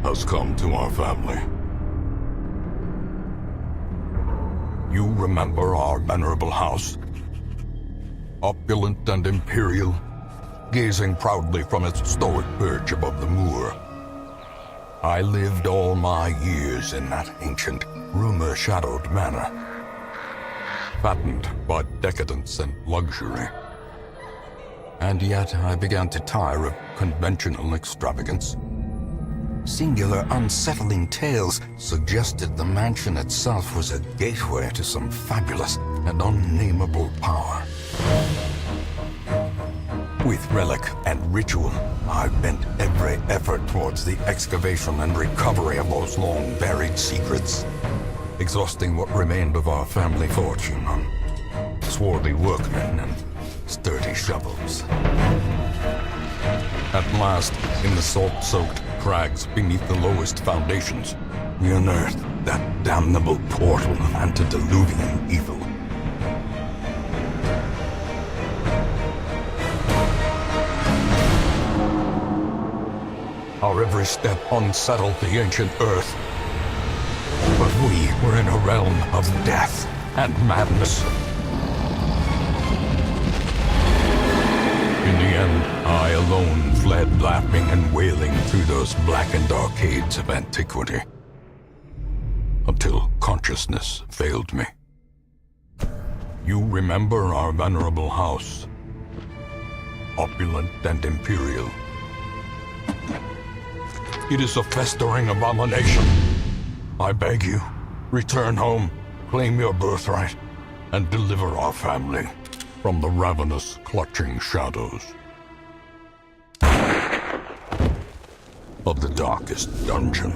has come to our family. You remember our venerable house? Opulent and imperial, gazing proudly from its stoic perch above the moor. I lived all my years in that ancient, rumor-shadowed manor, fattened by decadence and luxury. And yet I began to tire of conventional extravagance. Singular, unsettling tales suggested the mansion itself was a gateway to some fabulous and unnameable power. With relic and ritual, I've bent every effort towards the excavation and recovery of those long-buried secrets, exhausting what remained of our family fortune on swarthy workmen and sturdy shovels. At last, in the salt-soaked crags beneath the lowest foundations, we unearthed that damnable portal antediluvian evil. Our every step unsettled the ancient earth. But we were in a realm of death and madness. In the end, I alone fled laughing and wailing through those blackened arcades of antiquity, until consciousness failed me. You remember our venerable house, opulent and imperial. It is a festering abomination. I beg you, return home, claim your birthright, and deliver our family from the ravenous, clutching shadows of the darkest dungeon.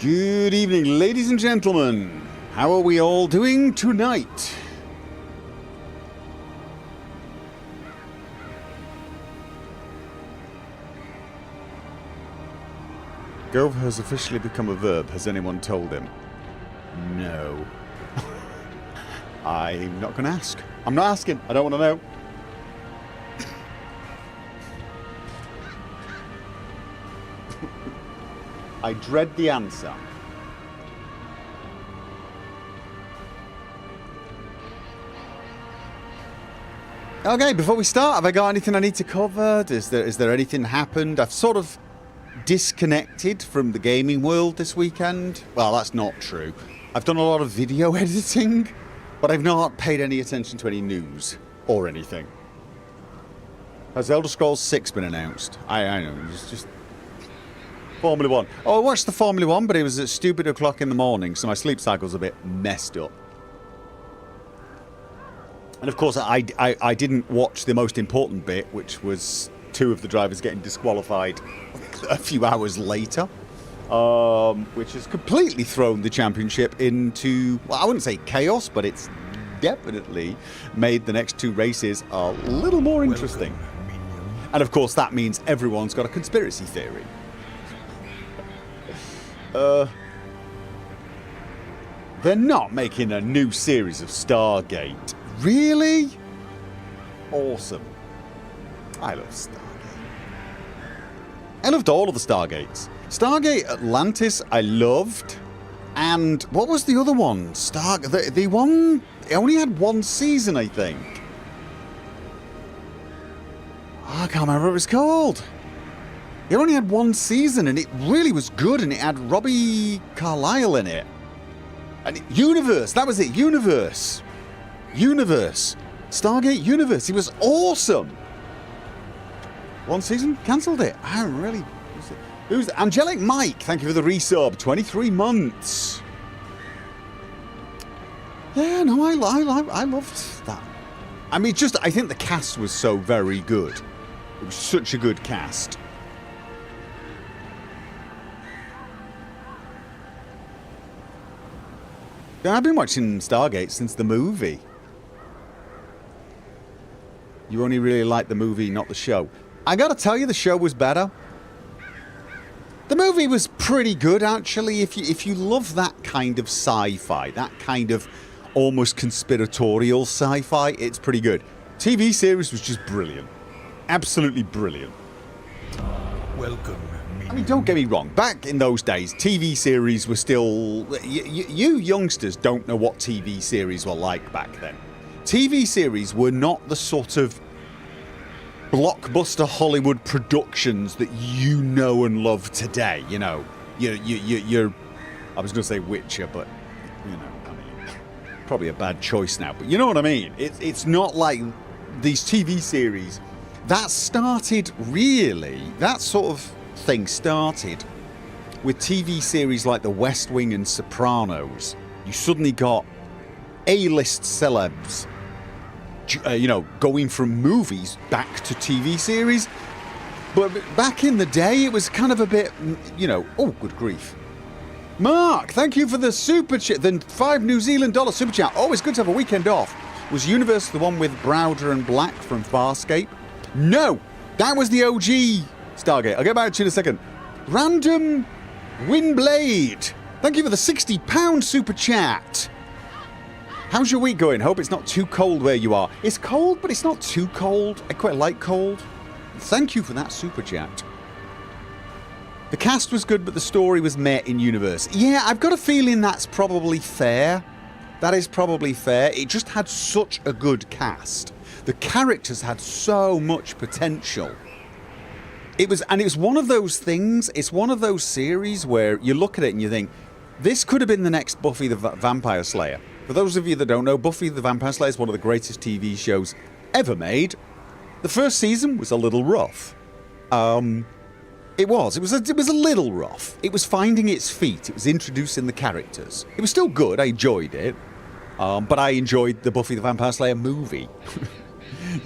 Good evening, ladies and gentlemen. How are we all doing tonight? Gopher has officially become a verb. Has anyone told him? No. I'm not going to ask. I'm not asking. I don't want to know. I dread the answer. Okay, before we start, have I got anything I need to cover? Is there anything happened? I've sort of disconnected from the gaming world this weekend. Well, that's not true. I've done a lot of video editing, but I've not paid any attention to any news or anything. Has Elder Scrolls 6 been announced? I know, it's just Formula 1. Oh, I watched the Formula 1, but it was at stupid o'clock in the morning, so my sleep cycle's a bit messed up. And of course, I didn't watch the most important bit, which was 2 of the drivers getting disqualified a few hours later, which has completely thrown the championship into, well, I wouldn't say chaos, but it's definitely made the next 2 races a little more interesting. And of course, that means everyone's got a conspiracy theory. They're not making a new series of Stargate. Really? Awesome. I love Stargate. I loved all of the Stargates. Stargate Atlantis I loved. And what was the other one? The one... It only had 1 season, I think. I can't remember what it was called. It only had 1 season and it really was good, and it had Robbie Carlyle in it. And Universe, that was it, Universe. Stargate Universe, it was awesome. 1 season, cancelled it. I really... Who's Angelic Mike, thank you for the resub, 23 months. Yeah, no, I loved that. I mean, I think the cast was so very good. It was such a good cast. I've been watching Stargate since the movie. You only really like the movie, not the show. I gotta tell you, the show was better. The movie was pretty good, actually. If you love that kind of sci-fi, that kind of almost conspiratorial sci-fi, it's pretty good. TV series was just brilliant. Absolutely brilliant. Welcome. I mean, don't get me wrong. Back in those days, TV series were still... You youngsters don't know what TV series were like back then. TV series were not the sort of blockbuster Hollywood productions that you know and love today. You know, you're I was going to say Witcher, but you know, I mean, probably a bad choice now. But you know what I mean. It's not like these TV series that started really. That sort of thing started with TV series like The West Wing and Sopranos. You suddenly got A-list celebs, you know, going from movies back to TV series. But back in the day, it was kind of a bit, you know, oh, good grief. Mark, thank you for the super chat, the $5 New Zealand super chat. Always good to have a weekend off. Was Universe the one with Browder and Black from Farscape? No, that was the OG Stargate. I'll get back to you in a second. Random Windblade, thank you for the £60 super chat. How's your week going? Hope it's not too cold where you are. It's cold, but it's not too cold. I quite like cold. Thank you for that super chat. The cast was good, but the story was meh in Universe. Yeah, I've got a feeling that's probably fair. That is probably fair. It just had such a good cast. The characters had so much potential. It was one of those things, it's one of those series where you look at it and you think, this could have been the next Buffy the Vampire Slayer. For those of you that don't know, Buffy the Vampire Slayer is one of the greatest TV shows ever made. The first season was a little rough. It was a little rough. It was finding its feet. It was introducing the characters. It was still good. I enjoyed it. But I enjoyed the Buffy the Vampire Slayer movie.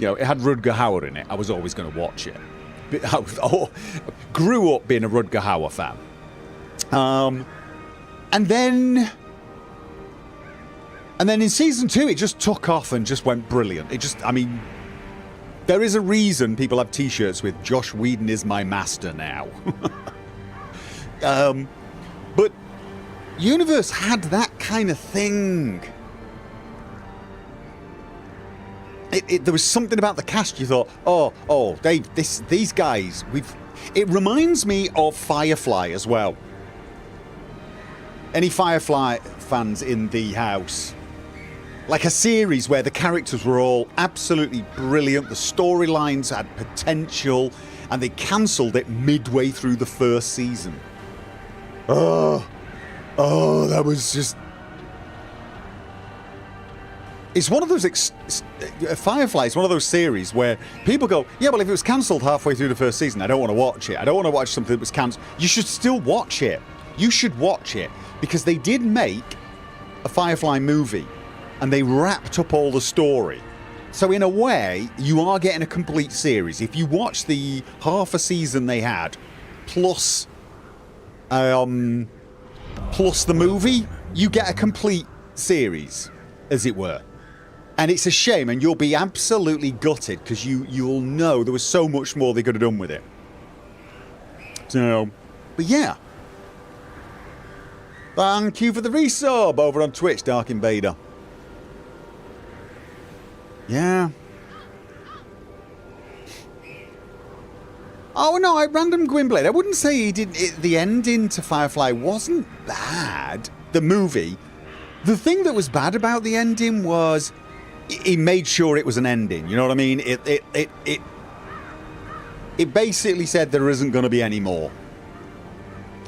You know, it had Rutger Hauer in it. I was always going to watch it. I grew up being a Rutger Hauer fan. And then in season 2, it just took off and just went brilliant. It just, I mean, there is a reason people have t-shirts with Josh Whedon is my master now. But Universe had that kind of thing. There was something about the cast you thought, oh, these guys, it reminds me of Firefly as well. Any Firefly fans in the house? Like a series where the characters were all absolutely brilliant, the storylines had potential, and they cancelled it midway through the first season. Oh, that was just... It's one of those... Firefly is one of those series where people go, yeah, well, if it was cancelled halfway through the first season, I don't want to watch it. I don't want to watch something that was cancelled. You should still watch it. You should watch it. Because they did make a Firefly movie. And they wrapped up all the story. So in a way, you are getting a complete series. If you watch the half a season they had, plus the movie, you get a complete series, as it were. And it's a shame, and you'll be absolutely gutted, because you'll know there was so much more they could have done with it. So, but yeah. Thank you for the resub over on Twitch, Dark Invader. Yeah. Oh no, Random Gwynblade. I wouldn't say he didn't. The ending to Firefly wasn't bad. The movie. The thing that was bad about the ending was he made sure it was an ending. You know what I mean? It basically said there isn't going to be any more.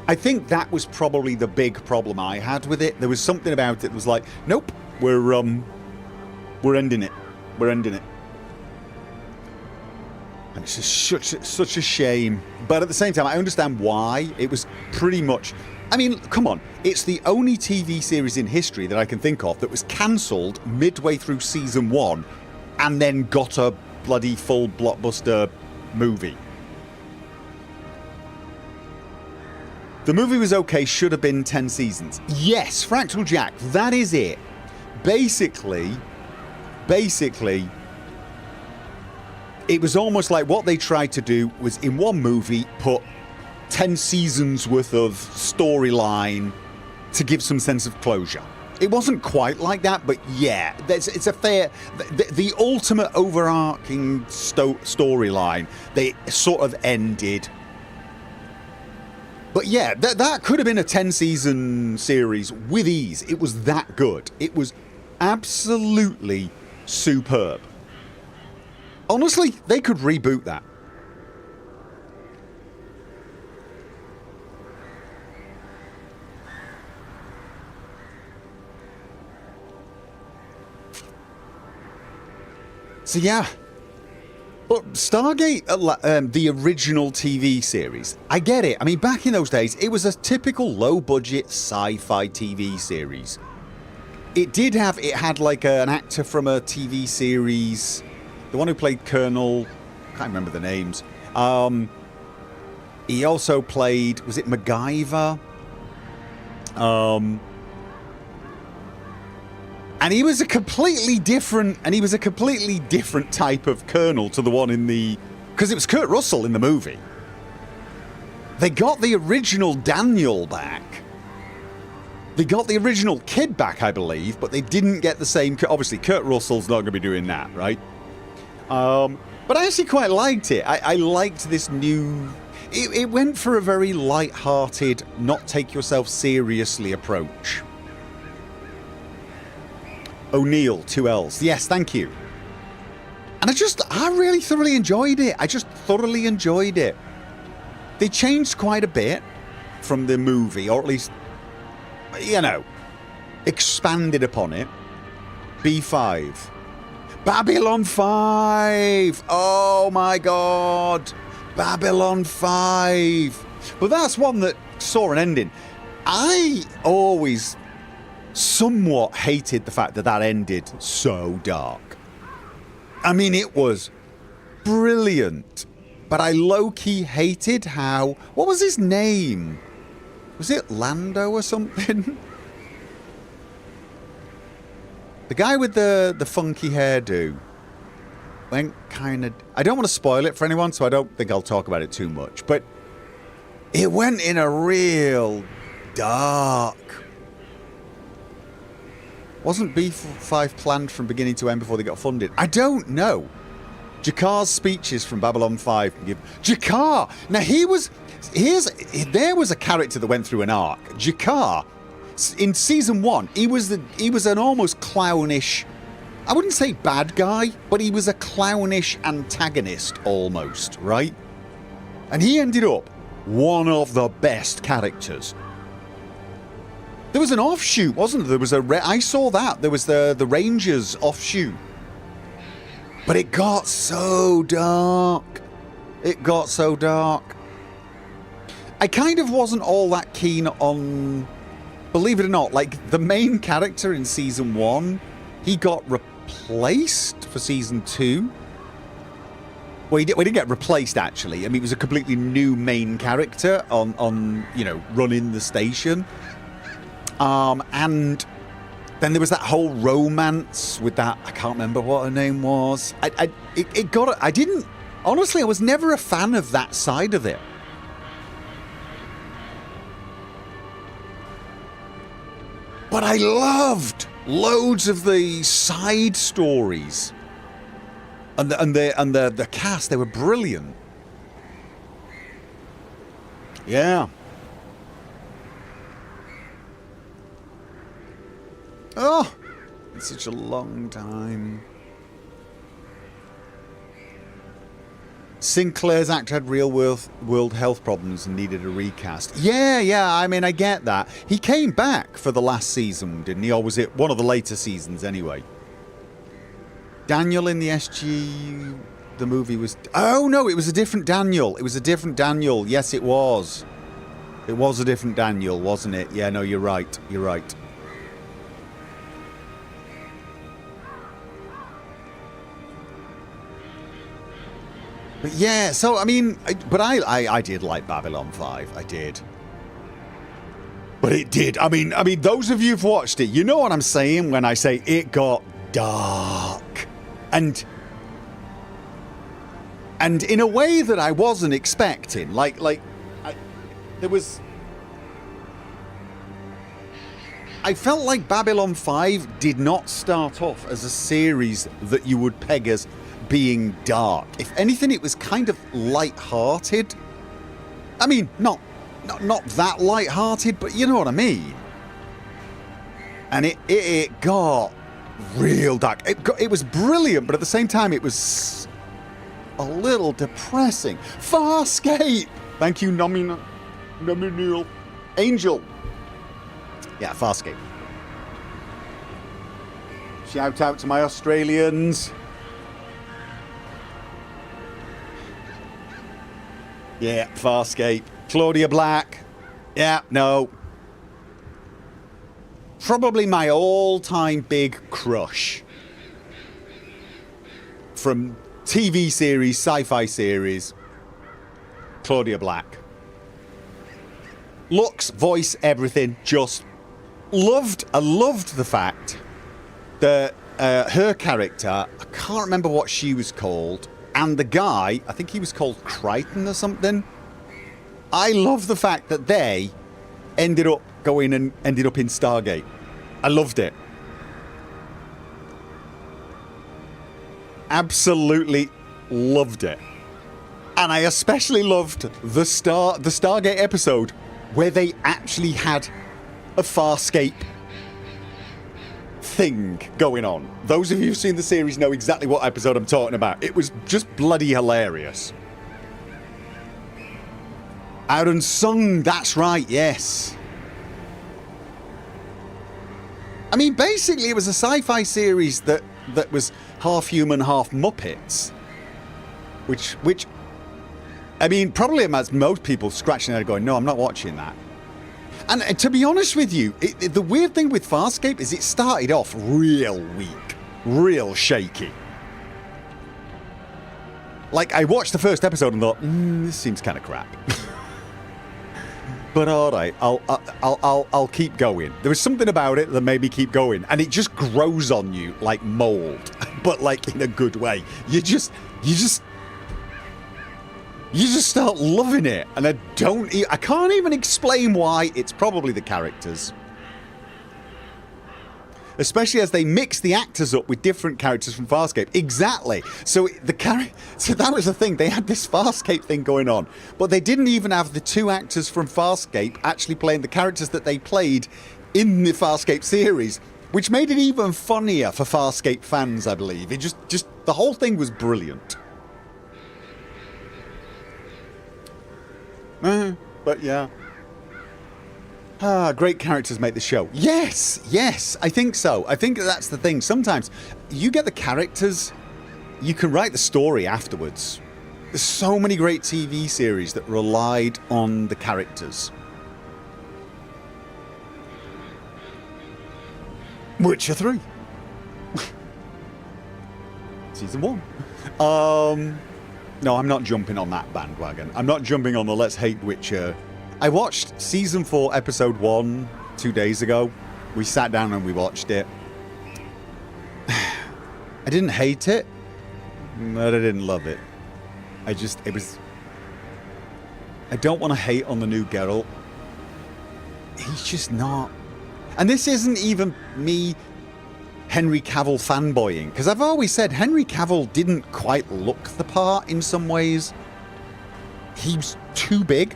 I think that was probably the big problem I had with it. There was something about it that was like, nope, we're ending it. We're ending it. And it's just such a shame. But at the same time, I understand why. It was pretty much... I mean, come on. It's the only TV series in history that I can think of that was cancelled midway through season 1 and then got a bloody full blockbuster movie. The movie was okay, should have been 10 seasons. Yes, Fractal Jack, that is it. Basically, it was almost like what they tried to do was in one movie put 10 seasons worth of storyline to give some sense of closure. It wasn't quite like that, but yeah, it's a fair... The ultimate overarching storyline, they sort of ended. But yeah, that could have been a 10-season series with ease. It was that good. It was absolutely superb. Honestly, they could reboot that. So yeah. But Stargate, the original TV series, I get it. I mean, back in those days, it was a typical low-budget sci-fi TV series. It had like an actor from a TV series, the one who played Colonel, I can't remember the names. He also played, was it MacGyver? And he was a completely different type of Colonel to the one in the... Because it was Kurt Russell in the movie. They got the original Daniel back. They got the original kid back, I believe, but they didn't get the same... Obviously, Kurt Russell's not going to be doing that, right? But I actually quite liked it. I liked this new... It went for a very light-hearted, not take yourself seriously approach. O'Neill, 2 L's. Yes, thank you. And I really thoroughly enjoyed it. I just thoroughly enjoyed it. They changed quite a bit from the movie, or at least, you know, expanded upon it. B5. Babylon 5! Oh my god! Babylon 5! But that's one that saw an ending. I always somewhat hated the fact that ended so dark. I mean, it was brilliant, but I low-key hated how... What was his name? Was it Lando or something? The guy with the funky hairdo went kind of... I don't want to spoil it for anyone, so I don't think I'll talk about it too much, but It went in a real dark. Wasn't B5 planned from beginning to end before they got funded? I don't know. Jakar's speeches from Babylon 5. Jakar! Now there was a character that went through an arc. Jakar, in season 1, he was an almost clownish, I wouldn't say bad guy, but he was a clownish antagonist almost, right? And he ended up one of the best characters. There was an offshoot, wasn't there? I saw that. There was the Rangers offshoot. But it got so dark. It got so dark. I kind of wasn't all that keen on, believe it or not, like the main character in season 1, he got replaced for season 2. Well, he didn't get replaced, actually. I mean, he was a completely new main character on running the station. And then there was that whole romance with that, I can't remember what her name was. I was never a fan of that side of it. But I loved loads of the side stories. And the cast, they were brilliant. Yeah. Oh, it's such a long time. Sinclair's actor had real world health problems and needed a recast. Yeah, I mean, I get that. He came back for the last season, didn't he? Or was it one of the later seasons anyway? Daniel in the SG, the movie was... Oh, no, it was a different Daniel. It was a different Daniel. Yes, it was. It was a different Daniel, wasn't it? Yeah, no, you're right. You're right. But yeah, so I mean, I did like Babylon 5. I did. But it did. I mean, those of you who've watched it, you know what I'm saying when I say it got dark. And in a way that I wasn't expecting. I felt like Babylon 5 did not start off as a series that you would peg as being dark. If anything, it was kind of light-hearted. I mean, not that light-hearted, but you know what I mean. And it got real dark. It was brilliant, but at the same time, it was a little depressing. Farscape! Thank you, Nominal Angel. Yeah, Farscape. Shout out to my Australians. Yeah, Farscape. Claudia Black. Yeah, no. Probably my all-time big crush. From TV series, sci-fi series. Claudia Black. Looks, voice, everything. Just loved. I loved the fact that her character, I can't remember what she was called, and the guy, I think he was called Crichton or something. I love the fact that they ended up in Stargate. I loved it. Absolutely loved it. And I especially loved the Stargate episode where they actually had a Farscape thing going on. Those of you who've seen the series know exactly what episode I'm talking about. It was just bloody hilarious. Aaron Sung, that's right, yes. I mean, basically it was a sci-fi series that was half human, half Muppets. Which I mean, probably has most people scratching their head going, no, I'm not watching that. And to be honest with you, the weird thing with Farscape is it started off real weak, real shaky. Like, I watched the first episode and thought, this seems kind of crap. But all right, I'll keep going. There was something about it that made me keep going, and it just grows on you like mold, but like in a good way. You just You just start loving it, and I can't even explain why. It's probably the characters. Especially as they mix the actors up with different characters from Farscape. Exactly. So that was the thing. They had this Farscape thing going on, but they didn't even have the two actors from Farscape actually playing the characters that they played in the Farscape series, which made it even funnier for Farscape fans, I believe. It just the whole thing was brilliant. But yeah. Great characters make the show. Yes, I think so. I think that's the thing. Sometimes you get the characters, you can write the story afterwards. There's so many great TV series that relied on the characters. Witcher 3. Season 1. No, I'm not jumping on that bandwagon. I'm not jumping on the let's hate Witcher. I watched Season 4, Episode 1 2 days ago. We sat down and we watched it. I didn't hate it, but I didn't love it. I don't want to hate on the new Geralt. He's just not. And this isn't even me Henry Cavill fanboying, because I've always said Henry Cavill didn't quite look the part in some ways. He's too big.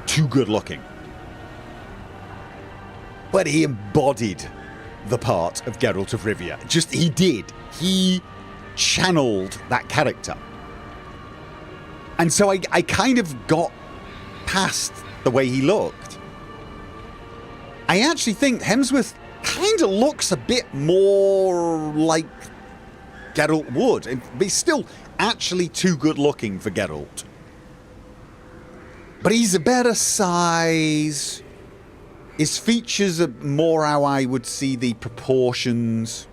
Too good looking. But he embodied the part of Geralt of Rivia. He did. He channeled that character. And so I kind of got past the way he looked. I actually think Hemsworth kind of looks a bit more like Geralt would. But he's still actually too good looking for Geralt. But he's a better size. His features are more how I would see the proportions,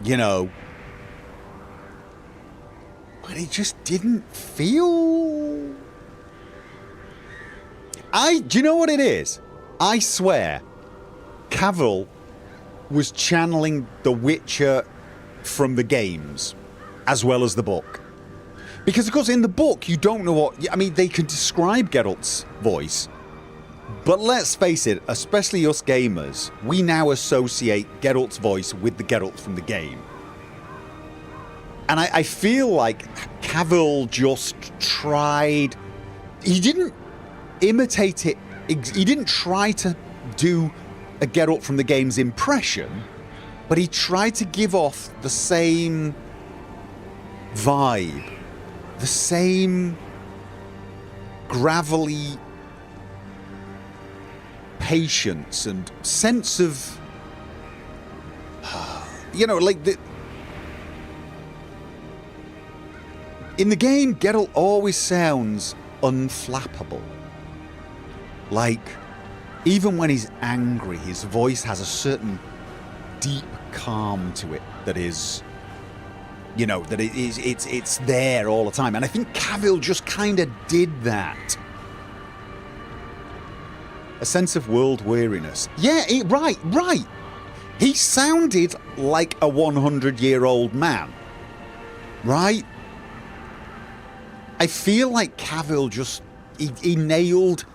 you know. But he just didn't feel... Do you know what it is? I swear, Cavill was channeling The Witcher from the games, as well as the book. Because, of course, in the book, you don't know what... I mean, they can describe Geralt's voice. But let's face it, especially us gamers, we now associate Geralt's voice with the Geralt from the game. And I feel like Cavill just tried... He didn't imitate it. He didn't try to do a Geralt from the game's impression, but he tried to give off the same vibe. The same gravelly patience and sense of, like in the game, Geralt always sounds unflappable. Like, even when he's angry, his voice has a certain deep calm to it that is... that it's there all the time. And I think Cavill just kind of did that. A sense of world weariness. Yeah, right. He sounded like a 100-year-old man. Right? I feel like Cavill just... He nailed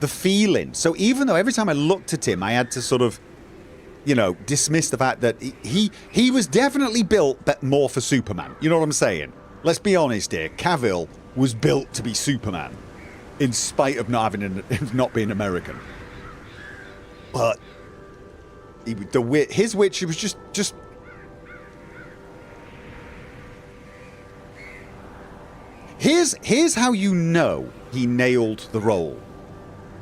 the feeling. So even though every time I looked at him, I had to sort of... dismiss the fact that he was definitely built but more for Superman. You know what I'm saying? Let's be honest here. Cavill was built to be Superman, in spite of not being American. But his Witcher was just. Here's how you know he nailed the role.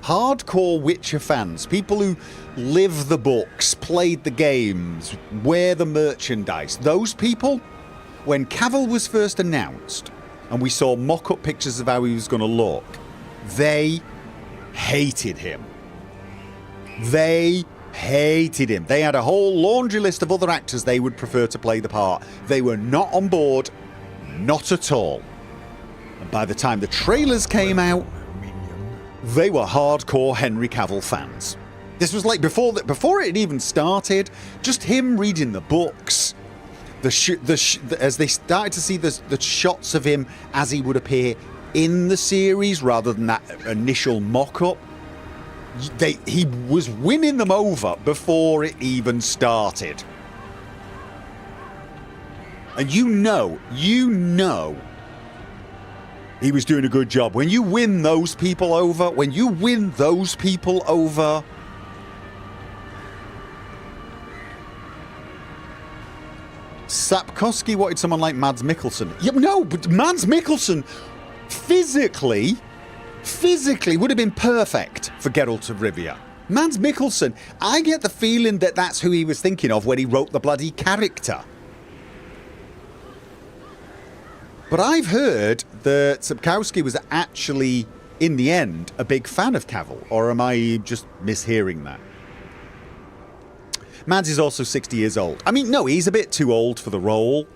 Hardcore Witcher fans, people who live the books, played the games, wear the merchandise, those people, when Cavill was first announced and we saw mock-up pictures of how he was going to look, they hated him. They hated him. They had a whole laundry list of other actors they would prefer to play the part. They were not on board, not at all. And by the time the trailers came out, they were hardcore Henry Cavill fans. This was like before it had even started, just him reading the books, as they started to see the shots of him as he would appear in the series rather than that initial mock-up, he was winning them over before it even started. And you know, he was doing a good job. When you win those people over, Sapkowski wanted someone like Mads Mikkelsen. Yeah, no, but Mads Mikkelsen physically would have been perfect for Geralt of Rivia. Mads Mikkelsen, I get the feeling that that's who he was thinking of when he wrote the bloody character. But I've heard that Sapkowski was actually, in the end, a big fan of Cavill. Or am I just mishearing that? Mads is also 60 years old. I mean, no, he's a bit too old for the role.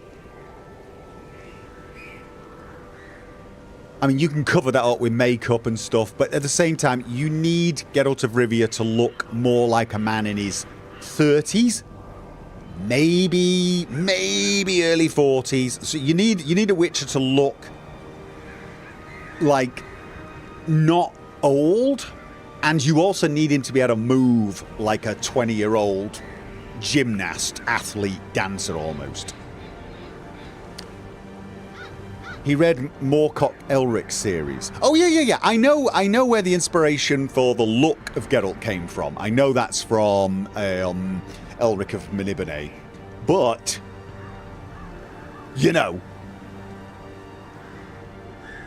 I mean, you can cover that up with makeup and stuff, but at the same time, you need Geralt of Rivia to look more like a man in his 30s. Maybe early 40s. So you need a Witcher to look like not old, and you also need him to be able to move like a 20-year-old gymnast, athlete, dancer almost. He read Moorcock Elric's series. Oh yeah. I know where the inspiration for the look of Geralt came from. I know that's from Elric of Melibene, but you know,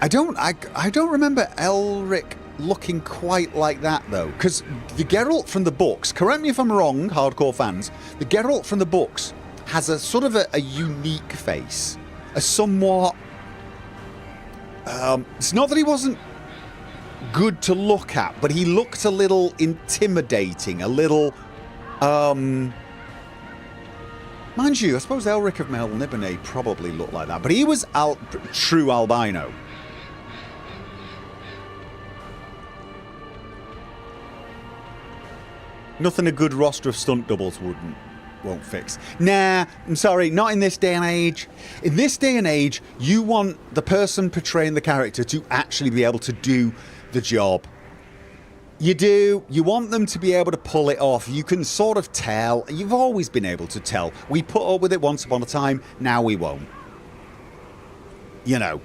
I don't remember Elric looking quite like that though, because the Geralt from the books, correct me if I'm wrong, hardcore fans, the Geralt from the books has a sort of a unique face, a somewhat it's not that he wasn't good to look at, but he looked a little intimidating, a little mind you, I suppose Elric of Melibene probably looked like that, but he was true albino. Nothing a good roster of stunt doubles won't fix. Nah, I'm sorry, not in this day and age. In this day and age, you want the person portraying the character to actually be able to do the job. You do. You want them to be able to pull it off. You can sort of tell. You've always been able to tell. We put up with it once upon a time, now we won't. You know.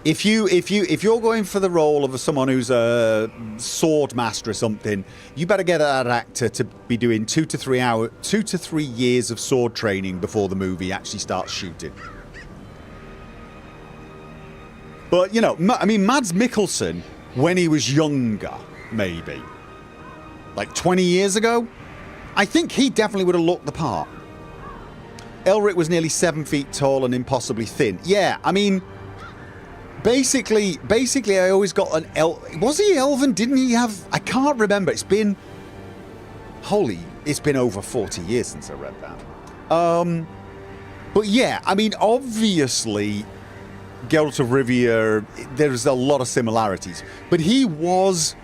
If you're going for the role of someone who's a sword master or something, you better get that actor to be doing 2 to 3 years of sword training before the movie actually starts shooting. But you know, I mean, Mads Mikkelsen, when he was younger, maybe like 20 years ago, I think he definitely would have looked the part. Elric was nearly 7 feet tall and impossibly thin. Yeah, I mean. Basically, I always got an was he elven? Didn't he have? I can't remember. It's been over 40 years since I read that. But yeah, I mean, obviously, Geralt of Rivia, there's a lot of similarities, but he was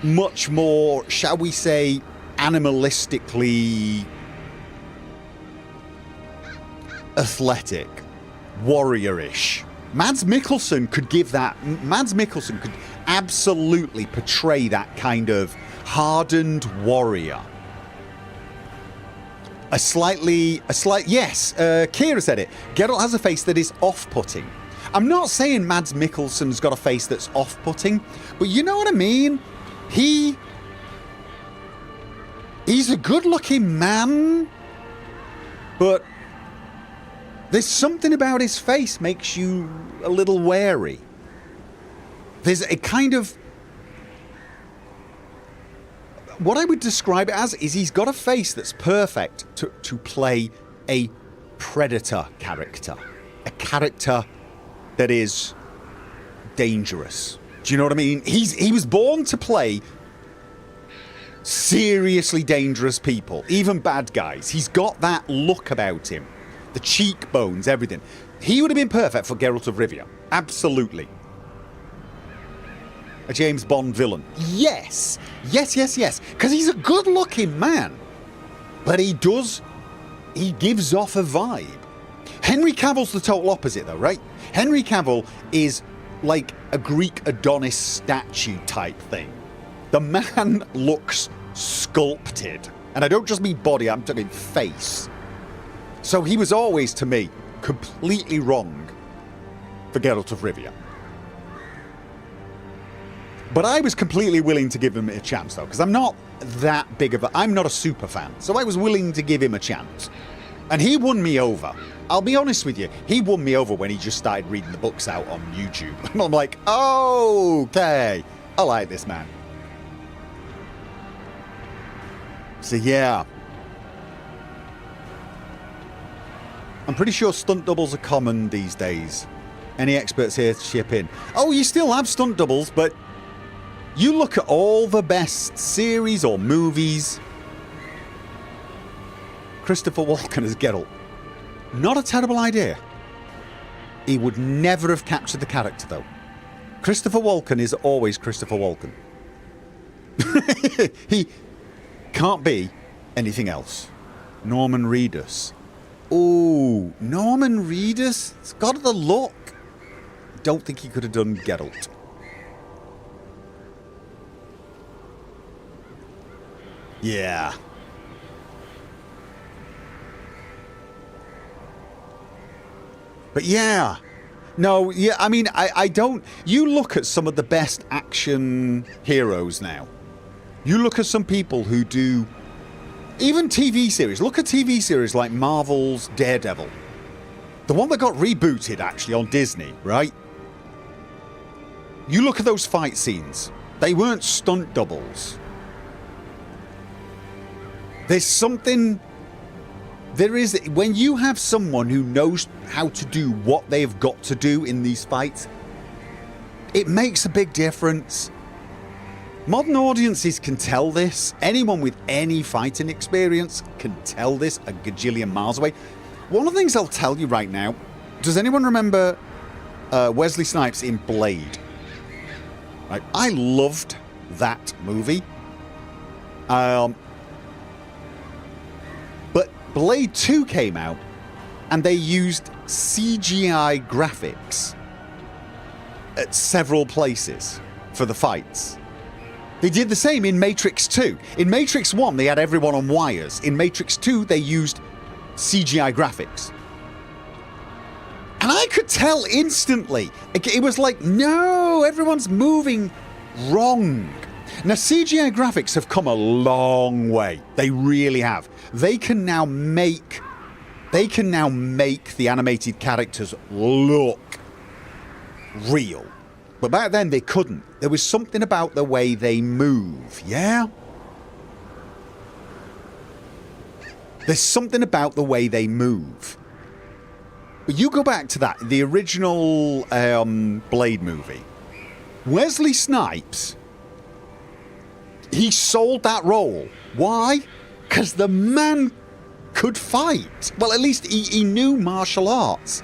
much more, shall we say, animalistically athletic, warrior-ish. Mads Mikkelsen could give that. Mads Mikkelsen could absolutely portray that kind of hardened warrior. Yes, Kira said it. Geralt has a face that is off-putting. I'm not saying Mads Mikkelsen's got a face that's off-putting, but you know what I mean? He's a good-looking man, but there's something about his face makes you a little wary. There's a kind of... What I would describe it as is he's got a face that's perfect to play a predator character. A character that is dangerous. Do you know what I mean? He was born to play seriously dangerous people, even bad guys. He's got that look about him. The cheekbones, everything. He would have been perfect for Geralt of Rivia. Absolutely. A James Bond villain. Yes. Because he's a good-looking man. But he gives off a vibe. Henry Cavill's the total opposite though, right? Henry Cavill is like a Greek Adonis statue type thing. The man looks sculpted. And I don't just mean body, I'm talking face. So he was always, to me, completely wrong for Geralt of Rivia. But I was completely willing to give him a chance though, because I'm not that big of a... I'm not a super fan. So I was willing to give him a chance. And he won me over. I'll be honest with you, he won me over when he just started reading the books out on YouTube. And I'm like, okay, I like this man. So yeah. I'm pretty sure stunt doubles are common these days. Any experts here to chip in? Oh, you still have stunt doubles, but you look at all the best series or movies. Christopher Walken as Geralt. Not a terrible idea. He would never have captured the character though. Christopher Walken is always Christopher Walken. He can't be anything else. Norman Reedus. Ooh, Norman Reedus? It's got the look. Don't think he could have done Geralt. Yeah. But yeah. No, yeah, I mean, I don't... You look at some of the best action heroes now. You look at some people who do... Even TV series. Look at TV series like Marvel's Daredevil. The one that got rebooted, actually, on Disney, right? You look at those fight scenes. They weren't stunt doubles. There's something... There is... When you have someone who knows how to do what they've got to do in these fights, it makes a big difference. Modern audiences can tell this. Anyone with any fighting experience can tell this a gajillion miles away. One of the things I'll tell you right now, does anyone remember Wesley Snipes in Blade? Right, I loved that movie. But Blade 2 came out and they used CGI graphics at several places for the fights. They did the same in Matrix 2. In Matrix 1, they had everyone on wires. In Matrix 2, they used CGI graphics. And I could tell instantly. It was like, no, everyone's moving wrong. Now, CGI graphics have come a long way. They really have. They can now make the animated characters look real. But back then they couldn't. There was something about the way they move, yeah? There's something about the way they move. But you go back to that, the original Blade movie. Wesley Snipes, he sold that role. Why? Because the man could fight. Well, at least he knew martial arts.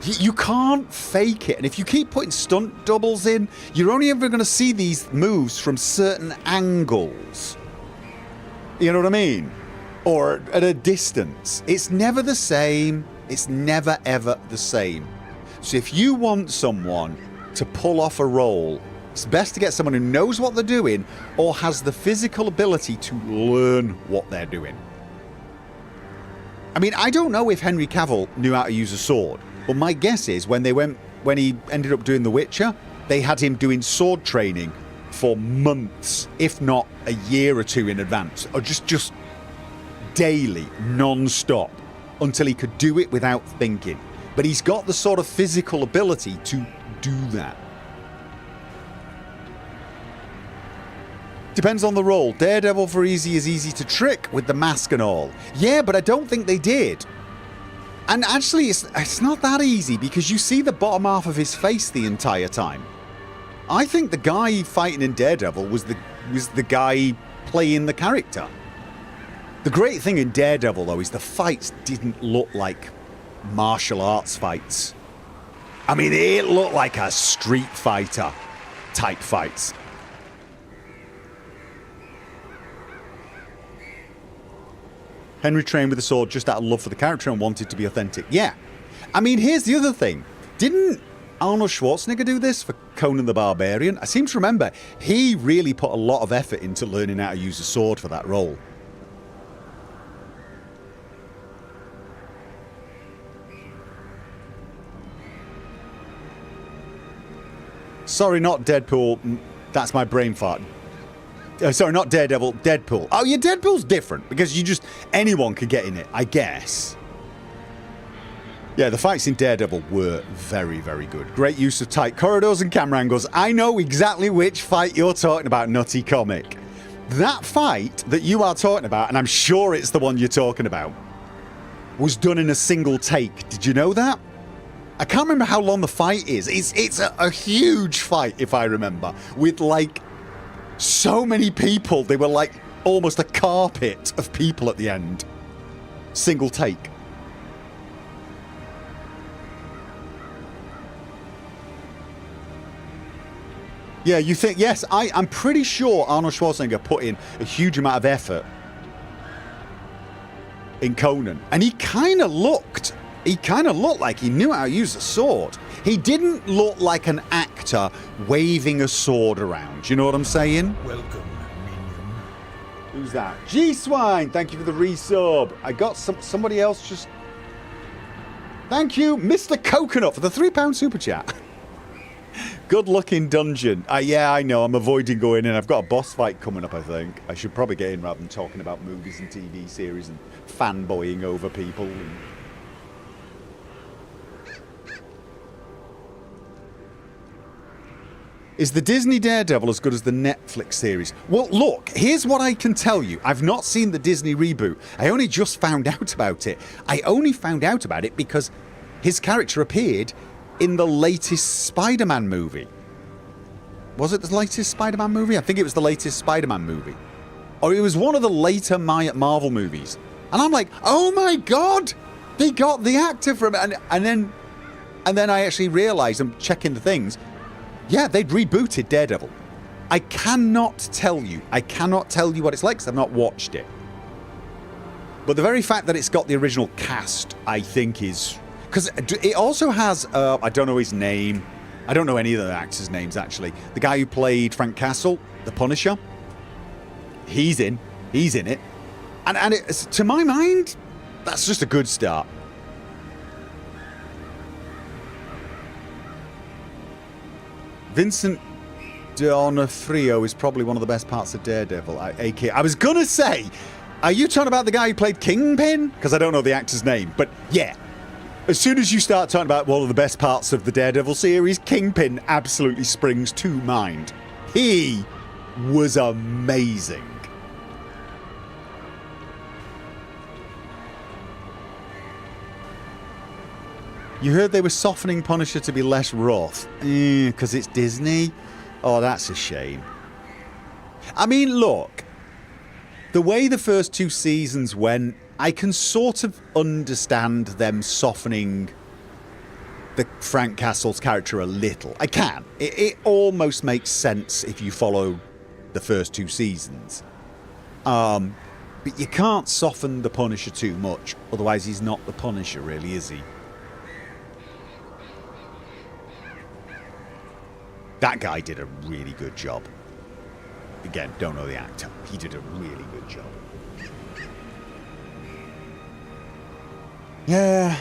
You can't fake it. And if you keep putting stunt doubles in, you're only ever going to see these moves from certain angles. You know what I mean? Or at a distance. It's never the same. It's never, ever the same. So if you want someone to pull off a role, it's best to get someone who knows what they're doing or has the physical ability to learn what they're doing. I mean, I don't know if Henry Cavill knew how to use a sword. But my guess is when he ended up doing The Witcher, they had him doing sword training for months, if not a year or two in advance, or just daily, non-stop, until he could do it without thinking. But he's got the sort of physical ability to do that. Depends on the role. Daredevil for Easy is easy to trick with the mask and all. Yeah, but I don't think they did. And actually, it's not that easy because you see the bottom half of his face the entire time. I think the guy fighting in Daredevil was the guy playing the character. The great thing in Daredevil, though, is the fights didn't look like martial arts fights. I mean, it looked like a Street Fighter type fights. Henry trained with the sword just out of love for the character and wanted to be authentic. Yeah. I mean, here's the other thing. Didn't Arnold Schwarzenegger do this for Conan the Barbarian? I seem to remember he really put a lot of effort into learning how to use a sword for that role. Sorry, not Deadpool. That's my brain fart. Sorry, not Daredevil. Deadpool. Oh, yeah, Deadpool's different because anyone could get in it, I guess. Yeah, the fights in Daredevil were very, very good. Great use of tight corridors and camera angles. I know exactly which fight you're talking about, Nutty Comic. That fight that you are talking about, and I'm sure it's the one you're talking about, was done in a single take. Did you know that? I can't remember how long the fight is. It's a huge fight, if I remember, with like so many people. They were like almost a carpet of people at the end. Single take. Yeah, you think, yes, I'm pretty sure Arnold Schwarzenegger put in a huge amount of effort in Conan. And he kind of looked like he knew how to use a sword. He didn't look like an actor waving a sword around. You know what I'm saying? Welcome, minion. Who's that? G-Swine, thank you for the resub. I got somebody else just... Thank you, Mr. Coconut, for the £3 super chat. Good luck in dungeon. Yeah, I know. I'm avoiding going in. I've got a boss fight coming up, I think. I should probably get in rather than talking about movies and TV series and fanboying over people. Is the Disney Daredevil as good as the Netflix series? Well, look, here's what I can tell you. I've not seen the Disney reboot. I only just found out about it. I only found out about it because his character appeared in the latest Spider-Man movie. Was it the latest Spider-Man movie? I think it was the latest Spider-Man movie. Or it was one of the later Marvel movies. And I'm like, oh my God! They got the actor from it. And then I actually realised, I'm checking the things, yeah, they'd rebooted Daredevil. I cannot tell you what it's like because I've not watched it. But the very fact that it's got the original cast, I think is... Because it also has, I don't know his name. I don't know any of the actors' names, actually. The guy who played Frank Castle, the Punisher. He's in it. And to my mind, that's just a good start. Vincent D'Onofrio is probably one of the best parts of Daredevil. I was going to say, are you talking about the guy who played Kingpin? Because I don't know the actor's name. But yeah, as soon as you start talking about one of the best parts of the Daredevil series, Kingpin absolutely springs to mind. He was amazing. You heard they were softening Punisher to be less rough. Because it's Disney? Oh, that's a shame. I mean, look. The way the first two seasons went, I can sort of understand them softening the Frank Castle's character a little. I can. It almost makes sense if you follow the first two seasons. But you can't soften the Punisher too much. Otherwise, he's not the Punisher, really, is he? That guy did a really good job. Again, don't know the actor. He did a really good job. Yeah.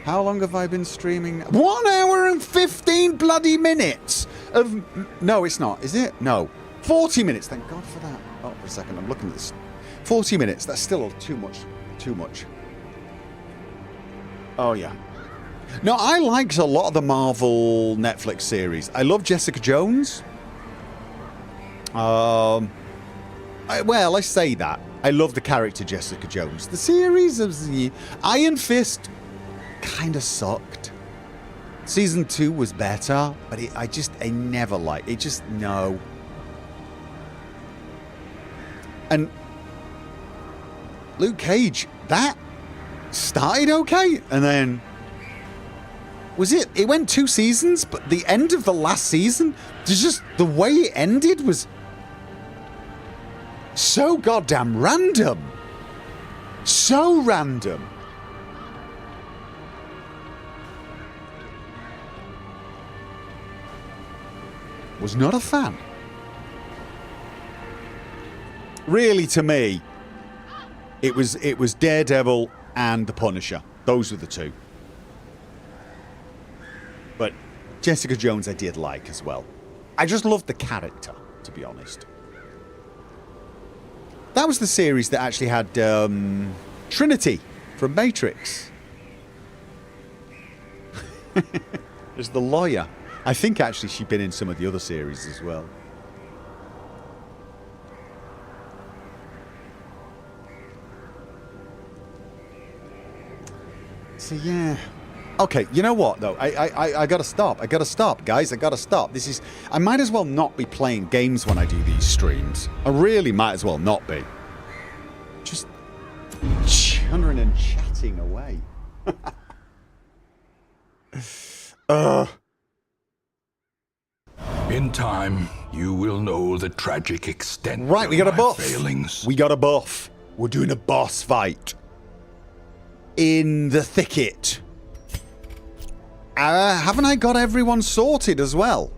How long have I been streaming? 1 hour and 15 bloody minutes of... No, it's not, is it? No. 40 minutes. Thank God for that. Oh, for a second. I'm looking at this. 40 minutes. That's still too much. Too much. Oh, yeah. No, I liked a lot of the Marvel Netflix series. I love Jessica Jones. Well, I say that. I love the character Jessica Jones. The series of the Iron Fist kind of sucked. Season 2 was better, but I never liked it. Just, no. And Luke Cage, that started okay, and then... It went 2 seasons, but the end of the last season, the way it ended was so goddamn random. So random. Was not a fan. Really, to me, it was Daredevil and the Punisher. Those were the two. But Jessica Jones I did like as well. I just loved the character, to be honest. That was the series that actually had Trinity from Matrix. As the lawyer. I think actually she'd been in some of the other series as well. So yeah. Okay, you know what though? I gotta stop. I gotta stop, guys. I gotta stop. This is. I might as well not be playing games when I do these streams. I really might as well not be. Just chunnering and chatting away. In time, you will know the tragic extent Right, of we got a my buff. failings. We got a buff. We're doing a boss fight. In the thicket. Haven't I got everyone sorted as well?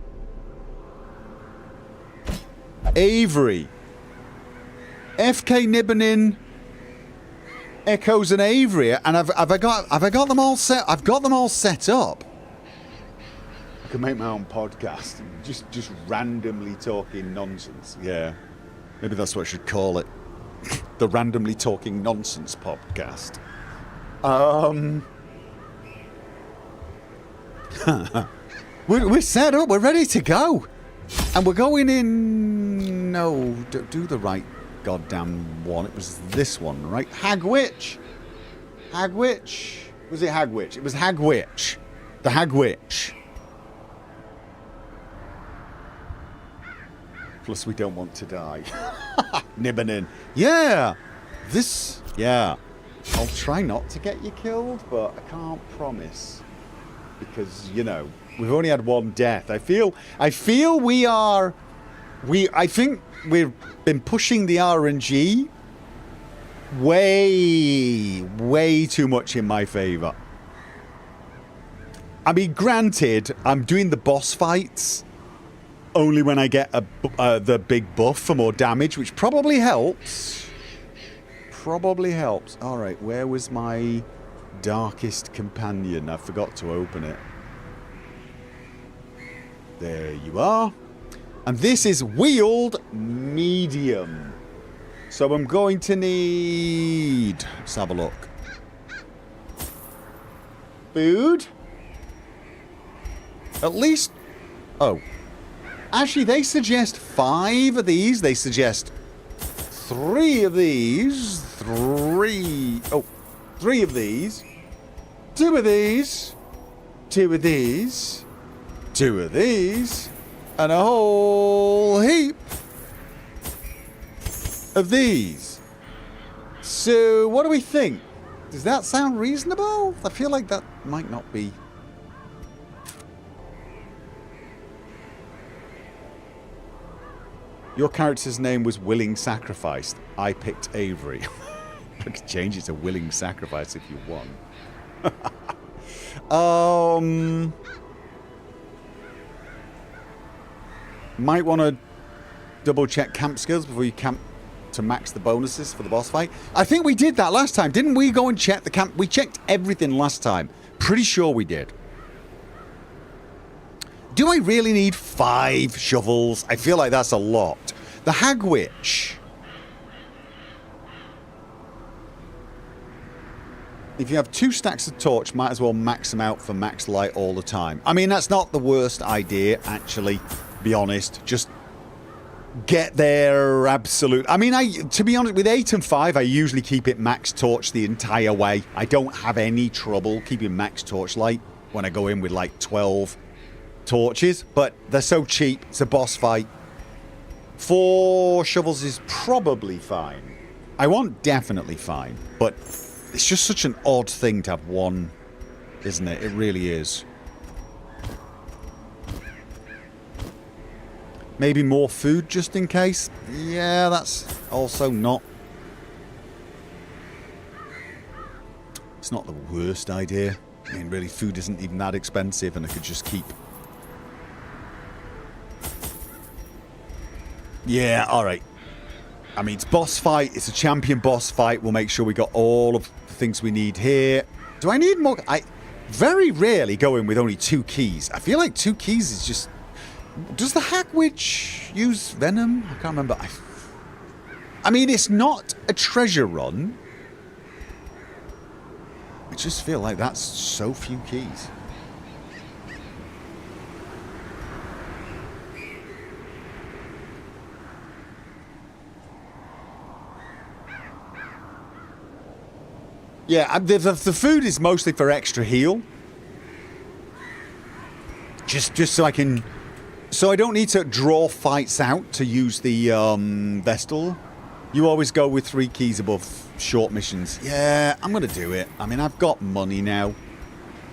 Avery. FK Nibbenin. Echoes and Avery. And have I got them all set? I've got them all set up. I could make my own podcast. Just randomly talking nonsense. Yeah. Maybe that's what I should call it. The Randomly Talking Nonsense Podcast. We're set up. We're ready to go. And we're going in... No, do the right goddamn one. It was this one, right? Hagwitch. Hagwitch. Was it Hagwitch? It was Hagwitch. The Hagwitch. Plus, we don't want to die. Nibbenin. Yeah. This. Yeah. I'll try not to get you killed, but I can't promise. Because, you know, we've only had one death. I feel we are... I think we've been pushing the RNG way too much in my favour. I mean, granted, I'm doing the boss fights only when I get the big buff for more damage, which probably helps. Probably helps. Alright, where was my darkest companion? I forgot to open it. There you are. And this is wheeled medium. So I'm going to need... Let's have a look. Food. At least... Oh. Actually, they suggest 5 of these. They suggest 3 of these. 3... Oh. 3 of these. 2 of these. 2 of these. 2 of these. And a whole heap of these. So, what do we think? Does that sound reasonable? I feel like that might not be. Your character's name was Willing Sacrifice. I picked Avery. I could change it to Willing Sacrifice if you want. Might want to double check camp skills before you camp to max the bonuses for the boss fight. I think we did that last time. Didn't we go and check the camp? We checked everything last time. Pretty sure we did. Do I really need 5 shovels? I feel like that's a lot. The Hagwitch. If you have 2 stacks of torch, might as well max them out for max light all the time. I mean, that's not the worst idea, actually. Be honest, just get there absolute. I mean, to be honest, with 8 and 5, I usually keep it max torch the entire way. I don't have any trouble keeping max torchlight when I go in with like 12 torches, but they're so cheap. It's a boss fight. 4 shovels is probably fine. I want definitely fine, but it's just such an odd thing to have one, isn't it? It really is. Maybe more food just in case? Yeah, that's also not It's not the worst idea. I mean, really, food isn't even that expensive, and I could just keep... Yeah, alright. I mean, it's boss fight. It's a champion boss fight. We'll make sure we got all of the things we need here. Do I need more? I very rarely go in with only 2 keys. I feel like 2 keys is just... Does the Hack Witch use venom? I can't remember. I mean, it's not a treasure run. I just feel like that's so few keys. Yeah, the food is mostly for extra heal. Just so I can... So I don't need to draw fights out to use the Vestal. You always go with 3 keys above short missions. Yeah, I'm going to do it. I mean, I've got money now.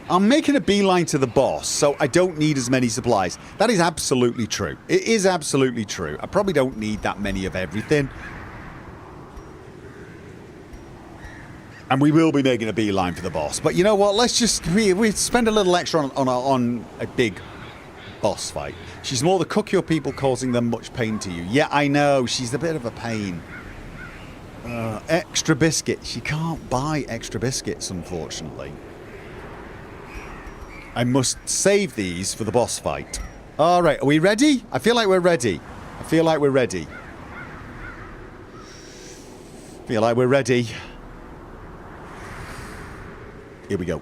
I'm making a beeline to the boss, so I don't need as many supplies. That is absolutely true. It is absolutely true. I probably don't need that many of everything. And we will be making a beeline for the boss. But you know what? Let's just... We spend a little extra on a big boss fight. She's more the cook your people, causing them much pain to you. Yeah, I know. She's a bit of a pain. Extra biscuits. You can't buy extra biscuits, unfortunately. I must save these for the boss fight. Alright, are we ready? I feel like we're ready. I feel like we're ready. Feel like we're ready. Here we go.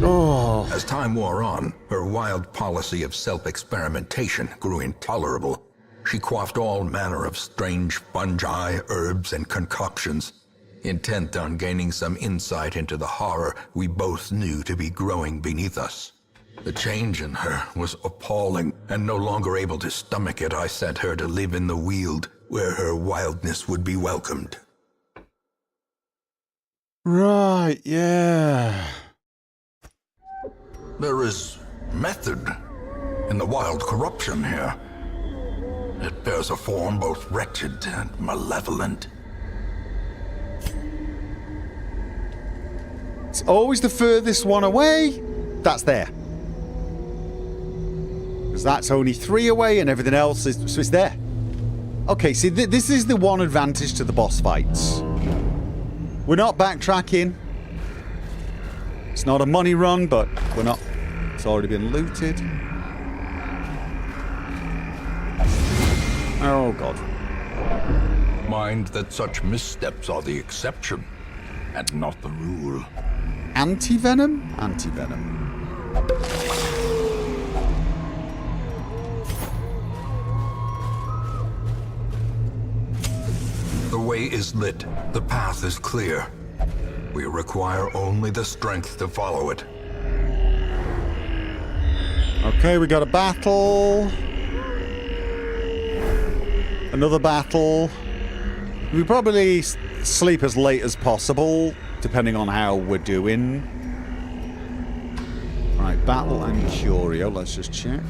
Oh. As time wore on, her wild policy of self-experimentation grew intolerable. She quaffed all manner of strange fungi, herbs, and concoctions, intent on gaining some insight into the horror we both knew to be growing beneath us. The change in her was appalling, and no longer able to stomach it, I sent her to live in the Weald, where her wildness would be welcomed. Right, yeah. There is method in the wild corruption here. It bears a form both wretched and malevolent. It's always the furthest one away. That's there. Because that's only 3 away and everything else is... So it's there. Okay, see, this is the one advantage to the boss fights. We're not backtracking. It's not a money run, but we're not... It's already been looted. Oh, God. Mind that such missteps are the exception, and not the rule. Anti-venom? Anti-venom. The way is lit. The path is clear. We require only the strength to follow it. Okay, we got a battle. Another battle. We probably sleep as late as possible, depending on how we're doing. Right, battle and curio. Let's just check.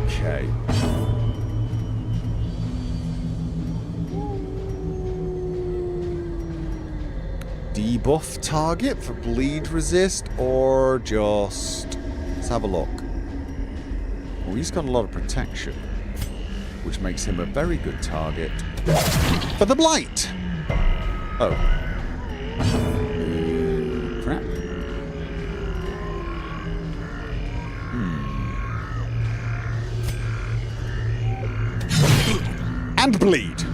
Okay. Debuff target for bleed resist, or just... Let's have a look. Oh, he's got a lot of protection, which makes him a very good target for the blight. Oh. Crap. And bleed.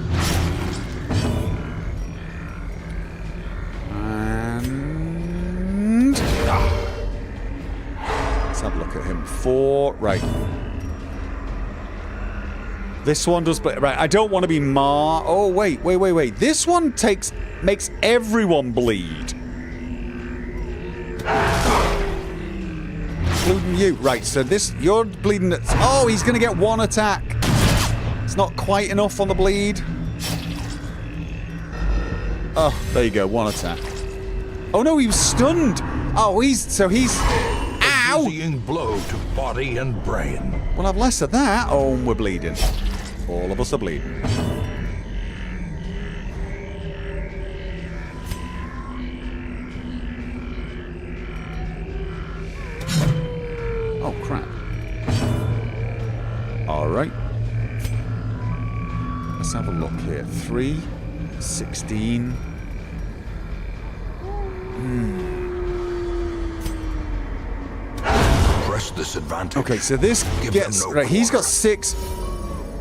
And... Let's have a look at him. 4. Right. This one does... Right, I don't want to be Oh, wait. This one makes everyone bleed. Including you. Right, so you're bleeding at... Oh, he's going to get 1 attack. It's not quite enough on the bleed. Oh, there you go. 1 attack. Oh, no, he was stunned. Oh, he's... Ow! Dizzying blow to body and brain. We'll have less of that. Oh, we're bleeding. All of us are bleeding. Alright. Let's have a look here. 3, 16. Press this advantage. Okay, so this gets... Right, he's got 6.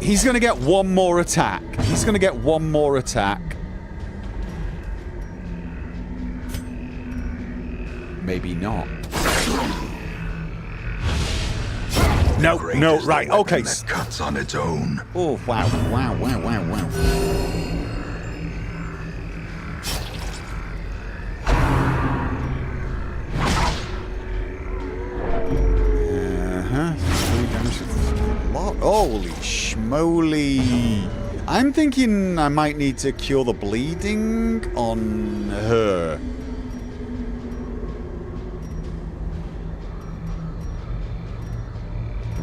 He's going to get one more attack. He's going to get one more attack. Maybe not. No, no, right, okay. That cuts on its own. Oh, wow, wow, wow, wow, wow. Holy schmoly. I'm thinking I might need to cure the bleeding on her.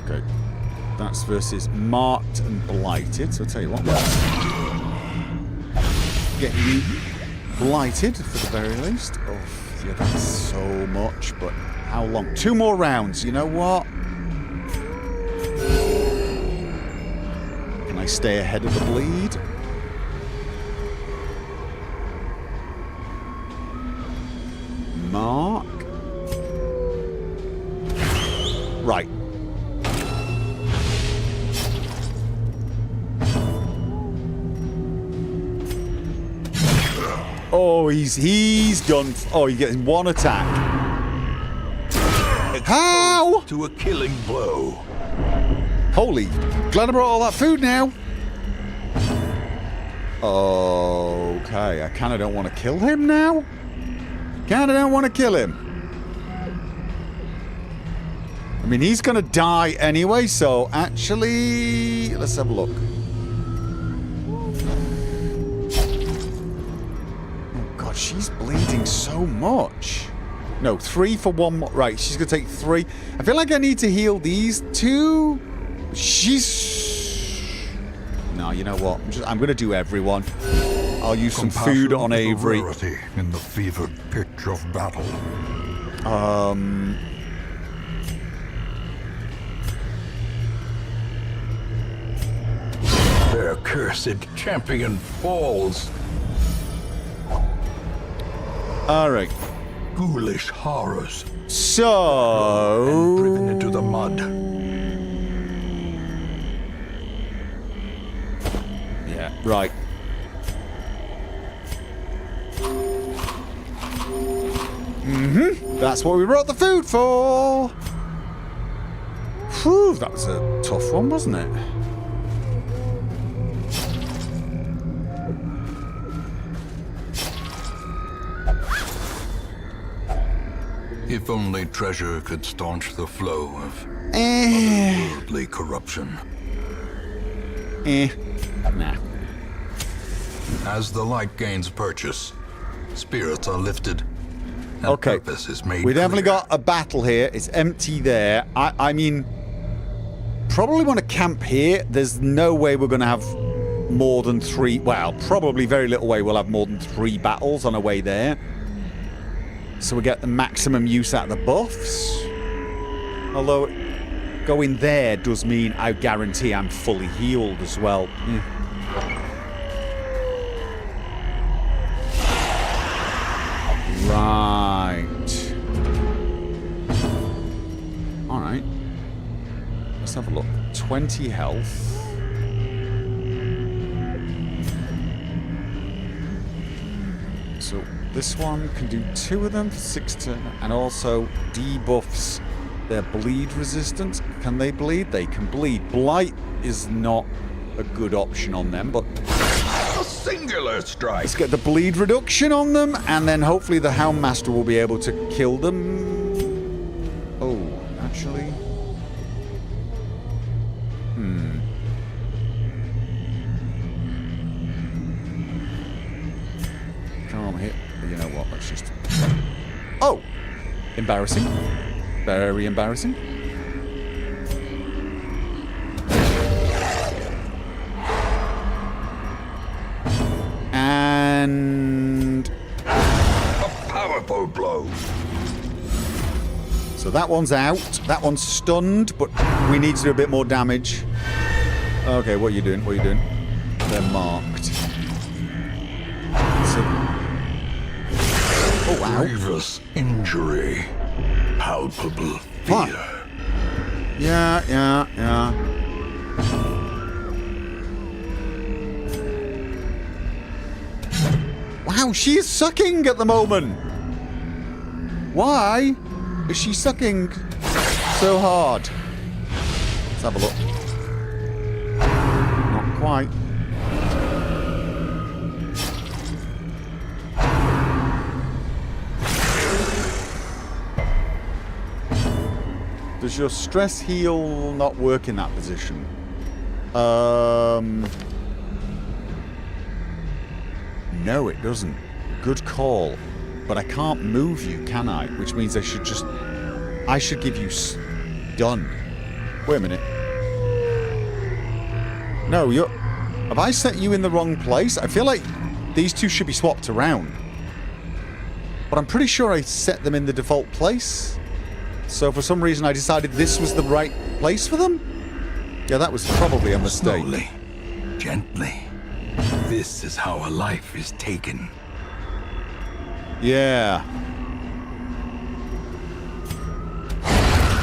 Okay. That's versus marked and blighted. So I'll tell you what. Get you blighted for the very least. Oh, yeah, that's so much. But how long? 2 more rounds. You know what? Can I stay ahead of the bleed? Mark. Right. Oh, he's done. Oh, he gets 1 attack. How? To a killing blow. Holy, glad I brought all that food now. Okay, I kind of don't want to kill him now. Kind of don't want to kill him. I mean, he's going to die anyway, so actually, let's have a look. Oh, God, she's bleeding so much. No, 3 for 1 more. Right, she's going to take 3. I feel like I need to heal these 2. She's... No, you know what? I'm going to do everyone. I'll use some food on Avery. In the fevered pitch of battle. Their cursed champion falls. All right. Ghoulish horrors. So... And driven into the mud. Yeah, right. That's what we brought the food for. Whew, that was a tough one, wasn't it? If only treasure could staunch the flow of otherworldly corruption. Nah. As the light gains purchase, spirits are lifted, and Okay. purpose is made We definitely clear. got a battle here. It's empty there. I mean, probably want to camp here. There's no way we're going to have more than 3. Well, probably very little way we'll have more than 3 battles on our way there. So we get the maximum use out of the buffs. Although going there does mean I guarantee I'm fully healed as well. Right. Alright. Let's have a look. 20 health. So this one can do 2 of them for 6 turn, and also debuffs their bleed resistance. Can they bleed? They can bleed. Blight is not a good option on them, but A singular strike. let's get the bleed reduction on them, and then hopefully the Houndmaster will be able to kill them. Oh, actually... Can't hit. You know what? Let's just... Oh! Embarrassing. Very embarrassing. And... A powerful blow. So that one's out. That one's stunned, but we need to do a bit more damage. Okay, what are you doing? What are you doing? They're marked. So... Oh, wow. Grievous injury. Palpable fear. Yeah. Wow, she is sucking at the moment. Why is she sucking so hard? Let's have a look. Not quite. Does your stress heal not work in that position? No, it doesn't. Good call. But I can't move you, can I? Which means I should just... I should give you stun. Wait a minute. No, you're... Have I set you in the wrong place? I feel like these two should be swapped around. But I'm pretty sure I set them in the default place. So for some reason I decided this was the right place for them? Yeah, that was probably a mistake. Slowly. Gently. This is how a life is taken. Yeah.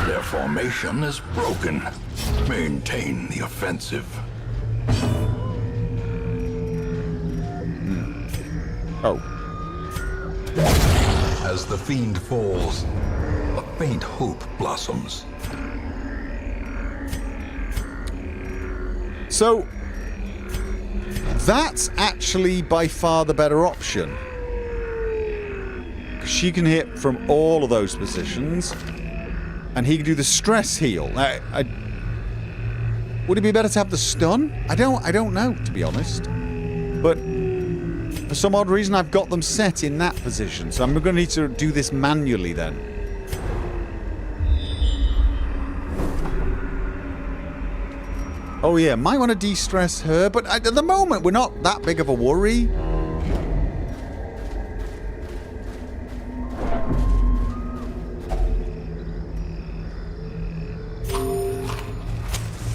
Their formation is broken. Maintain the offensive. Oh. As the fiend falls, a faint hope blossoms. So, that's actually by far the better option. She can hit from all of those positions, and he can do the stress heal. Would it be better to have the stun? I don't know, to be honest. But for some odd reason, I've got them set in that position, so I'm going to need to do this manually then. Oh yeah, might want to de-stress her, but at the moment, we're not that big of a worry.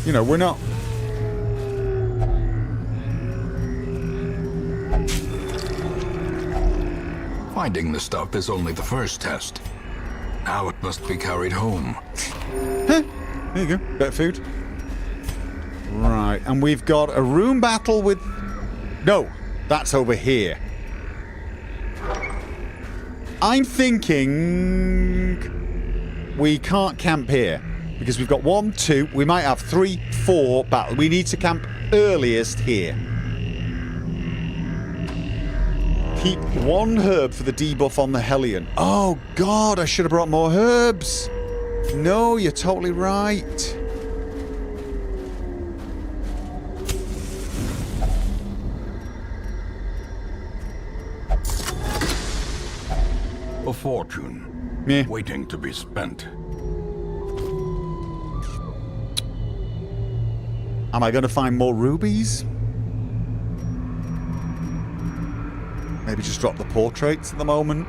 You know, we're not... Finding the stuff is only the first test. Now it must be carried home. There you go, bit of food. Right, and we've got a room battle with... No, that's over here. I'm thinking... we can't camp here. Because we've got 1, 2, we might have 3, 4 battle. We need to camp earliest here. Keep 1 herb for the debuff on the Hellion. Oh god, I should have brought more herbs. No, you're totally right. A fortune. Yeah. Waiting to be spent. Am I going to find more rubies? Maybe just drop the portraits at the moment.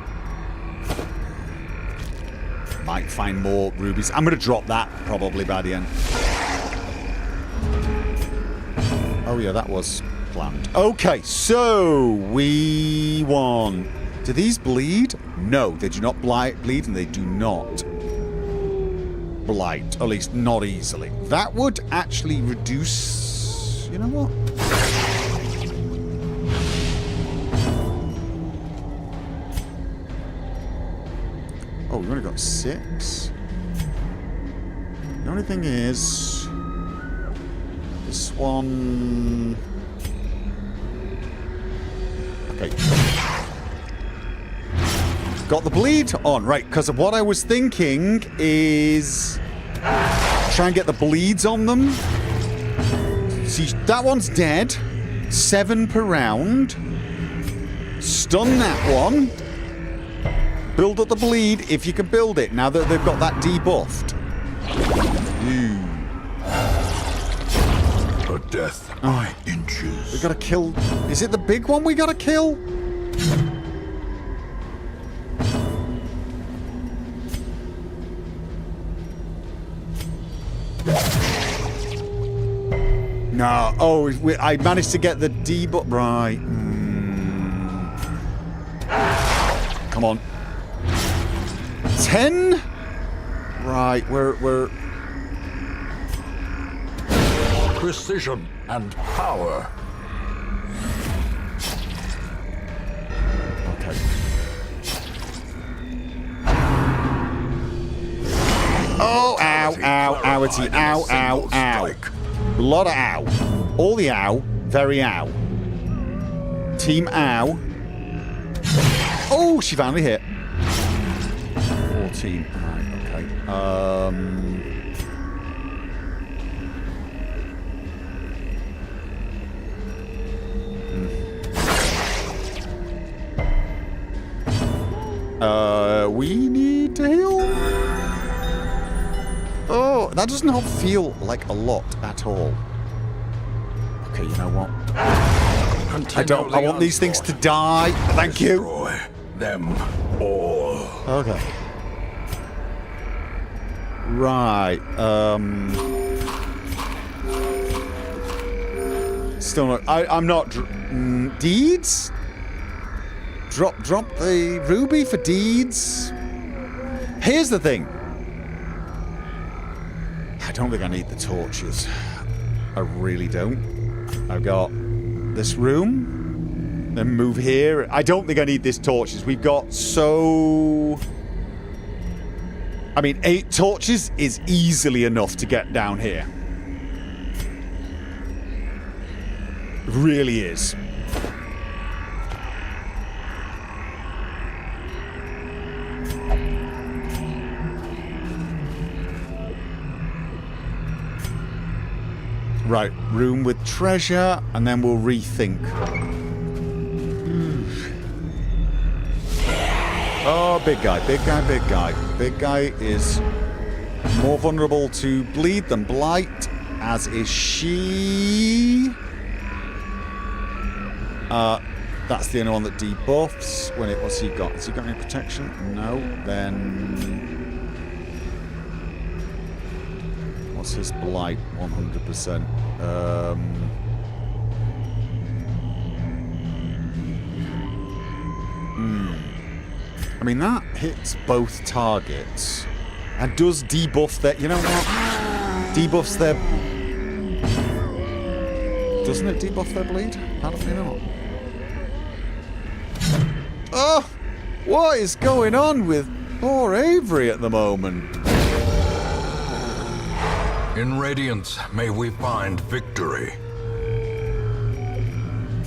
Might find more rubies. I'm going to drop that probably by the end. Oh yeah, that was planned. Okay, so we want... Do these bleed? No, they do not bleed, and they do not blight. At least not easily. That would actually reduce... You know what? Oh, we've only got 6. The only thing is... This one... Okay. Got the bleed on, right, because of what I was thinking is try and get the bleeds on them. See, that one's dead. 7 per round. Stun that one. Build up the bleed if you can build it, now that they've got that debuffed. A death by inches. We gotta kill... Is it the big one we gotta kill? No. Oh, I managed to get the debuff. Right. Come on. 10? Right, we're... Precision and power. Okay. Oh, ow, ow, owity, ow, ow, ow. A lot of ow. All the ow, very ow. Team ow. Oh, she finally hit. 14. Right, okay. We need to heal. Oh, that does not feel like a lot at all. Okay, you know what? I want these things to die. Thank you. Destroy them all. Okay. Right. Still not. I'm not. Deeds? Drop the ruby for deeds. Here's the thing. I don't think I need the torches. I really don't. I've got this room. Then move here. I don't think I need this torches. We've got so... I mean, 8 torches is easily enough to get down here. It really is. Right, room with treasure, and then we'll rethink. Oh, big guy, big guy, big guy. Big guy is more vulnerable to bleed than blight, as is she. That's the only one that debuffs. What's he got? Has he got any protection? No. Then... What's his blight? 100%. I mean, that hits both targets. And does debuff their... You know what? Debuffs their... Doesn't it debuff their bleed? Apparently not. Oh! What is going on with poor Avery at the moment? In Radiance, may we find victory.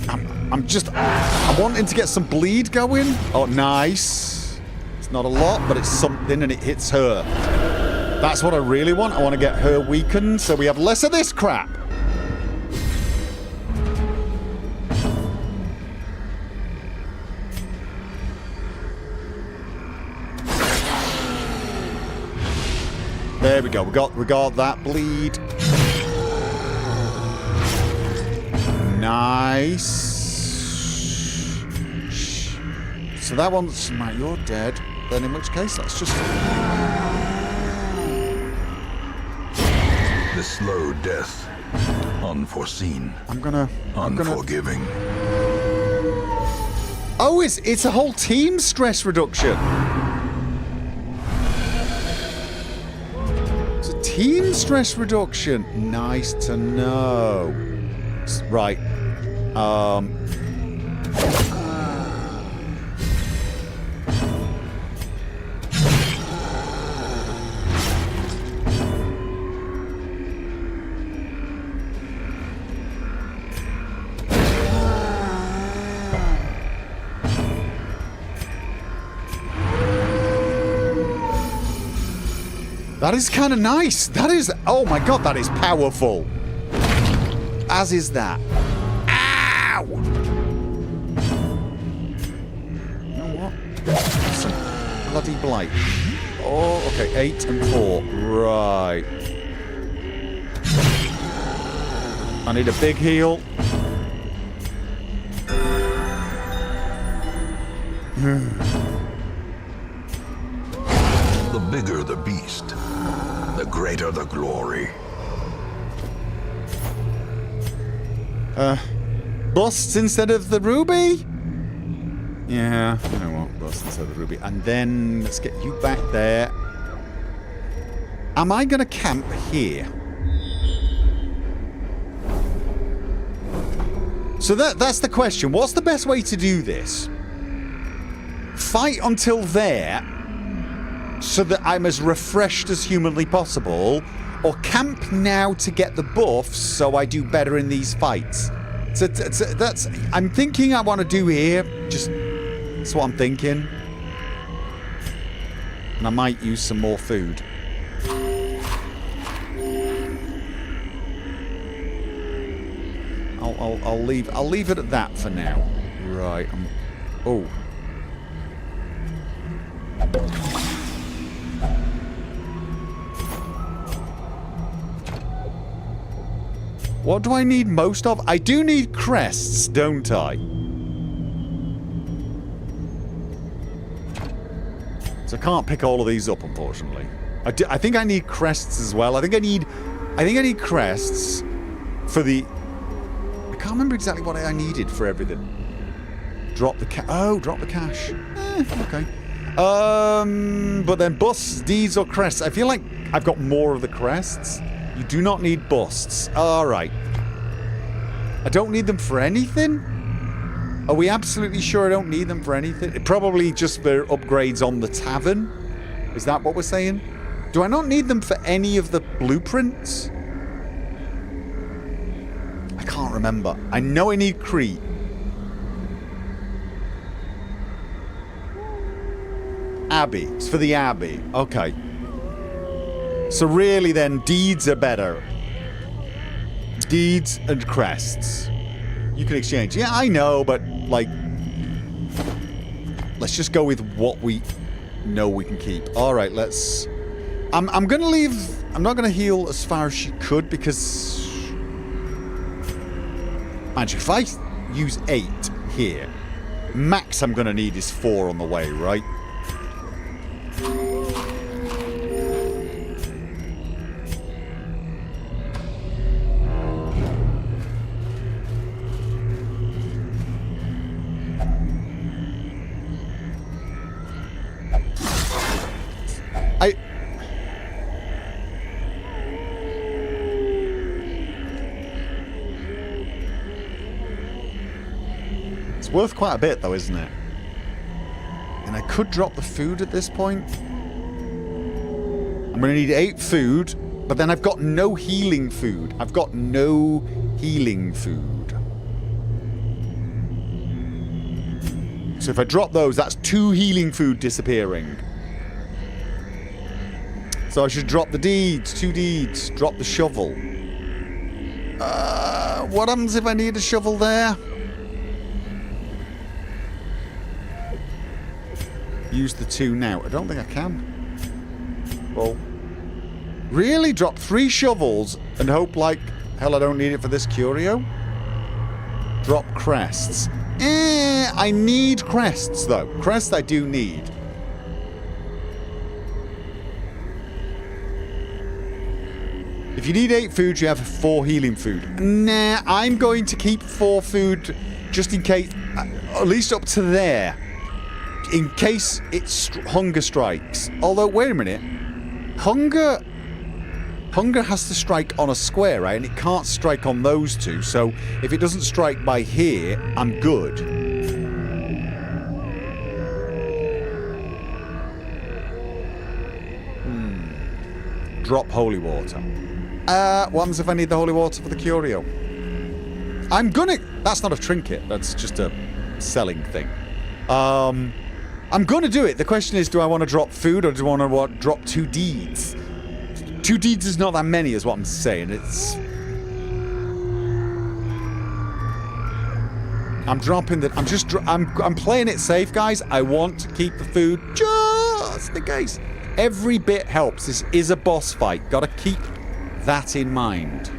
I'm wanting to get some bleed going. Oh, nice. It's not a lot, but it's something, and it hits her. That's what I really want. I want to get her weakened, so we have less of this crap. There we go. We got that bleed. Nice. So that one's... Right, you're dead. Then in which case, that's just... The slow death. Unforeseen. I'm gonna... Unforgiving. Oh, it's a whole team stress reduction. It's a team stress reduction. Nice to know. Right. That is kind of nice. That is... Oh my god, that is powerful. As is that. Ow! You know what? Some bloody blight. Oh, okay. 8 and 4. Right. I need a big heal. The bigger the beast, the greater the glory. Busts instead of the ruby? Yeah, you know what? Busts instead of the ruby. And then let's get you back there. Am I going to camp here? So that's the question. What's the best way to do this? Fight until there, so that I'm as refreshed as humanly possible, or camp now to get the buffs so I do better in these fights. So that's I'm thinking I want to do here. Just that's what I'm thinking. And I might use some more food. I'll leave it at that for now. Right. Oh. What do I need most of? I do need crests, don't I? So I can't pick all of these up, unfortunately. I think I need crests as well. I think I need crests for the... I can't remember exactly what I needed for everything. Drop the drop the cash. Okay. But then busts, deeds, or crests. I feel like I've got more of the crests. You do not need busts. Alright. I don't need them for anything? Are we absolutely sure I don't need them for anything? Probably just for upgrades on the tavern? Is that what we're saying? Do I not need them for any of the blueprints? I can't remember. I know I need Crete. Abbey. It's for the Abbey. Okay. So really then, deeds are better. Deeds and crests. You can exchange. Yeah, I know, but, like... Let's just go with what we know we can keep. Alright, let's... I'm gonna leave... I'm not gonna heal as far as she could, because... Actually, if I use 8 here, max I'm gonna need is 4 on the way, right? It's worth quite a bit, though, isn't it? And I could drop the food at this point. I'm going to need 8 food, but then I've got no healing food. I've got no healing food. So if I drop those, that's 2 healing food disappearing. So I should drop the deeds, 2 deeds, drop the shovel. What happens if I need a shovel there? Use the 2 now. I don't think I can. Well, really? Drop 3 shovels and hope like hell I don't need it for this curio? Drop crests. I need crests though. Crests I do need. If you need 8 food, you have 4 healing food. Nah, I'm going to keep 4 food just in case, at least up to there. In case it's hunger strikes. Although, wait a minute. Hunger has to strike on a square, right? And it can't strike on those 2. So, if it doesn't strike by here, I'm good. Drop holy water. What happens if I need the holy water for the curio? I'm gonna... That's not a trinket. That's just a selling thing. I'm going to do it. The question is, do I want to drop food or do I want to drop 2 deeds? 2 deeds is not that many, is what I'm saying. It's... I'm dropping the... I'm just... I'm playing it safe, guys. I want to keep the food just in case. Every bit helps. This is a boss fight. Got to keep that in mind.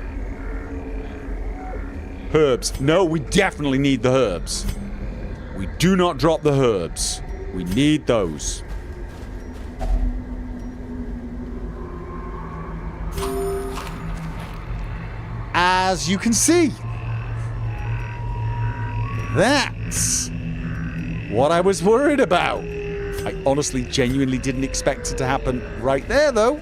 Herbs. No, we definitely need the herbs. We do not drop the herbs. We need those. As you can see, That's what I was worried about. I honestly, genuinely didn't expect it to happen right there, though.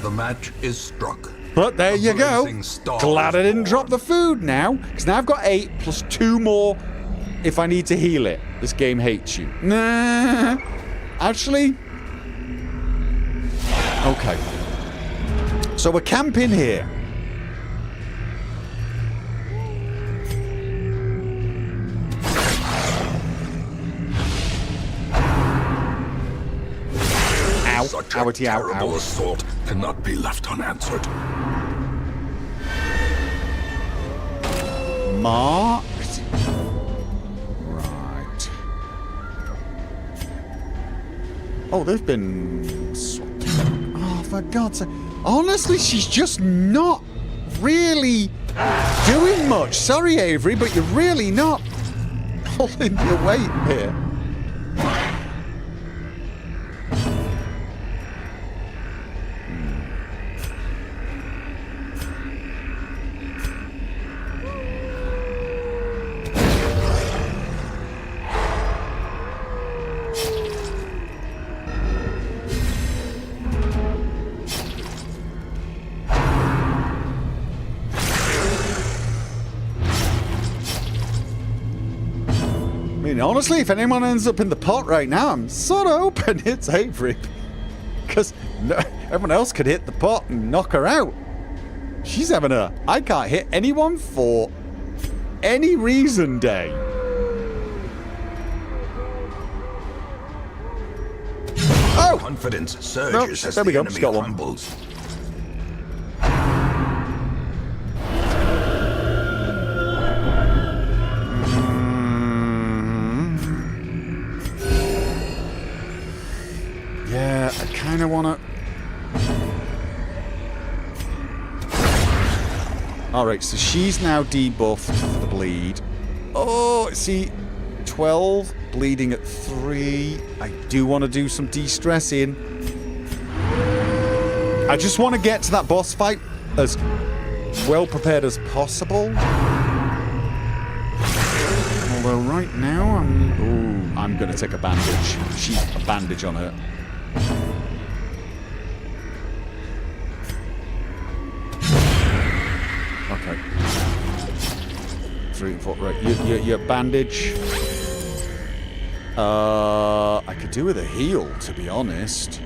The match is struck. But there you go. blazing star Glad I is didn't born. drop the food now, because now I've got 8 plus 2 more if I need to heal it. This game hates you. Nah. Actually. Okay. So we're camping here. Ow. Such a Outy, ow, terrible ow. assault cannot be left unanswered. Marked. Right. Oh, they've been swapped. Oh, for God's sake. Honestly, she's just not really doing much. Sorry, Avery, but you're really not pulling your weight here. I mean, honestly, if anyone ends up in the pot right now, I'm sort of hoping it's Avery. Because everyone else could hit the pot and knock her out. She's having a I can't hit anyone for any reason day. Oh! Confidence surges as there we the go. enemy Just got one. crumbles. Yeah, I kind of want to... Alright, so she's now debuffed for the bleed. Oh, see, 12, bleeding at 3. I do want to do some de-stressing. I just want to get to that boss fight as well prepared as possible. Although right now, I'm going to take a bandage. She's a bandage on her. Okay. 3 and 4. Right, your bandage. I could do with a heal, to be honest.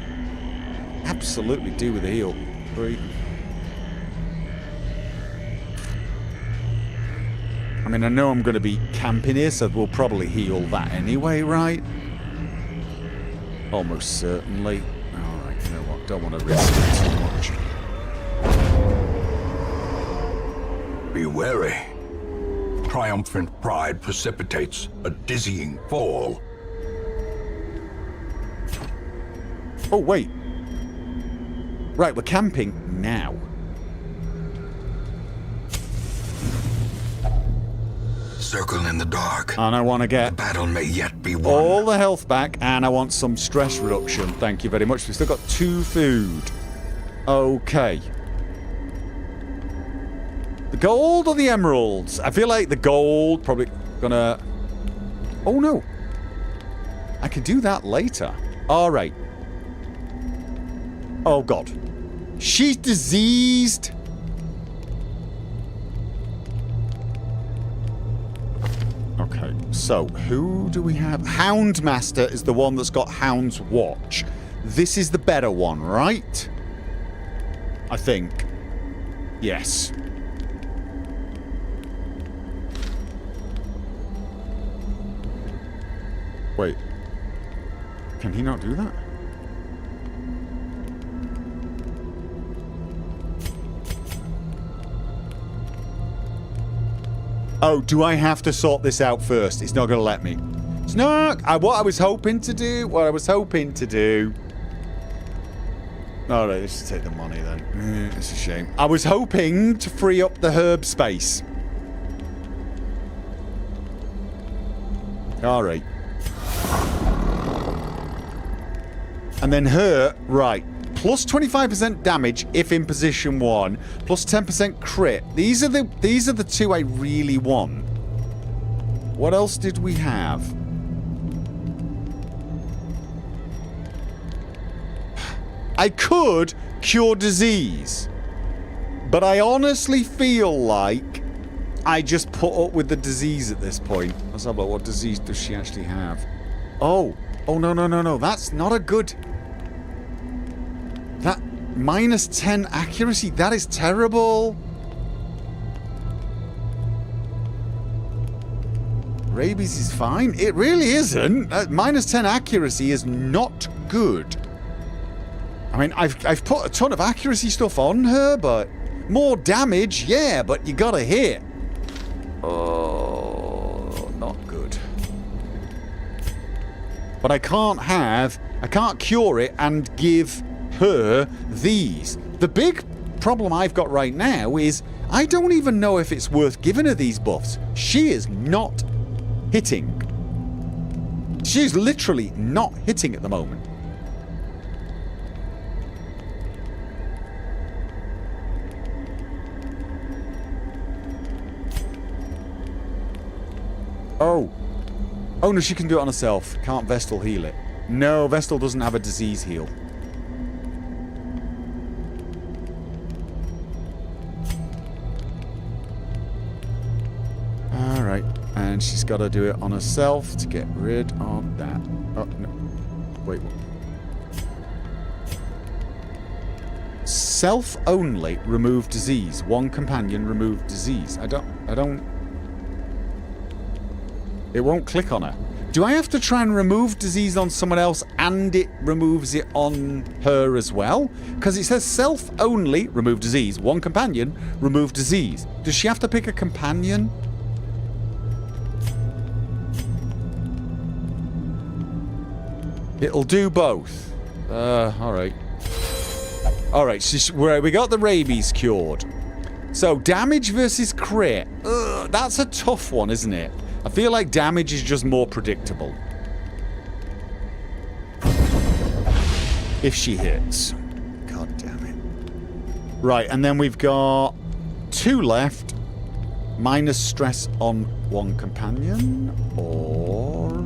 Absolutely do with a heal. 3. I mean, I know I'm going to be camping here, so we'll probably heal that anyway, right? Almost certainly. Alright, you know what? Don't want to risk it too much. Be wary. Triumphant pride precipitates a dizzying fall. Oh, wait. Right, we're camping now. Circle in the dark. And I want to get Battle may yet be won. all the health back, and I want some stress reduction. Thank you very much. We've still got 2 food. Okay. The gold or the emeralds? I feel like the gold probably gonna... Oh, no. I can do that later. All right. Oh, God. She's diseased. Okay, so who do we have? Houndmaster is the one that's got Hound's Watch. This is the better one, right? I think. Yes. Wait. Can he not do that? Oh, do I have to sort this out first? It's not going to let me. It's not. What I was hoping to do. All right, let's just take the money then. It's a shame. I was hoping to free up the herb space. All right. And then her, right. Plus 25% damage if in position 1. Plus 10% crit. These are the 2 I really want. What else did we have? I could cure disease, but I honestly feel like I just put up with the disease at this point. Let's have a look. What disease does she actually have? Oh, no. That's not a good... That minus 10 accuracy, that is terrible. Rabies is fine. It really isn't. Minus 10 accuracy is not good. I mean, I've put a ton of accuracy stuff on her, but more damage, yeah, but you gotta hit. Oh, not good. But I can't cure it and give her these. The big problem I've got right now is I don't even know if it's worth giving her these buffs. She is not hitting. She's literally not hitting at the moment. Oh no, she can do it on herself. Can't Vestal heal it? No, Vestal doesn't have a disease heal. Alright, and she's got to do it on herself to get rid of that. Oh, no. Wait, what? Self only remove disease. One companion remove disease. I don't... It won't click on her. Do I have to try and remove disease on someone else and it removes it on her as well? Because it says self only, remove disease. One companion, remove disease. Does she have to pick a companion? It'll do both. Alright. Alright, so we got the rabies cured. So, damage versus crit. That's a tough one, isn't it? I feel like damage is just more predictable. If she hits. God damn it. Right, and then we've got 2 left. Minus stress on one companion. Or...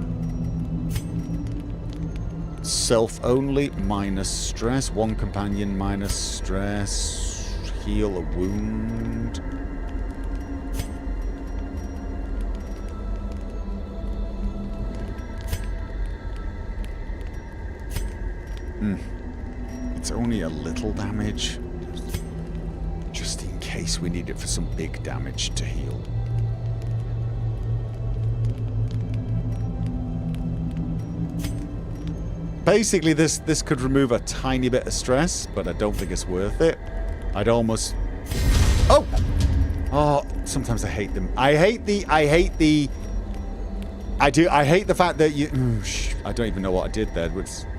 self-only, minus stress. One companion, minus stress. Heal a wound. It's only a little damage. Just in case we need it for some big damage to heal. Basically, this could remove a tiny bit of stress, but I don't think it's worth it. I'd almost... Oh, sometimes I hate them. I hate the fact that you... I don't even know what I did there.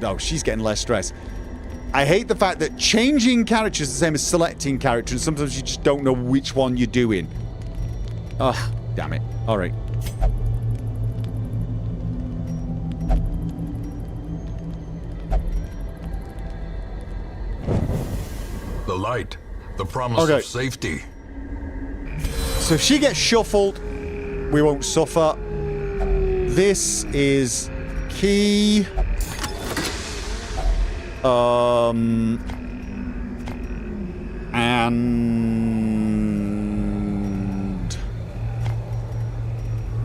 Oh, she's getting less stress. I hate the fact that changing characters is the same as selecting characters, and sometimes you just don't know which one you're doing. Ugh, damn it. Alright. The light. The promise of safety. So if she gets shuffled, we won't suffer. This is key. And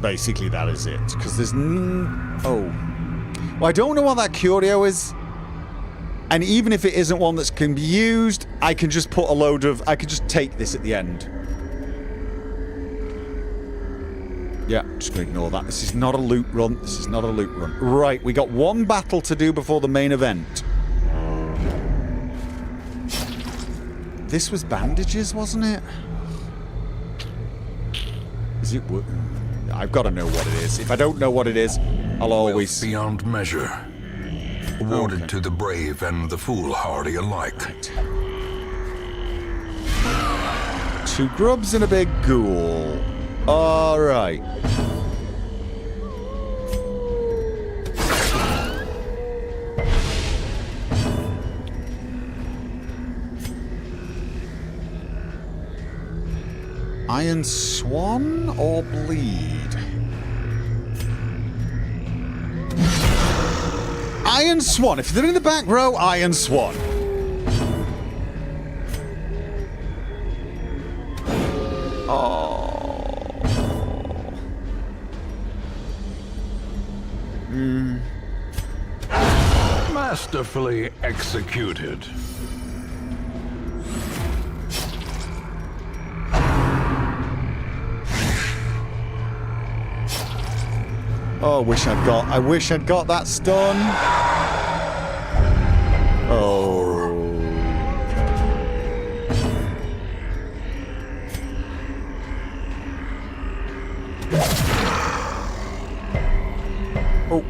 basically that is it. Because there's well, I don't know what that curio is. And even if it isn't one that can be used, I can just put a load of... I can just take this at the end. Yeah, just going to ignore that. This is not a loot run. This is not a loot run. Right, we got one battle to do before the main event. This was bandages, wasn't it? Is it... I've got to know what it is. If I don't know what it is, I'll always... Wealth beyond measure. Awarded to the brave and the foolhardy alike. Right. 2 grubs and a big ghoul. Alright. Iron Swan or Bleed? Iron Swan. If they're in the back row, Iron Swan. Masterfully executed. Oh, I wish I'd got that stun. Oh. Oh.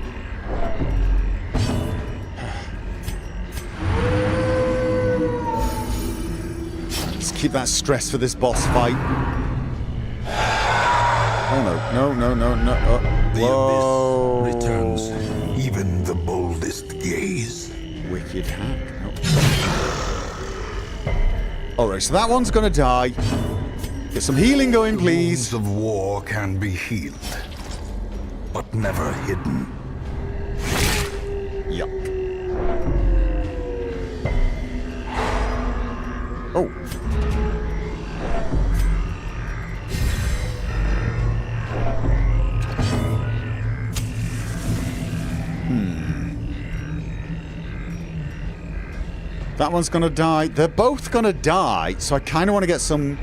Let's keep that stress for this boss fight. Oh no. Oh. The Whoa. abyss returns even the boldest gaze. Wicked hack. Oh. Alright, so that one's gonna die. Get some healing going, please. The wounds of war can be healed, but never hidden. Yup. Oh. That one's gonna die. They're both gonna die, so I kind of want to get some...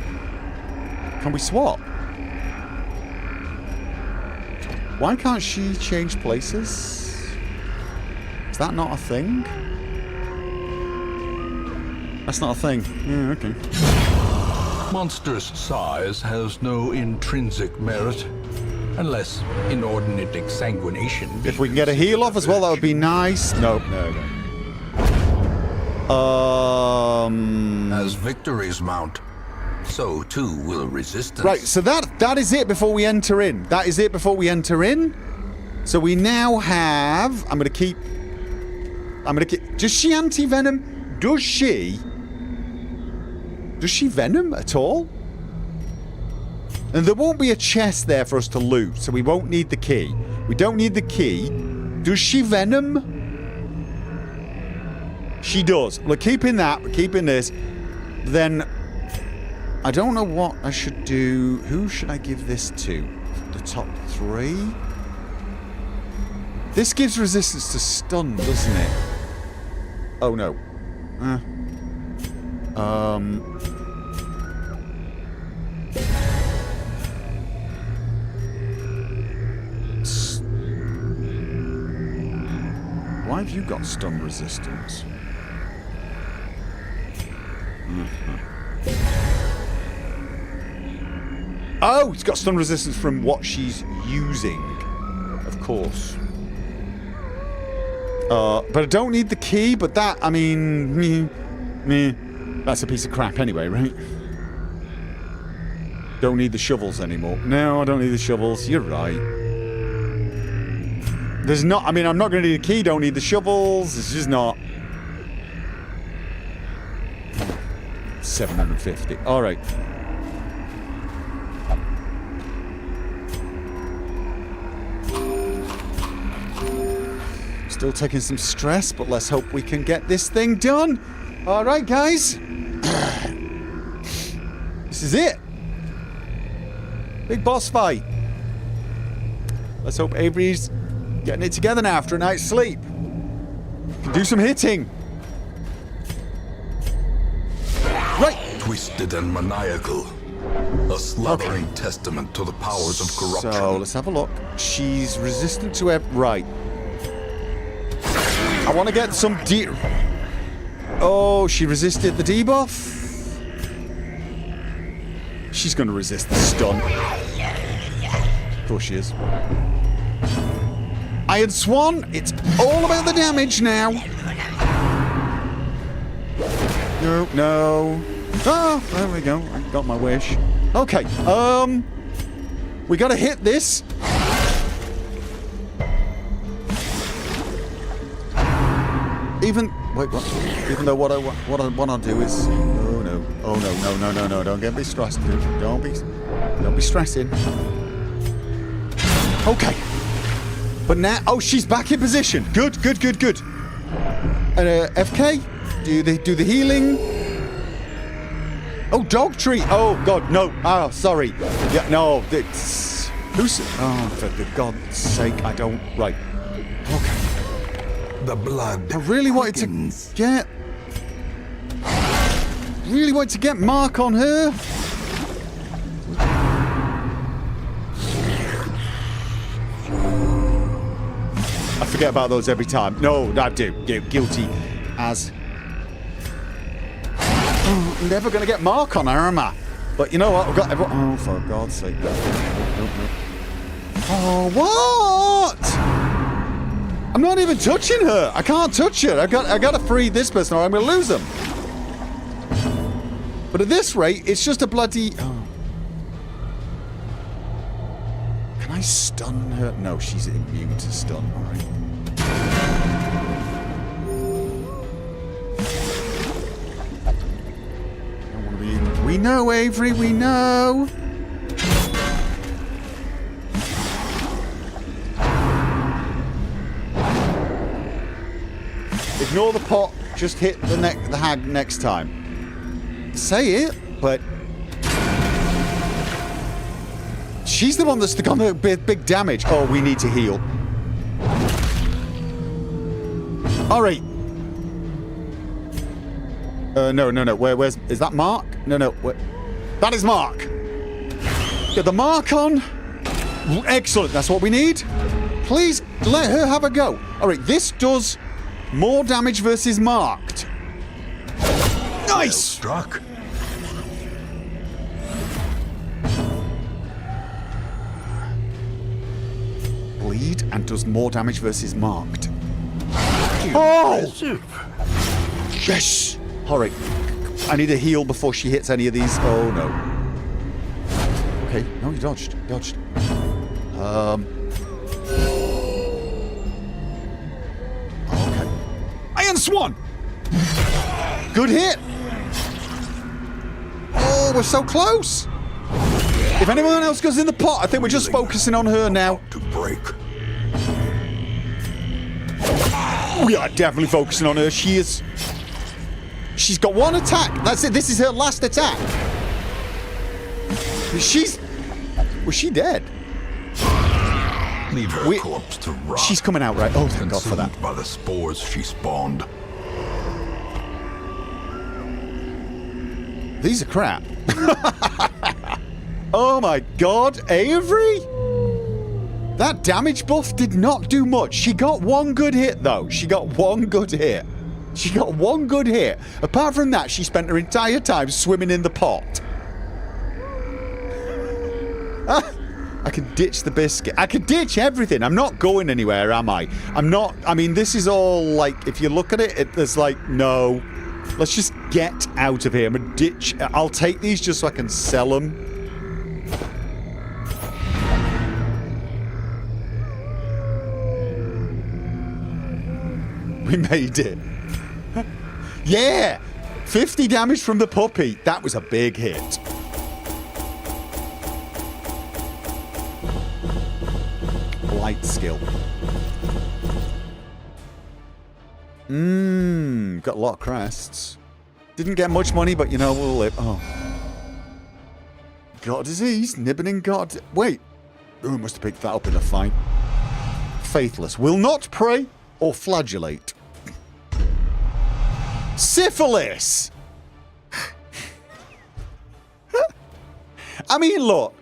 Can we swap? Why can't she change places? Is that not a thing? That's not a thing. Yeah, okay. Monstrous size has no intrinsic merit, unless inordinate exsanguination. If we can get a heal off as well, that would be nice. No. As victories mount, so too will resistance. Right, so that is it before we enter in. That is it before we enter in. So we now have... I'm gonna keep... Does she anti-venom? Does she venom at all? And there won't be a chest there for us to loot, so we won't need the key. We don't need the key. Does she venom? She does. We're keeping that. We're keeping this. Then... I don't know what I should do. Who should I give this to? The top 3? This gives resistance to stun, doesn't it? Oh, no. Why have you got stun resistance? Oh, it's got stun resistance from what she's using. Of course. But I don't need the key, but that, I mean... That's a piece of crap anyway, right? Don't need the shovels anymore. No, I don't need the shovels. You're right. There's not... I mean, I'm not going to need a key. Don't need the shovels. It's just not... 750. All right. Still taking some stress, but let's hope we can get this thing done. All right, guys. This is it. Big boss fight. Let's hope Avery's getting it together now after a night's sleep. Can do some hitting. Right. Twisted and maniacal. A slathering testament to the powers of corruption. So, let's have a look. She's resistant to... Right. I want to get some Oh, she resisted the debuff. She's going to resist the stun. Of course she is. Iron Swan, it's all about the damage now. No. Oh, there we go. I got my wish. Okay, we got to hit this. Even though what I want to do is oh no, don't get me stressed, dude. Don't be stressing. Okay. But now she's back in position. Good. FK? Do the healing? Oh, dog treat. Oh, God, no. Oh, sorry. Yeah, no. It's... Who's... Oh, for the God's sake, I don't... Right. Okay. The blood I really wanted quickens. to get... Really wanted to get Mark on her. I forget about those every time. No, I do. Guilty as... Oh, never going to get Mark on her, am I? But you know what? I've got everyone... Oh, for God's sake. No. Oh, what? I'm not even touching her. I can't touch her. I got to free this person or I'm going to lose them. But at this rate, it's just a bloody... Oh. Can I stun her? No, she's immune to stun. All right. We know, Avery, we know. Ignore the pot. Just hit the hag next time. Say it, but she's the one that's gone the big damage. Oh, we need to heal. All right. No. Where's is that Mark? No. That is Mark. Get the Mark on. Excellent. That's what we need. Please let her have a go. All right. This does more damage versus marked. Nice. Well struck. Bleed and does more damage versus marked. Oh! Yes! Alright. I need a heal before she hits any of these. Oh no. Okay. No, you dodged. Okay. Iron Swan! Good hit! Oh, we're so close! If anyone else goes in the pot, I think we're just focusing on her now. To break. We are definitely focusing on her. She's got one attack. That's it. This is her last attack. Was she dead? Leave her corpse to rot. She's coming out, right? Oh, thank God for that. Consumed by the spores she spawned. These are crap. Oh my God, Avery? That damage buff did not do much. She got one good hit, though. She got one good hit. Apart from that, she spent her entire time swimming in the pot. I can ditch the biscuit. I can ditch everything. I'm not going anywhere, am I? I'm not. I mean, this is all like, if you look at it, there's like, no. Let's just get out of here. I'm gonna ditch. I'll take these just so I can sell them. We made it. Yeah! 50 damage from the puppy. That was a big hit. Light skill. Got a lot of crests. Didn't get much money, but you know, we'll live. Oh. Got disease. Nibbening got... Wait. Oh, must have picked that up in a fight. Faithless. Will not pray or flagellate. Syphilis! I mean, look.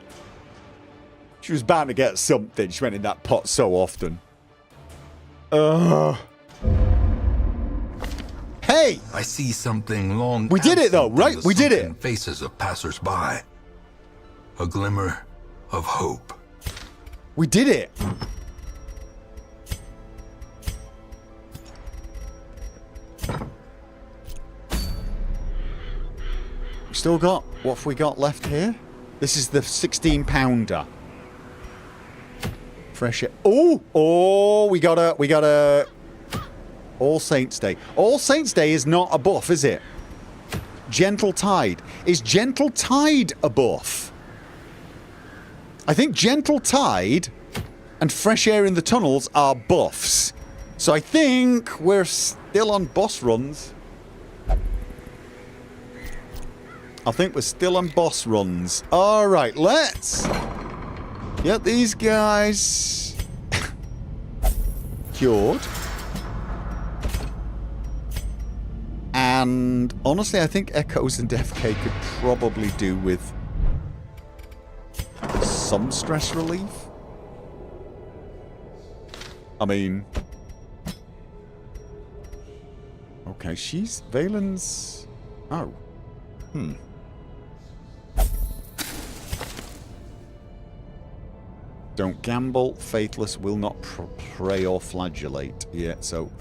She was bound to get something. She went in that pot so often. Hey! I see something long. We did it though, right? We did it. Faces of passers-by. A glimmer of hope. We did it. We still got... What have we got left here? This is the 16-pounder. Fresh air. Oh, we got a All Saints Day. All Saints Day is not a buff, is it? Gentle Tide. Is Gentle Tide a buff? I think Gentle Tide and Fresh Air in the Tunnels are buffs. So I think we're still on boss runs. Alright, let's get these guys cured. And honestly, I think Echoes and FK could probably do with some stress relief. I mean... Okay, she's... Valen's... Oh. Don't gamble. Faithless will not prey or flagellate. Yeah, so...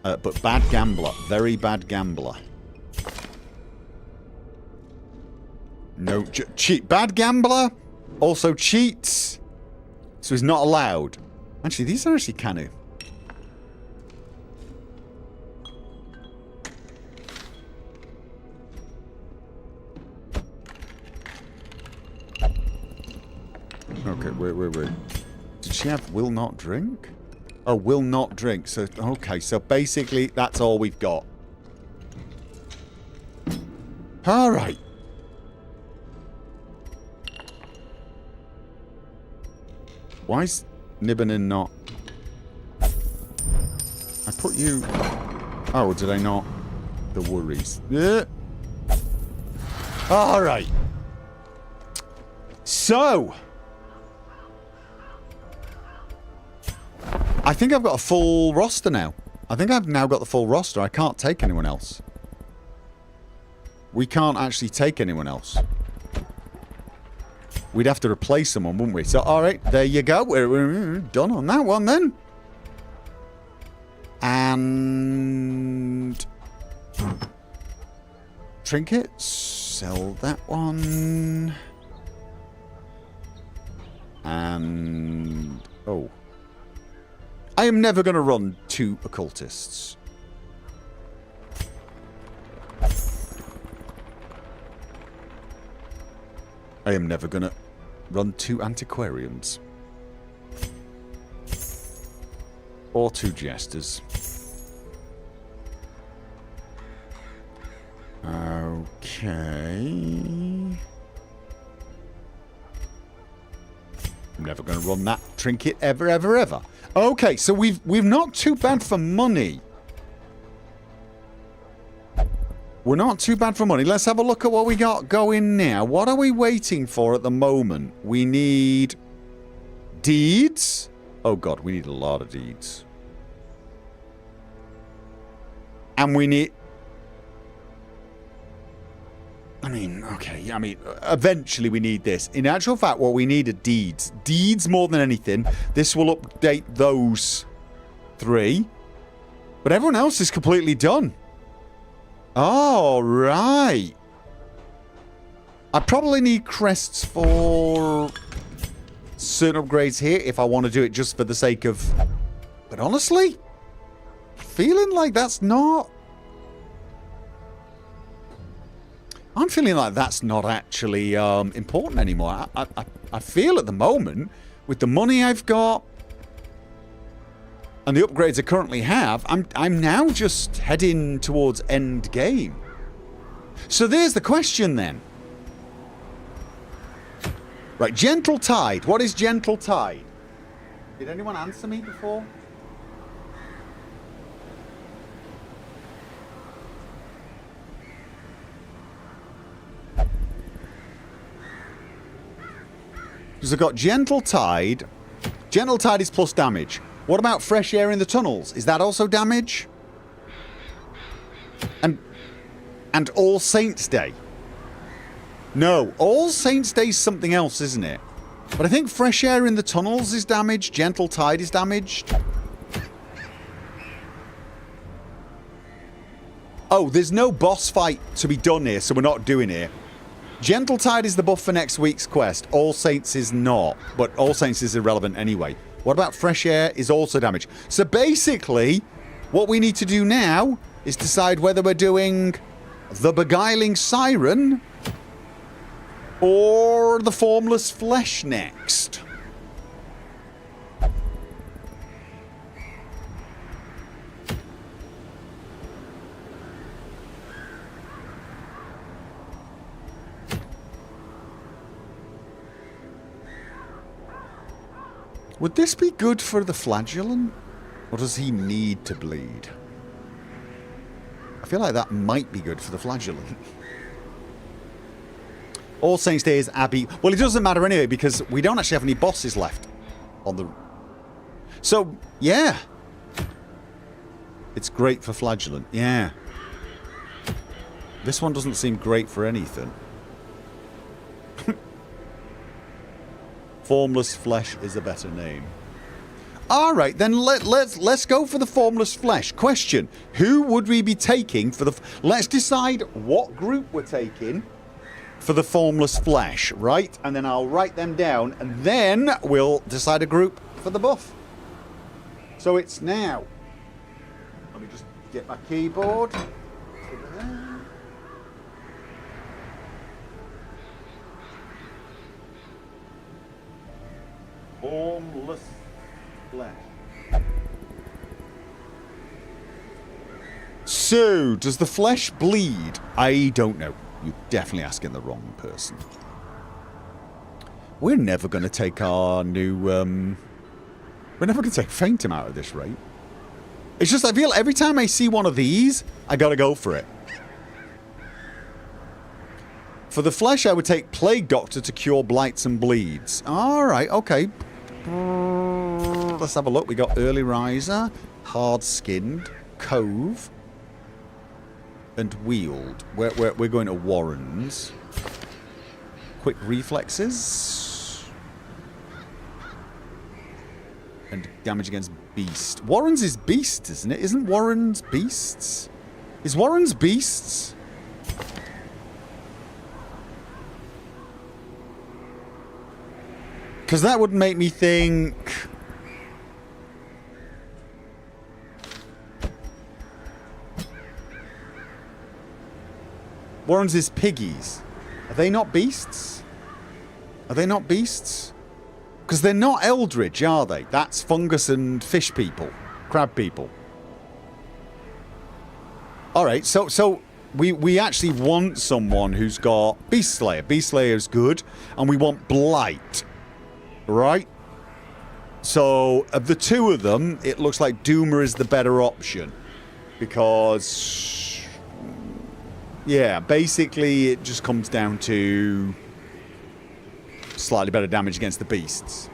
but bad gambler. Very bad gambler. No... cheat. Bad gambler also cheats. So he's not allowed. Actually, these are actually kind of... Okay, wait. Did she have will not drink? Oh, will not drink. So, okay, so basically that's all we've got. Alright. Why is Nibbinin not... I put you... Oh, did I not? The worries. Yeah. Alright. So... I think I've got a full roster now. I think I've now got the full roster. I can't take anyone else. We can't actually take anyone else. We'd have to replace someone, wouldn't we? So, alright, there you go. We're done on that one then. And... trinkets. Sell that one. And... oh. I am never going to run 2 occultists. I am never going to run 2 antiquarians. Or 2 jesters. Okay. I'm never going to run that trinket ever. Okay, so we've not too bad for money. We're not too bad for money. Let's have a look at what we got going now. What are we waiting for at the moment? We need deeds. Oh god, we need a lot of deeds. And we need... eventually we need this. In actual fact, what we need are deeds. Deeds more than anything. This will update those 3. But everyone else is completely done. Oh, right. I probably need crests for certain upgrades here if I want to do it just for the sake of... But honestly, feeling like that's not... I'm feeling like that's not actually important anymore. I feel at the moment, with the money I've got and the upgrades I currently have, I'm now just heading towards end game. So there's the question then. Right, Gentle Tide. What is Gentle Tide? Did anyone answer me before? Because I've got Gentle Tide. Gentle Tide is plus damage. What about Fresh Air in the Tunnels? Is that also damage? And All Saints Day. No, All Saints Day is something else, isn't it? But I think Fresh Air in the Tunnels is damaged. Gentle Tide is damaged. Oh, there's no boss fight to be done here, so we're not doing it. Gentle Tide is the buff for next week's quest. All Saints is not, but All Saints is irrelevant anyway. What about Fresh Air is also damage. So basically, what we need to do now is decide whether we're doing the Beguiling Siren or the Formless Flesh next. Would this be good for the flagellant? Or does he need to bleed? I feel like that might be good for the flagellant. All Saints Day is Abbey. Well, it doesn't matter anyway because we don't actually have any bosses left on the... So, yeah. It's great for flagellant. Yeah. This one doesn't seem great for anything. Formless Flesh is a better name. Alright, then let's go for the Formless Flesh. Question. Who would we be taking for the... Let's decide what group we're taking for the Formless Flesh, right? And then I'll write them down, and then we'll decide a group for the buff. So it's now. Let me just get my keyboard. Formless Flesh. So, does the flesh bleed? I don't know. You're definitely asking the wrong person. We're never going to take our new... We're never going to take Phantom out of this rate. It's just I feel every time I see one of these, I got to go for it. For the flesh, I would take Plague Doctor to cure blights and bleeds. Alright, okay. Let's have a look. We got Early Riser, Hard Skinned, Cove, and Wield. We're going to Warren's. Quick Reflexes. And damage against Beast. Warren's is Beast, isn't it? Isn't Warren's Beasts? Is Warren's Beasts? Because that would make me think... Warren's is Piggies. Are they not beasts? Are they not beasts? Because they're not Eldritch, are they? That's fungus and fish people. Crab people. Alright, so we actually want someone who's got Beast Slayer. Beast Slayer is good. And we want Blight. Right? So, of the two of them, it looks like Doomer is the better option. Because... yeah, basically it just comes down to slightly better damage against the beasts.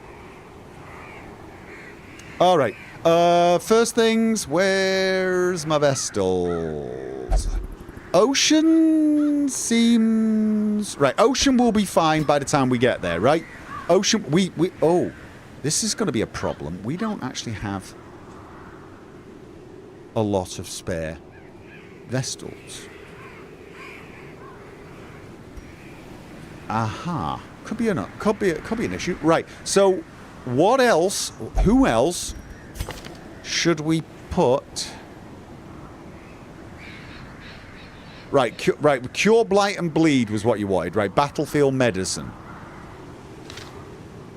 Alright. First things, where's my Vestals? Ocean seems... right, Ocean will be fine by the time we get there, right? Ocean, oh, this is going to be a problem. We don't actually have a lot of spare Vestals. Aha. Could be an issue. Right. So, what else? Who else should we put? Right. Cure Blight and Bleed was what you wanted. Right. Battlefield Medicine.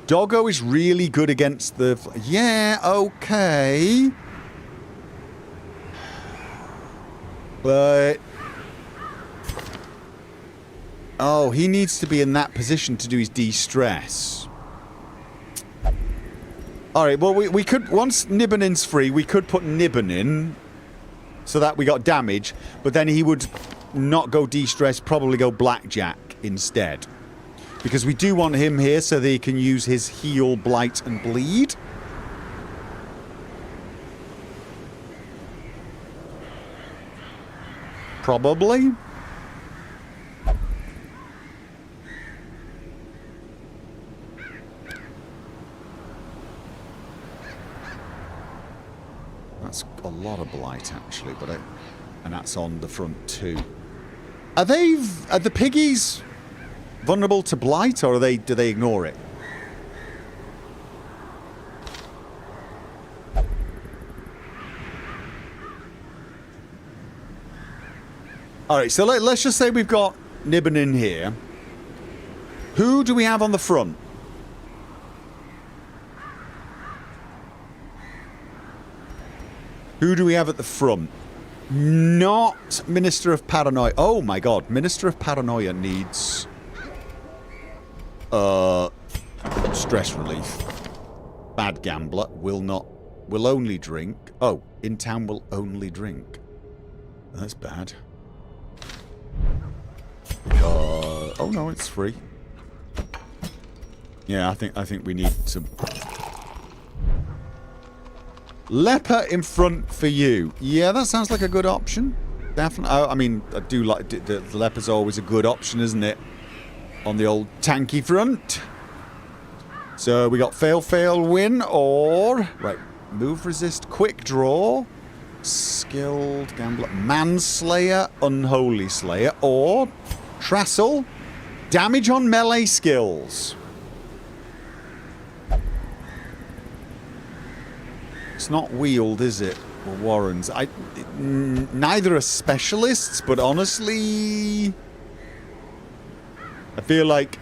Doggo is really good against the... yeah. Okay. But... oh, he needs to be in that position to do his de-stress. Alright, well, we could... once Nibbanin's free, we could put Nibbin in so that we got damage, but then he would not go de-stress, probably go Blackjack instead. Because we do want him here so that he can use his Heal, Blight, and Bleed. Probably. That's a lot of Blight, actually, but and that's on the front too. Are the piggies vulnerable to Blight, or do they ignore it? Alright, so let's just say we've got Nibbin in here. Who do we have on the front? Who do we have at the front? Not Minister of Paranoia. Oh my god, Minister of Paranoia needs... stress relief. Bad gambler. Will only drink. Oh, in town will only drink. That's bad. Oh no, it's free. Yeah, I think we need some leper in front for you. Yeah, that sounds like a good option. Definitely. I mean, I do like the leper's always a good option, isn't it? On the old tanky front. So we got fail, win, or right. Move, resist, quick draw, skilled gambler, manslayer, unholy slayer, or trassel, damage on melee skills. It's not wield, is it? Or Warren's. Neither are specialists, but honestly, I feel like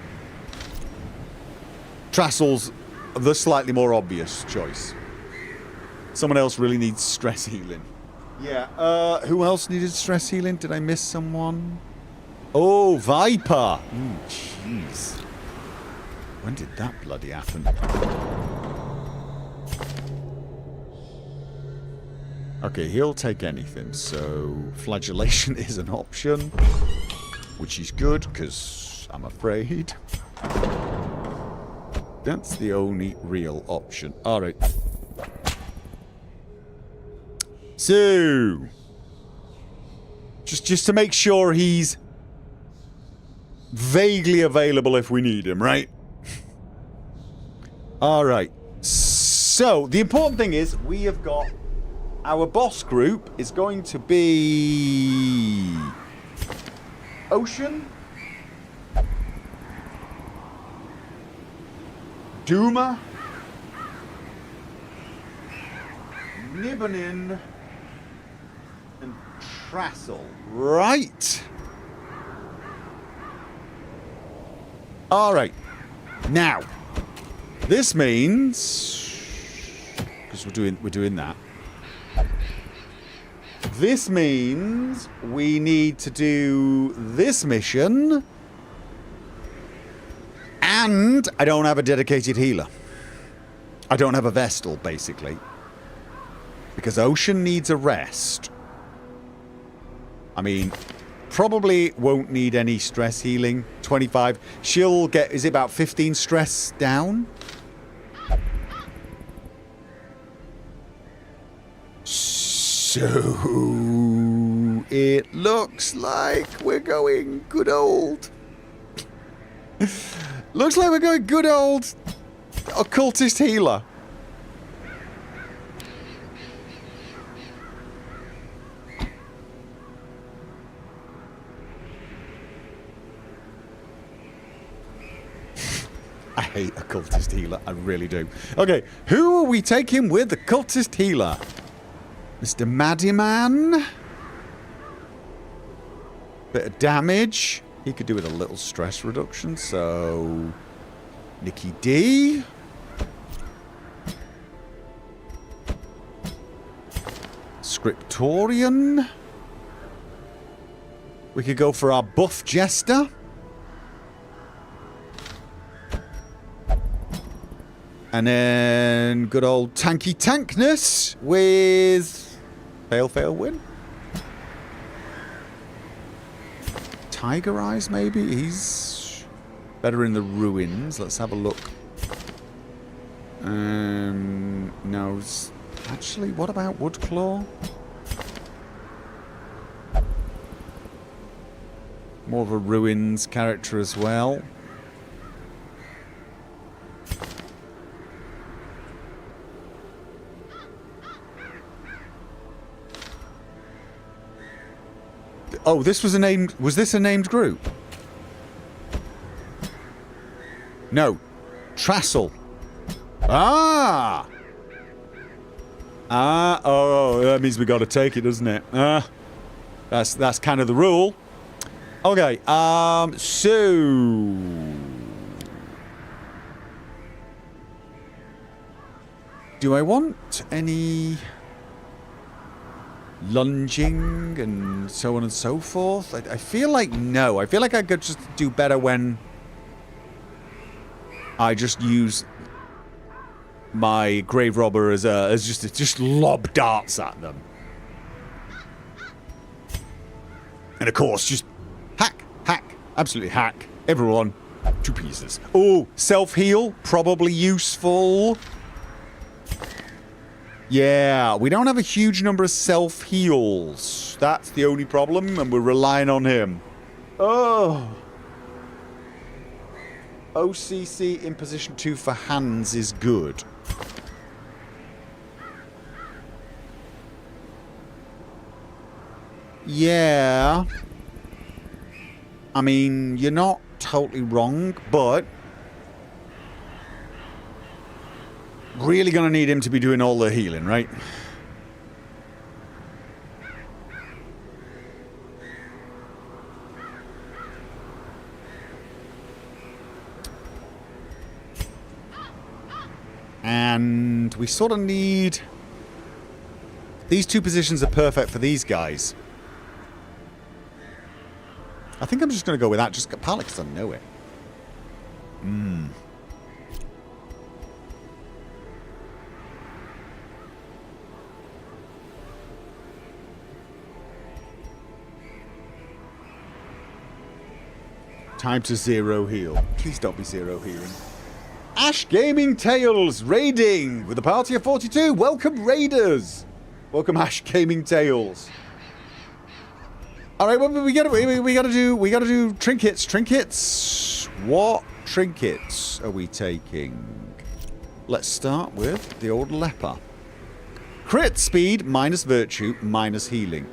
Trassel's the slightly more obvious choice. Someone else really needs stress healing. Yeah, who else needed stress healing? Did I miss someone? Oh, Viper! Jeez. When did that bloody happen? Okay, he'll take anything, so flagellation is an option, which is good, because I'm afraid that's the only real option. Alright. So, just to make sure he's vaguely available if we need him, right? Alright. So, the important thing is we have got our boss group is going to be Ocean, Duma, Nibbanin, and Trassel. Right. Alright. Now, this means, because we're doing that. This means we need to do this mission, and I don't have a dedicated healer. I don't have a Vestal, basically. Because Ocean needs a rest. I mean, probably won't need any stress healing. 25. She'll get, is it about 15 stress down? So, it looks like we're going good old... looks like we're going good old occultist healer. I hate occultist healer, I really do. Okay, who are we taking with the occultist healer? Mr. Maddyman. Bit of damage. He could do with a little stress reduction, so... Nikki D. Scriptorian. We could go for our buff Jester. And then good old tanky tankness with fail, win. Tiger Eyes, maybe? He's better in the ruins. Let's have a look. No. Actually, what about Woodclaw? More of a ruins character as well. Oh, this was a named... Was this a named group? No. Trassel. Ah! Oh, that means we got to take it, doesn't it? That's kind of the rule. Okay, so... Do I want any... lunging and so on and so forth? I feel like no. I feel like I could just do better when I just use my grave robber as just lob darts at them. And of course, just hack, absolutely hack. Everyone, 2 pieces. Oh, self-heal, probably useful. Yeah, we don't have a huge number of self-heals. That's the only problem, and we're relying on him. Oh. OCC in position 2 for hands is good. Yeah. I mean, you're not totally wrong, but really gonna need him to be doing all the healing, right? And we sort of need... These 2 positions are perfect for these guys. I think I'm just going to go with that, just partly because I know it. Time to 0 heal. Please don't be 0 healing. Ash Gaming Tales raiding with a party of 42. Welcome, raiders. Welcome, Ash Gaming Tales. All right, well, we gotta do trinkets. Trinkets. What trinkets are we taking? Let's start with the old leper. Crit speed minus virtue minus healing.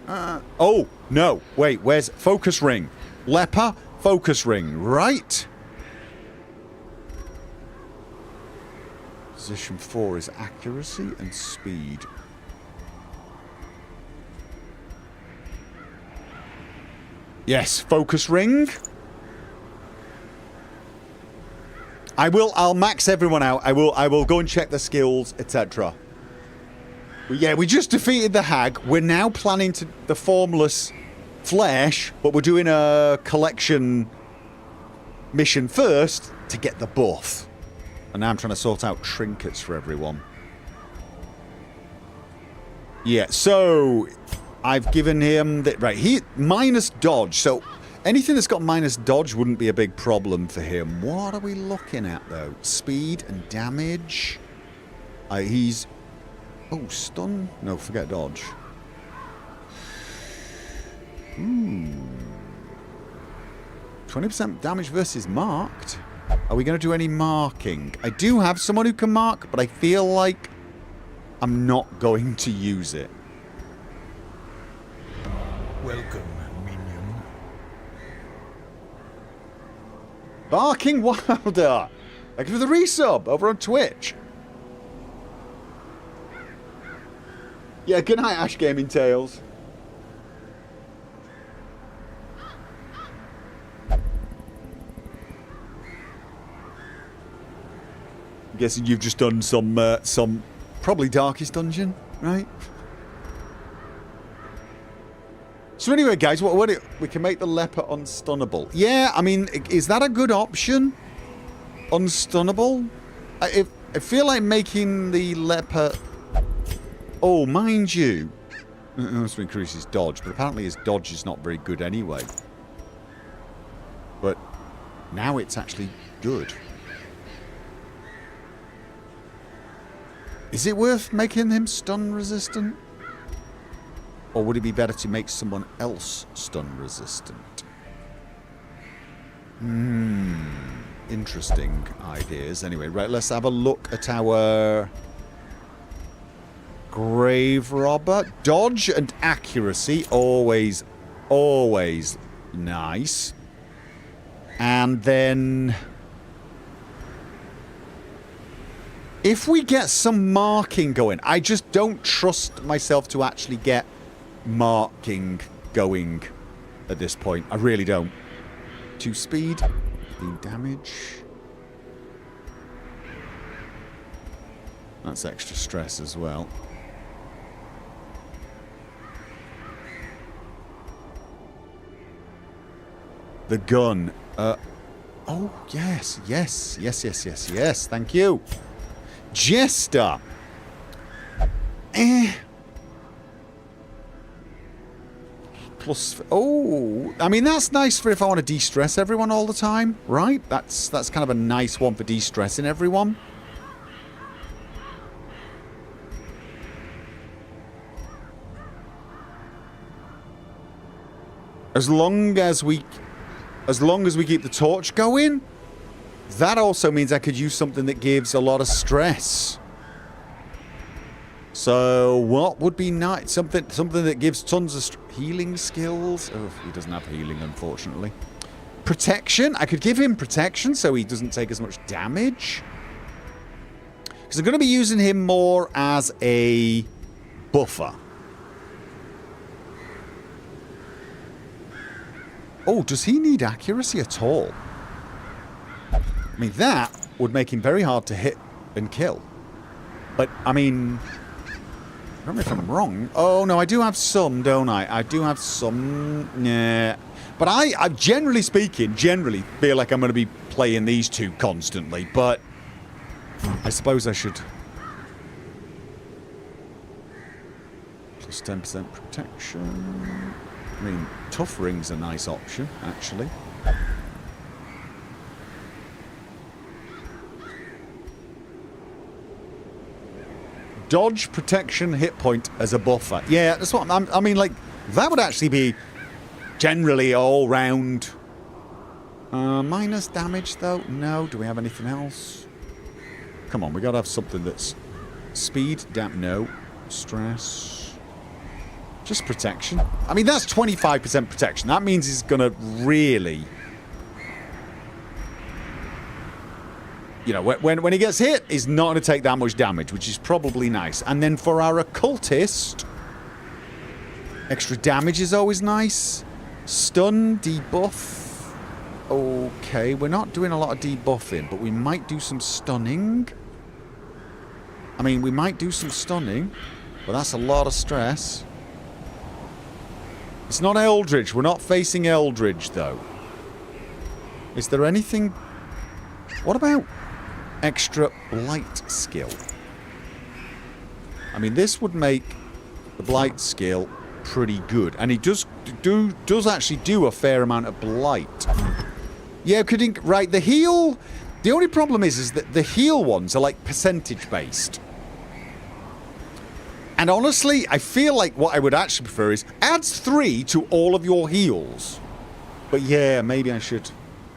Oh no! Wait, where's focus ring? Leper focus ring, right? Position 4 is accuracy and speed. Yes, focus ring. I'll max everyone out. I will go and check the skills, etc. Yeah, we just defeated the hag. We're now planning to the formless flesh, but we're doing a collection mission first to get the buff. And now I'm trying to sort out trinkets for everyone. Yeah, so I've given him the right. He minus dodge, so anything that's got minus dodge wouldn't be a big problem for him. What are we looking at though? Speed and damage. He's stun. No, forget dodge. 20% damage versus marked. Are we going to do any marking? I do have someone who can mark, but I feel like I'm not going to use it. Welcome, minion. Barking Wilder! Thank you for the resub over on Twitch. Yeah, good night, Ash Gaming Tales. I'm guessing you've just done some probably darkest dungeon, right? So anyway, guys, we can make the leper unstunnable. Yeah, I mean, is that a good option? Unstunnable? I feel like making the leper... Oh, mind you. It wants to increase his dodge, but apparently his dodge is not very good anyway. But now it's actually good. Is it worth making him stun resistant? Or would it be better to make someone else stun resistant? Interesting ideas. Anyway, right, let's have a look at our grave robber. Dodge and accuracy, always nice. And then if we get some marking going, I just don't trust myself to actually get marking going at this point. I really don't. 2 speed, 3 damage. That's extra stress as well. The gun. Oh, yes. Thank you. Jester. Plus, oh, I mean, that's nice for if I want to de-stress everyone all the time, right? That's kind of a nice one for de-stressing everyone. As long as we keep the torch going, that also means I could use something that gives a lot of stress. So what would be nice? Something that gives tons of healing skills. Oh, he doesn't have healing, unfortunately. Protection. I could give him protection so he doesn't take as much damage. Because I'm going to be using him more as a buffer. Oh, does he need accuracy at all? I mean, that would make him very hard to hit and kill. But, I mean, I don't know if I'm wrong. Oh, no, I do have some, don't I? I do have some. Yeah. But I generally speaking, feel like I'm going to be playing these two constantly. But I suppose I should. Plus 10% protection. I mean, Tough Ring's a nice option, actually. Dodge, protection, hit point as a buffer. Yeah, that's what I mean, like, that would actually be generally all round. Minus damage, though? No. Do we have anything else? Come on, we gotta have something that's speed, no. Stress. Just protection. I mean, that's 25% protection. That means he's gonna really... You know, when he gets hit, he's not going to take that much damage, which is probably nice. And then for our occultist, extra damage is always nice. Stun, debuff. Okay, we're not doing a lot of debuffing, but we might do some stunning. I mean, we might do some stunning, but that's a lot of stress. It's not Eldritch. We're not facing Eldritch, though. Is there anything... What about... extra blight skill? I mean, this would make the blight skill pretty good, and he does actually do a fair amount of blight. Yeah, right. The heal. The only problem is that the heal ones are like percentage based, and honestly, I feel like what I would actually prefer is adds 3 to all of your heals. But yeah, maybe I should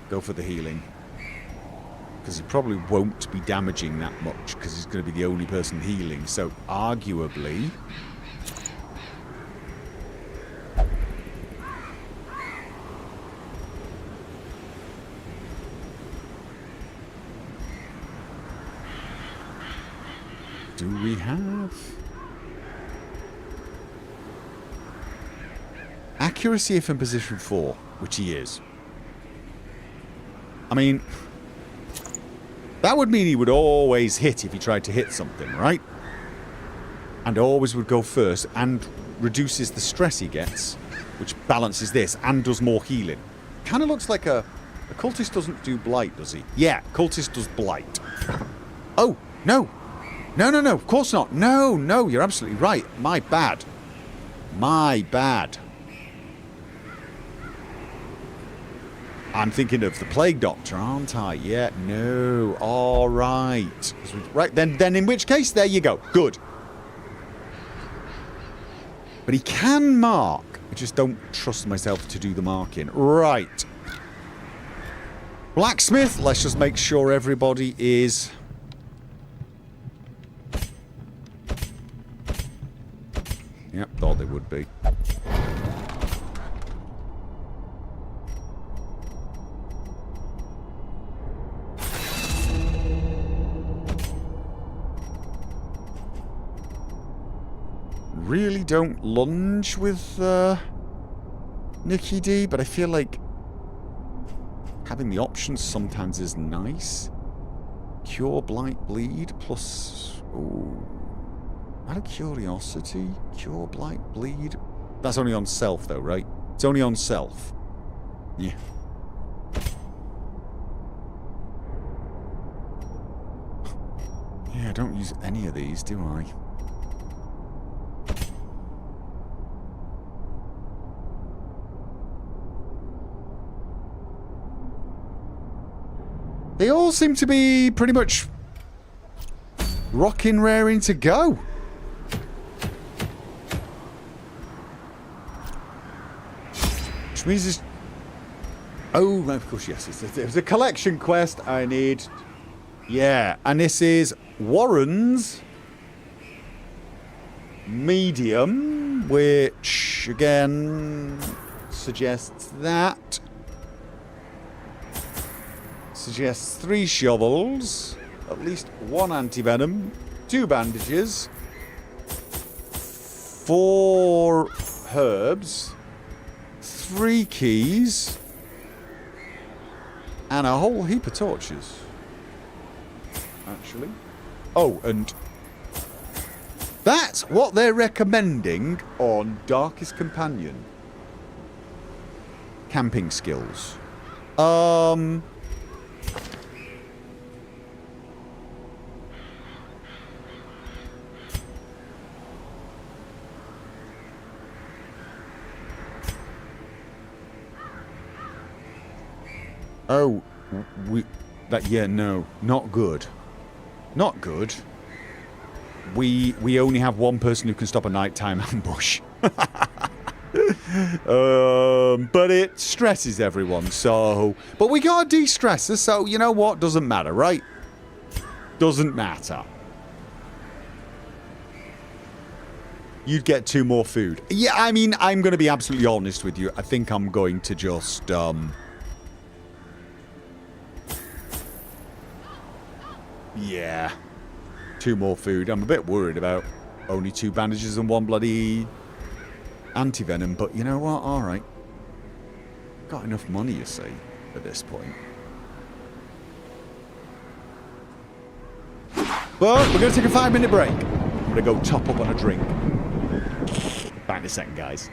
go for the healing. Because he probably won't be damaging that much, because he's going to be the only person healing. So, arguably... Do we have... Accuracy if in position 4, which he is. I mean... That would mean he would always hit if he tried to hit something, right? And always would go first and reduces the stress he gets, which balances this and does more healing. Kind of looks like a cultist doesn't do blight, does he? Yeah, cultist does blight. Oh, no. No, of course not. No, you're absolutely right. My bad. I'm thinking of the Plague Doctor, aren't I? Yeah, no. All right. Right, then in which case, there you go. Good. But he can mark. I just don't trust myself to do the marking. Right. Blacksmith, let's just make sure everybody is... Yep, thought they would be. Really don't lunge with Nicky D, but I feel like having the options sometimes is nice. Cure, Blight, Bleed, plus... Ooh. Out of curiosity, Cure, Blight, Bleed... That's only on self, though, right? It's only on self. Yeah. Yeah, I don't use any of these, do I? They all seem to be pretty much rocking, raring to go. Which means it's... Oh, of course, yes. It's a collection quest I need. Yeah, and this is Warren's medium, which, again, suggests that. Suggests 3 shovels, at least 1 antivenom, 2 bandages, 4 herbs, 3 keys, and a whole heap of torches. Actually. Oh, and that's what they're recommending on Darkest Companion. Camping skills. Oh, yeah, no, not good. Not good. We only have one person who can stop a nighttime ambush. But it stresses everyone, so... But we got a de-stressor, so you know what? Doesn't matter, right? Doesn't matter. You'd get 2 more food. Yeah, I mean, I'm going to be absolutely honest with you. I think I'm going to just, yeah. 2 more food. I'm a bit worried about only 2 bandages and 1 bloody antivenom, but you know what? Alright. Got enough money, you see, at this point. But we're going to take a 5-minute break. I'm going to go top up on a drink. Back in a second, guys.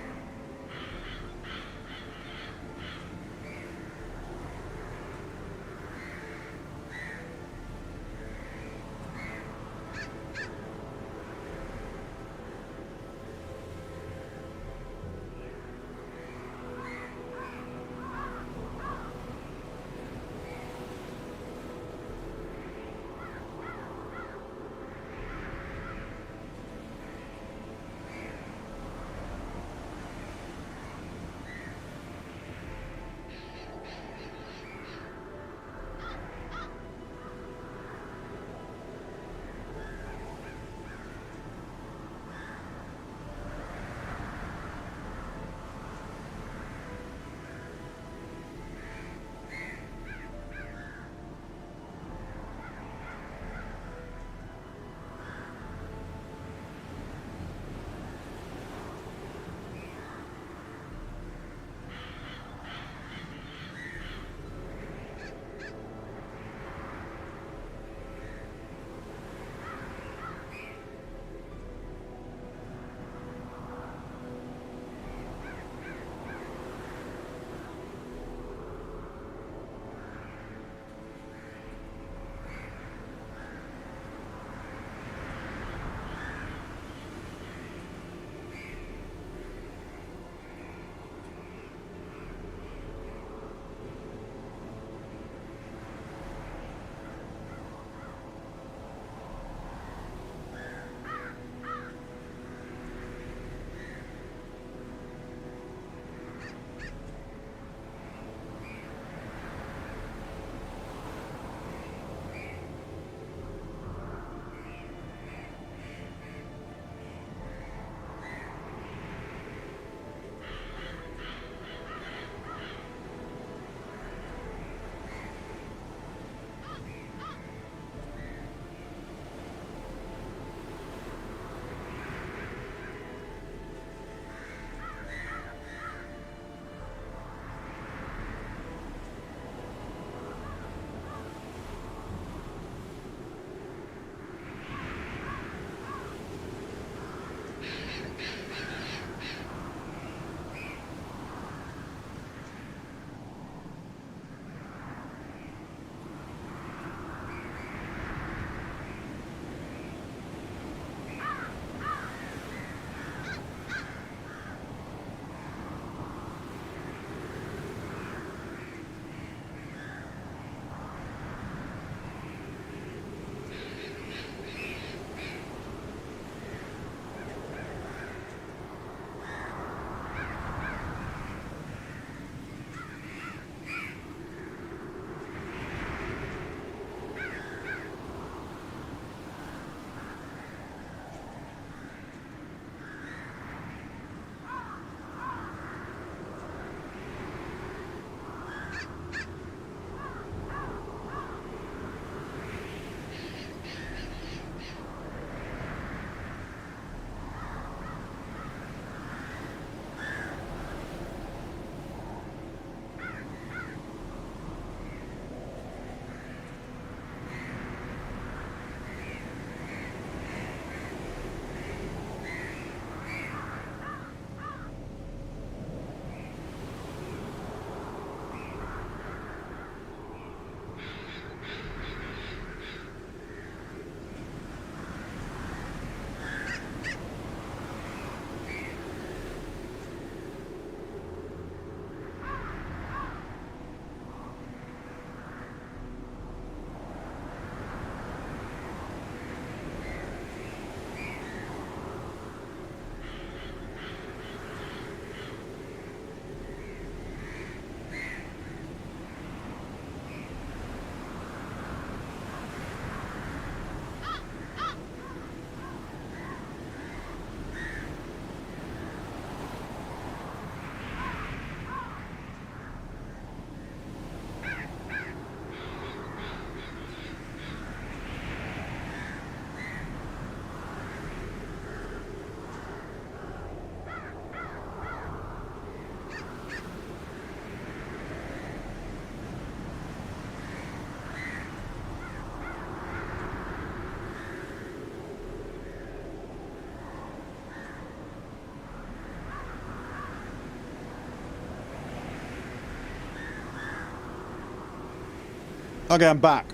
Okay, I'm back.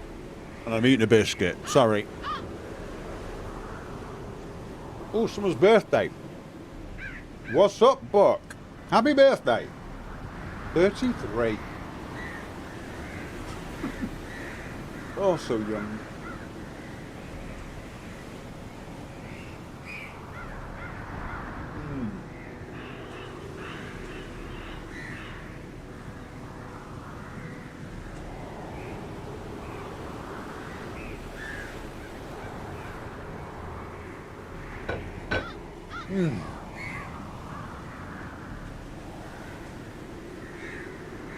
And I'm eating a biscuit. Sorry. Oh, someone's birthday. What's up, Buck? Happy birthday. 33. Oh, so young.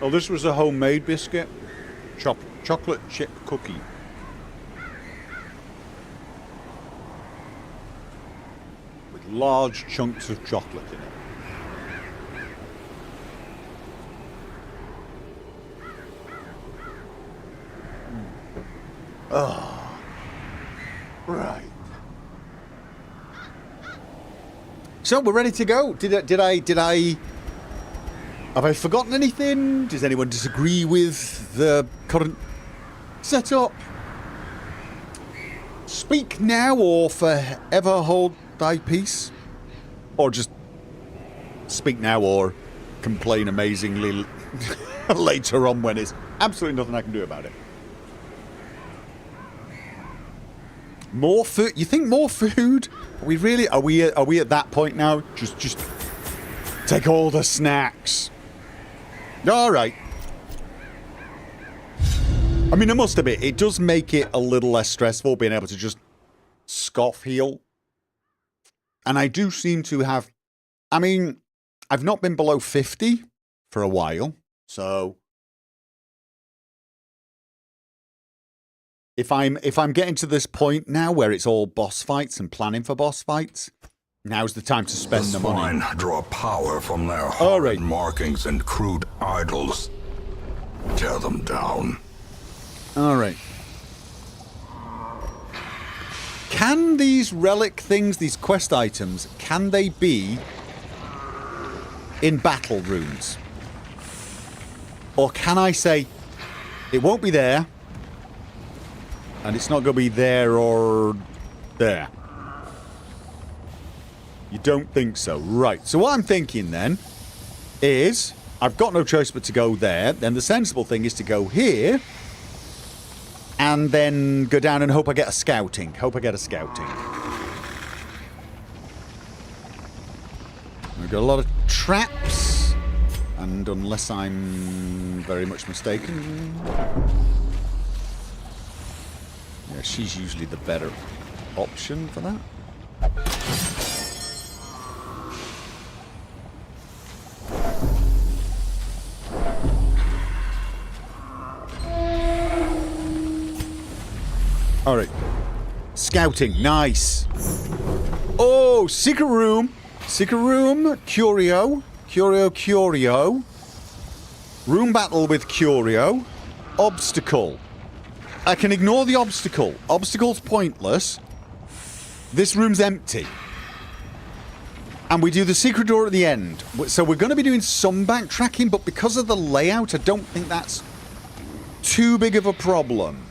Oh, this was a homemade biscuit. Chocolate chip cookie. With large chunks of chocolate in it. Oh. Right. So we're ready to go. Did I have I forgotten anything? Does anyone disagree with the current setup? Speak now or forever hold thy peace? Or just speak now or complain amazingly later on when there's absolutely nothing I can do about it. More food? You think more food? Are we really? Are we at that point now? Just take all the snacks. All right. I mean, I must admit, it does make it a little less stressful being able to just scoff heal. And I do seem to have. I mean, I've not been below 50 for a while, so. If I'm getting to this point now where it's all boss fights and planning for boss fights, now's the time to spend the money. Swine draw power from their horrid markings and crude idols. Tear them down. All right. Can these relic things, these quest items, can they be in battle rooms? Or can I say, it won't be there, and it's not going to be there or there? You don't think so? Right. So what I'm thinking then is, I've got no choice but to go there. Then the sensible thing is to go here, and then go down and hope I get a scouting. We've got a lot of traps, and unless I'm very much mistaken... Yeah, she's usually the better option for that. Alright. Scouting, nice. Oh, secret room. Secret room, Curio. Curio. Room battle with Curio. Obstacle. I can ignore the obstacle. Obstacle's pointless. This room's empty. And we do the secret door at the end. So we're going to be doing some backtracking, but because of the layout, I don't think that's too big of a problem.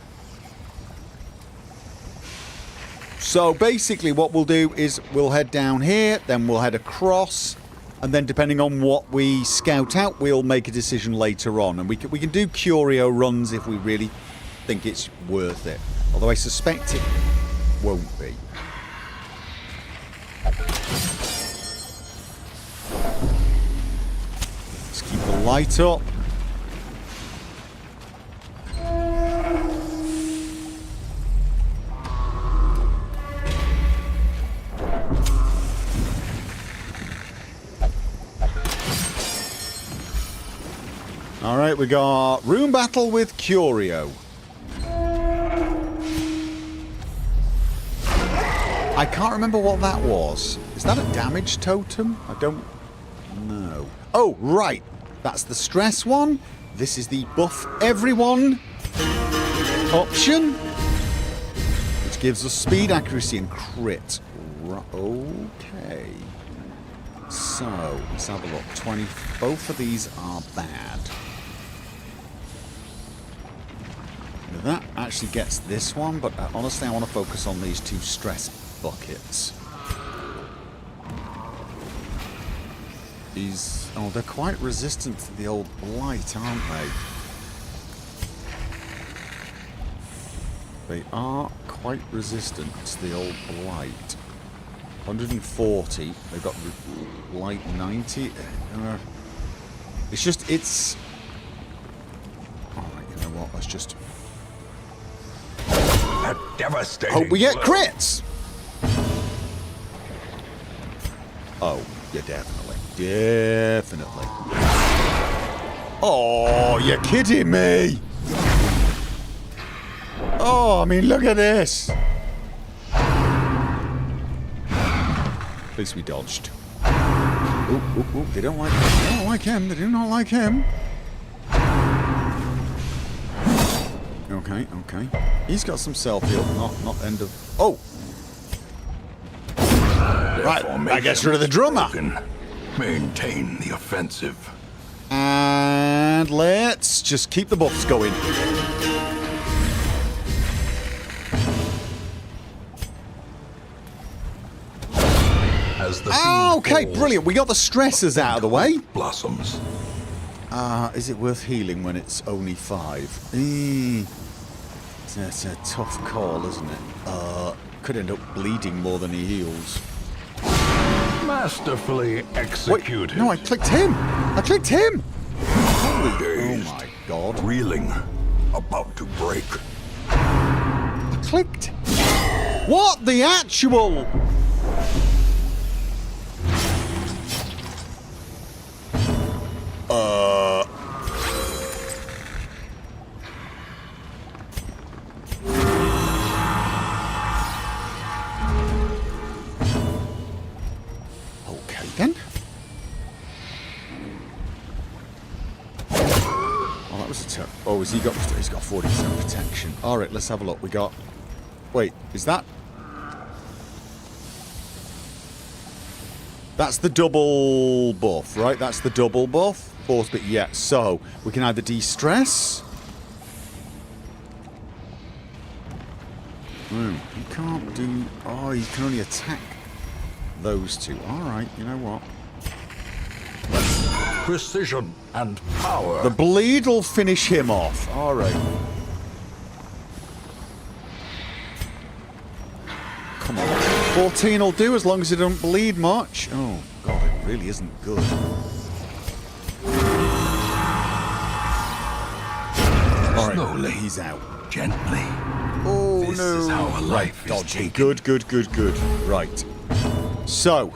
So basically what we'll do is we'll head down here, then we'll head across, and then depending on what we scout out, we'll make a decision later on. And we can do Curio runs if we really think it's worth it. Although I suspect it won't be. Let's keep the light up. Alright, we got room battle with Curio. I can't remember what that was. Is that a damage totem? I don't know. Oh, right. That's the stress one. This is the buff everyone option, which gives us speed, accuracy, and crit. Okay. So, let's have a look. 20. Both of these are bad. That actually gets this one, but honestly I want to focus on these 2 stress buckets. These... oh, they're quite resistant to the old blight, aren't they? They are quite resistant to the old blight. 140. They've got blight 90. It's just... it's... alright, you know what? Let's just... A devastating hope we get blow. crits! Oh, yeah, definitely. Definitely. Oh, you're kidding me! Oh, I mean, look at this! At least we dodged. Ooh, ooh, ooh, they don't like him. They don't like him. They do not like him. Okay, okay. He's got some self-heal, not end of... oh! Right, I guess rid of the drummer. Maintain the offensive. And let's just keep the buffs going. As the Okay, brilliant. We got the stressors out of the way. Blossoms. Is it worth healing when it's only 5? It's a tough call, isn't it? Could end up bleeding more than he heals. Masterfully executed. Wait, no, I clicked him. I clicked him. Holy, oh Dazed. my god. Reeling. About to break. I clicked. What the actual... okay then. Oh, that was a turn. Oh, he's got 40% protection. All right, let's have a look. We got... wait, is that... that's the double buff, right? That's the double buff. Force bit, yeah. So, we can either de-stress... you can't do... oh, you can only attack those 2. Alright, you know what? Precision and power. The bleed will finish him off. Alright. Come on. 14 will do as long as it don't bleed much. Oh, God, it really isn't good. Alright, Slowly. he's out. Gently. Oh, This no. is how a life is Dodging. taken. Good. Right. So.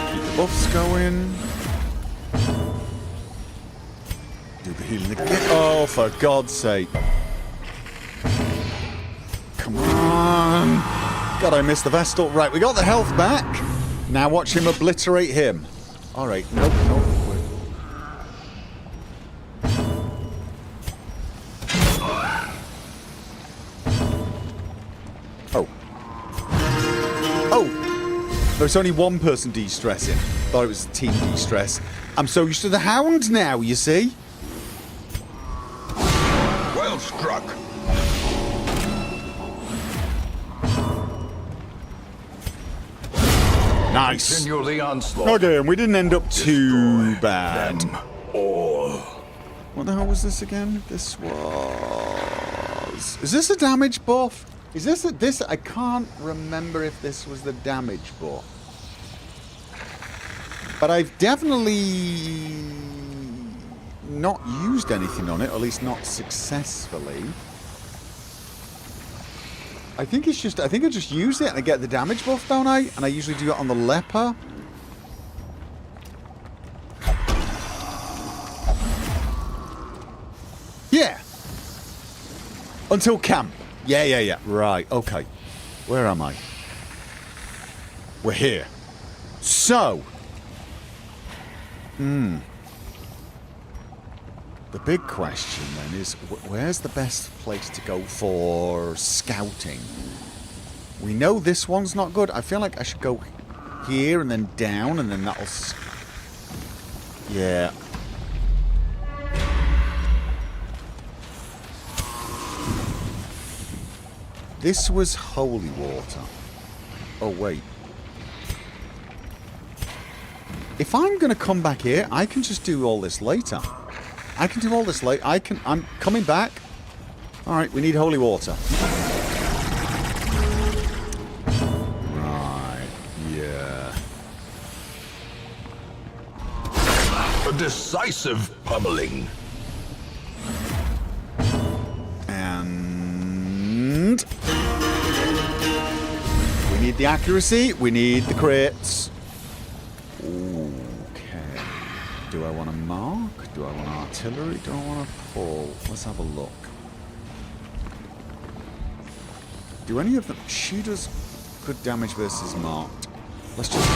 Keep the buffs going. Do the healing again. Oh, for God's sake. Come on. God, I missed the Vestal. Right, we got the health back. Now watch him obliterate him. Alright, nope. Oh, there's only one person de-stressing. Thought it was a team de-stress. I'm so used to the hound now, you see. Well struck. Nice. Continue the onslaught. Okay, and we didn't end up too Destroy bad. them all. What the hell was this again? This was... is this a damage buff? Is this I can't remember if this was the damage buff. But I've definitely not used anything on it, or at least not successfully. I think I just use it and I get the damage buff, don't I? And I usually do it on the leper. Yeah. Until camp. Yeah. Right, okay. Where am I? We're here. So. The big question then is, where's the best place to go for scouting? We know this one's not good. I feel like I should go here and then down, and then that'll... Yeah. This was holy water. Oh, wait. If I'm going to come back here, I can just do all this later. I can do all this later. I'm coming back. Alright, we need holy water. Right, yeah. A decisive pummeling. And... we need the accuracy. We need the crits. Okay. Do I want to mark? Do I want artillery? Do I want to pull? Let's have a look. Do any of them... she does good damage versus marked. Let's just...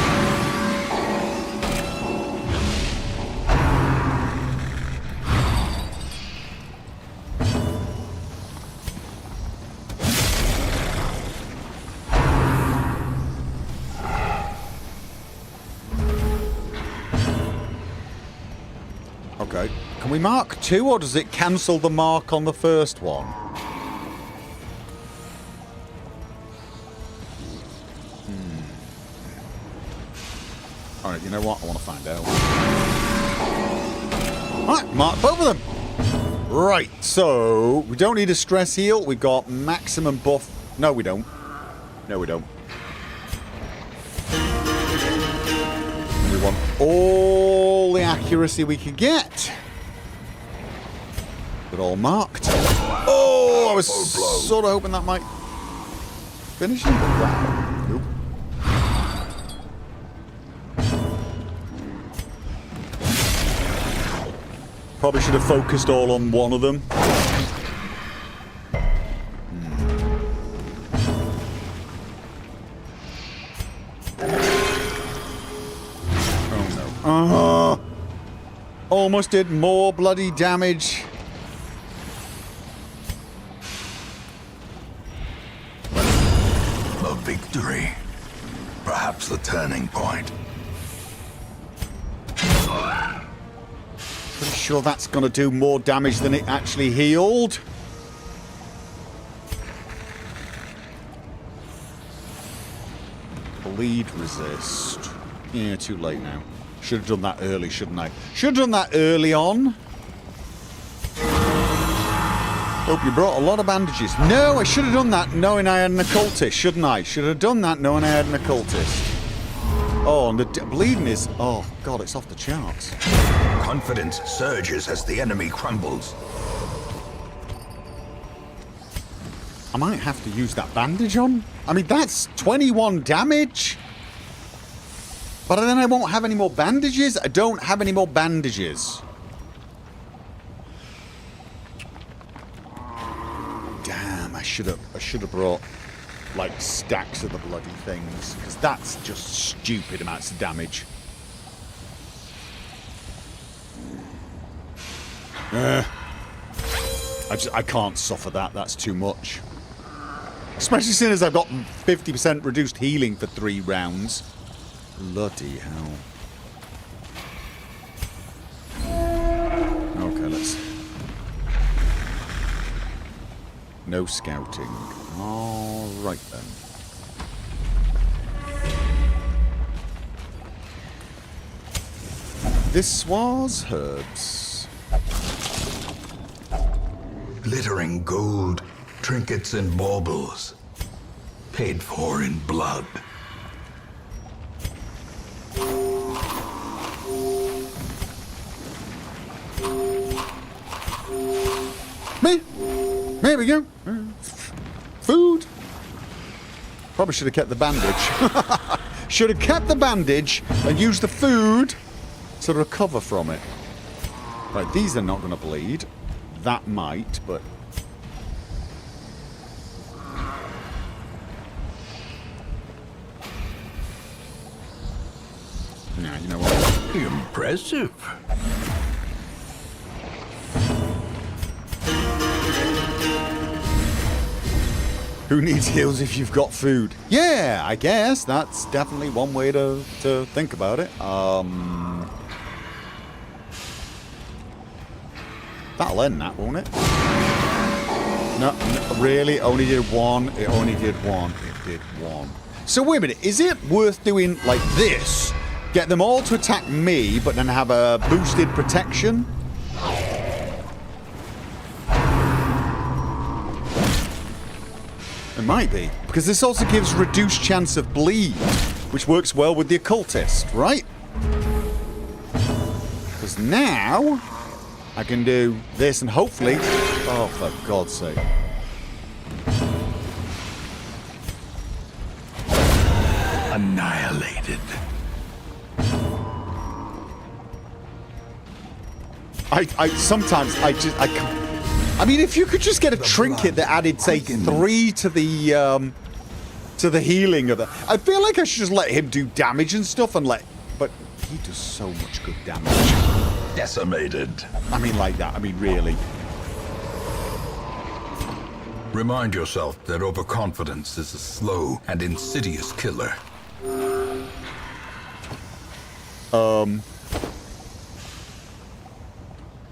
okay. Can we mark 2, or does it cancel the mark on the first one? Alright, you know what? I want to find out. Alright, mark both of them. Right, so we don't need a stress heal. We've got maximum buff. No, we don't. No, we don't. We want all the accuracy we can get. But all marked. Oh, I was sort of hoping that might finish him. Wow. Nope. Probably should have focused all on one of them. Oh no. Almost did more bloody damage. A victory. Perhaps the turning point. Pretty sure that's going to do more damage than it actually healed. Bleed resist. Yeah, too late now. Should have done that early, shouldn't I? Should have done that early on. Hope you brought a lot of bandages. No, I should have done that knowing I had an occultist, shouldn't I? Should have done that knowing I had an occultist. Oh, and the bleeding is... oh, God, it's off the charts. Confidence surges as the enemy crumbles. I might have to use that bandage on. I mean, that's 21 damage. But then I won't have any more bandages. I don't have any more bandages. Damn, I should have brought like stacks of the bloody things, because that's just stupid amounts of damage. I can't suffer that. That's too much. Especially seeing as I've got 50% reduced healing for 3 rounds. Bloody hell. Okay, let's... no scouting. Alright then. This was herbs. Glittering gold, trinkets and baubles. Paid for in blood. There we go. Food. Probably should have kept the bandage. Should have kept the bandage and used the food to recover from it. Right, these are not going to bleed. That might, but... nah, you know what? Impressive. Who needs heals if you've got food? Yeah, I guess that's definitely one way to think about it. That'll end that, won't it? No, really? Only did one? It only did one. It did one. So wait a minute, is it worth doing like this? Get them all to attack me, but then have a boosted protection? It might be. Because this also gives reduced chance of bleed, which works well with the occultist, right? Because now I can do this and hopefully... Oh, for God's sake. Annihilated. Sometimes I can't. I mean, if you could just get a trinket that added, say, 3 to the healing of the... I feel like I should just let him do damage and stuff and let... But he does so much good damage. Decimated. I mean, like that. I mean, really. Remind yourself that overconfidence is a slow and insidious killer.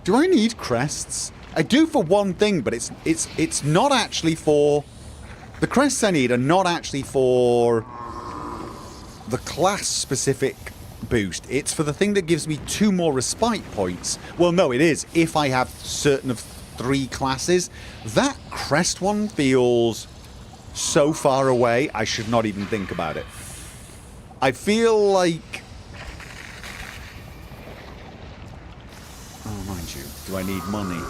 Do I need crests? I do for one thing, but it's not actually for... The crests I need are not actually for the class-specific boost. It's for the thing that gives me 2 more respite points. Well, no, it is. If I have certain of 3 classes. That crest one feels so far away, I should not even think about it. I feel like... Oh, mind you, do I need money?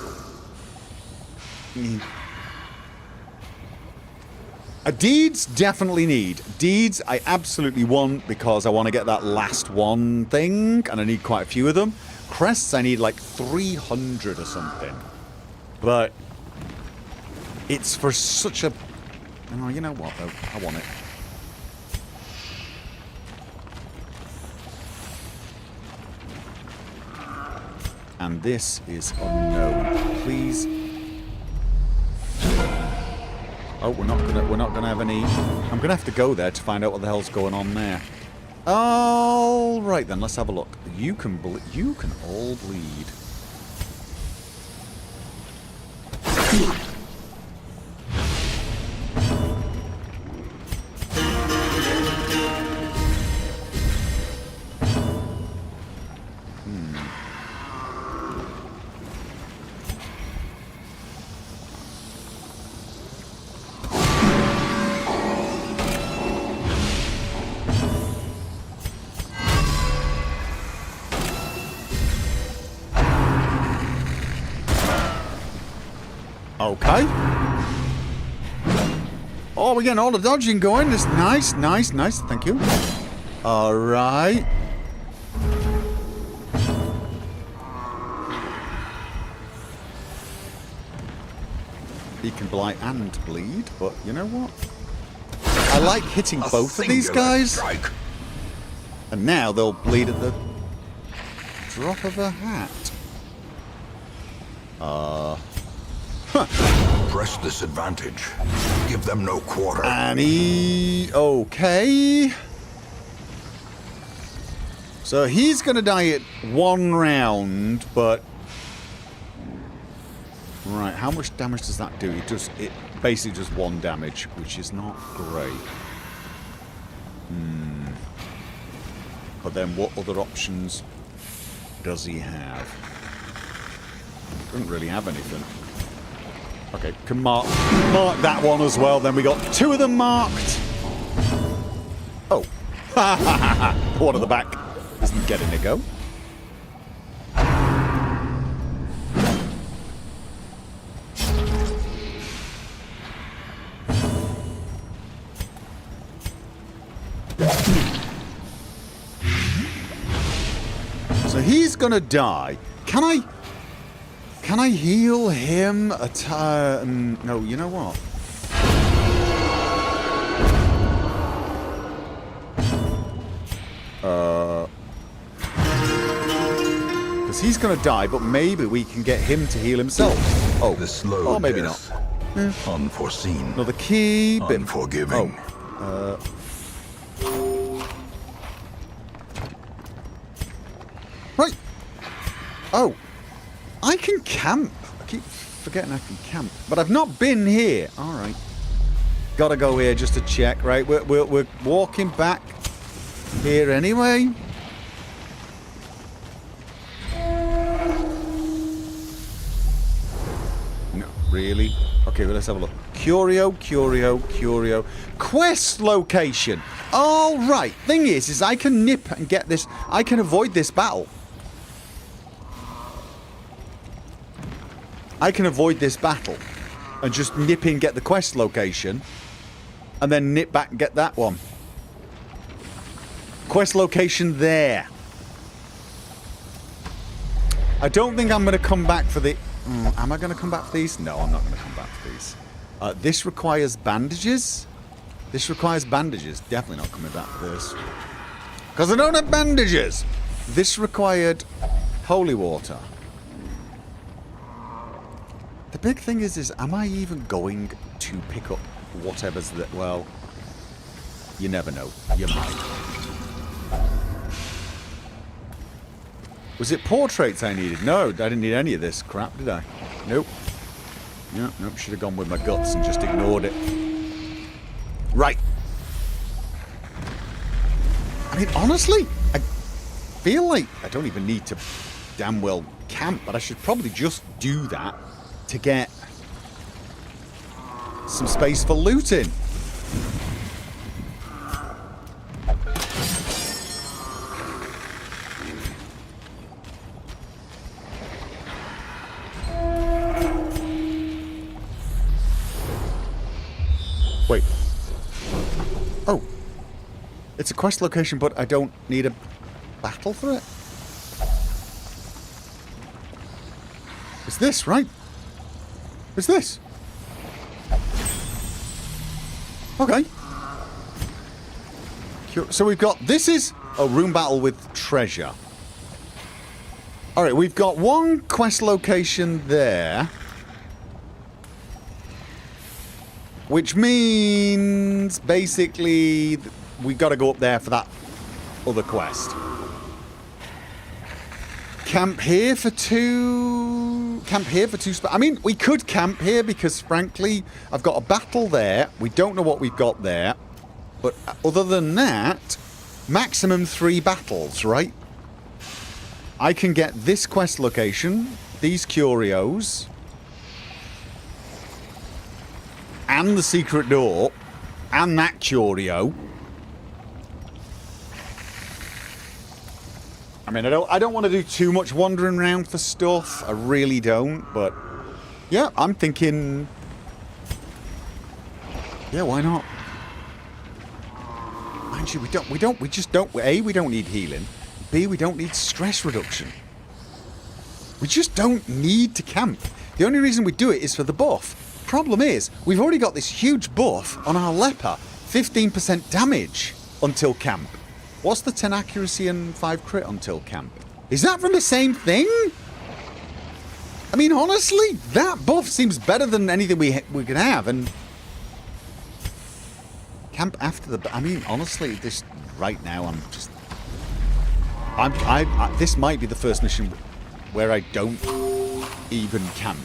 Deeds definitely need. Deeds I absolutely want because I want to get that last one thing, and I need quite a few of them. Crests I need like 300 or something. But it's for such a... Oh, you know what though? I want it. And this is unknown. Please. Oh, we're not gonna have any. I'm gonna have to go there to find out what the hell's going on there. All right then, let's have a look. You can all bleed. Okay. Oh, we're getting all the dodging going. This nice. Thank you. All right. He can blight and bleed, but you know what? I like hitting both of these guys. Strike. And now they'll bleed at the drop of a hat. Press this advantage. Give them no quarter. And he... Okay. So he's going to die at 1 round, but... Right, how much damage does that do? It basically does 1 damage, which is not great. But then what other options does he have? Doesn't really have anything. Okay, can mark that one as well. Then we got 2 of them marked. Oh. The one at the back isn't getting a go. So he's gonna die. Can I heal him a time? No, you know what? Because he's gonna die, but maybe we can get him to heal himself. Oh, The slow maybe death. not. Unforeseen. Another key. Unforgiving. Right. Oh. I can camp. I keep forgetting I can camp. But I've not been here. Alright. Gotta go here just to check. Right, we're walking back here anyway. No, really? Okay, well, let's have a look. Curio. Quest location. Alright. Thing is I can nip and get this. I can avoid this battle. I can avoid this battle and just nip in, get the quest location, and then nip back and get that one. Quest location there. I don't think I'm going to come back for the... am I going to come back for these? No, I'm not going to come back for these. This requires bandages. Definitely not coming back for this. Because I don't have bandages. This required holy water. The big thing is am I even going to pick up whatever's that? Well, you never know. You might. Was it portraits I needed? No, I didn't need any of this crap, did I? Nope. Nope. Should have gone with my guts and just ignored it. Right. I mean, honestly, I feel like I don't even need to damn well camp, but I should probably just do that to get some space for looting. Wait. Oh. It's a quest location, but I don't need a battle for it? It's this, right? It's this. Okay. So we've got... This is a room battle with treasure. Alright, we've got one quest location there. Which means... Basically... We've got to go up there for that other quest. Camp here for two... I mean, we could camp here because, frankly, I've got a battle there. We don't know what we've got there. But other than that, maximum 3 battles, right? I can get this quest location, these curios, and the secret door, and that curio. I mean, I don't want to do too much wandering around for stuff. I really don't, but yeah, I'm thinking, yeah, why not? Mind you, we just don't. A, we don't need healing. B, we don't need stress reduction. We just don't need to camp. The only reason we do it is for the buff. Problem is, we've already got this huge buff on our leper, 15% damage until camp. What's the 10 accuracy and 5 crit until camp? Is that from the same thing? I mean, honestly, that buff seems better than anything we can have, and... Camp after the... I mean, honestly, this... Right now, I'm just... this might be the first mission where I don't even camp.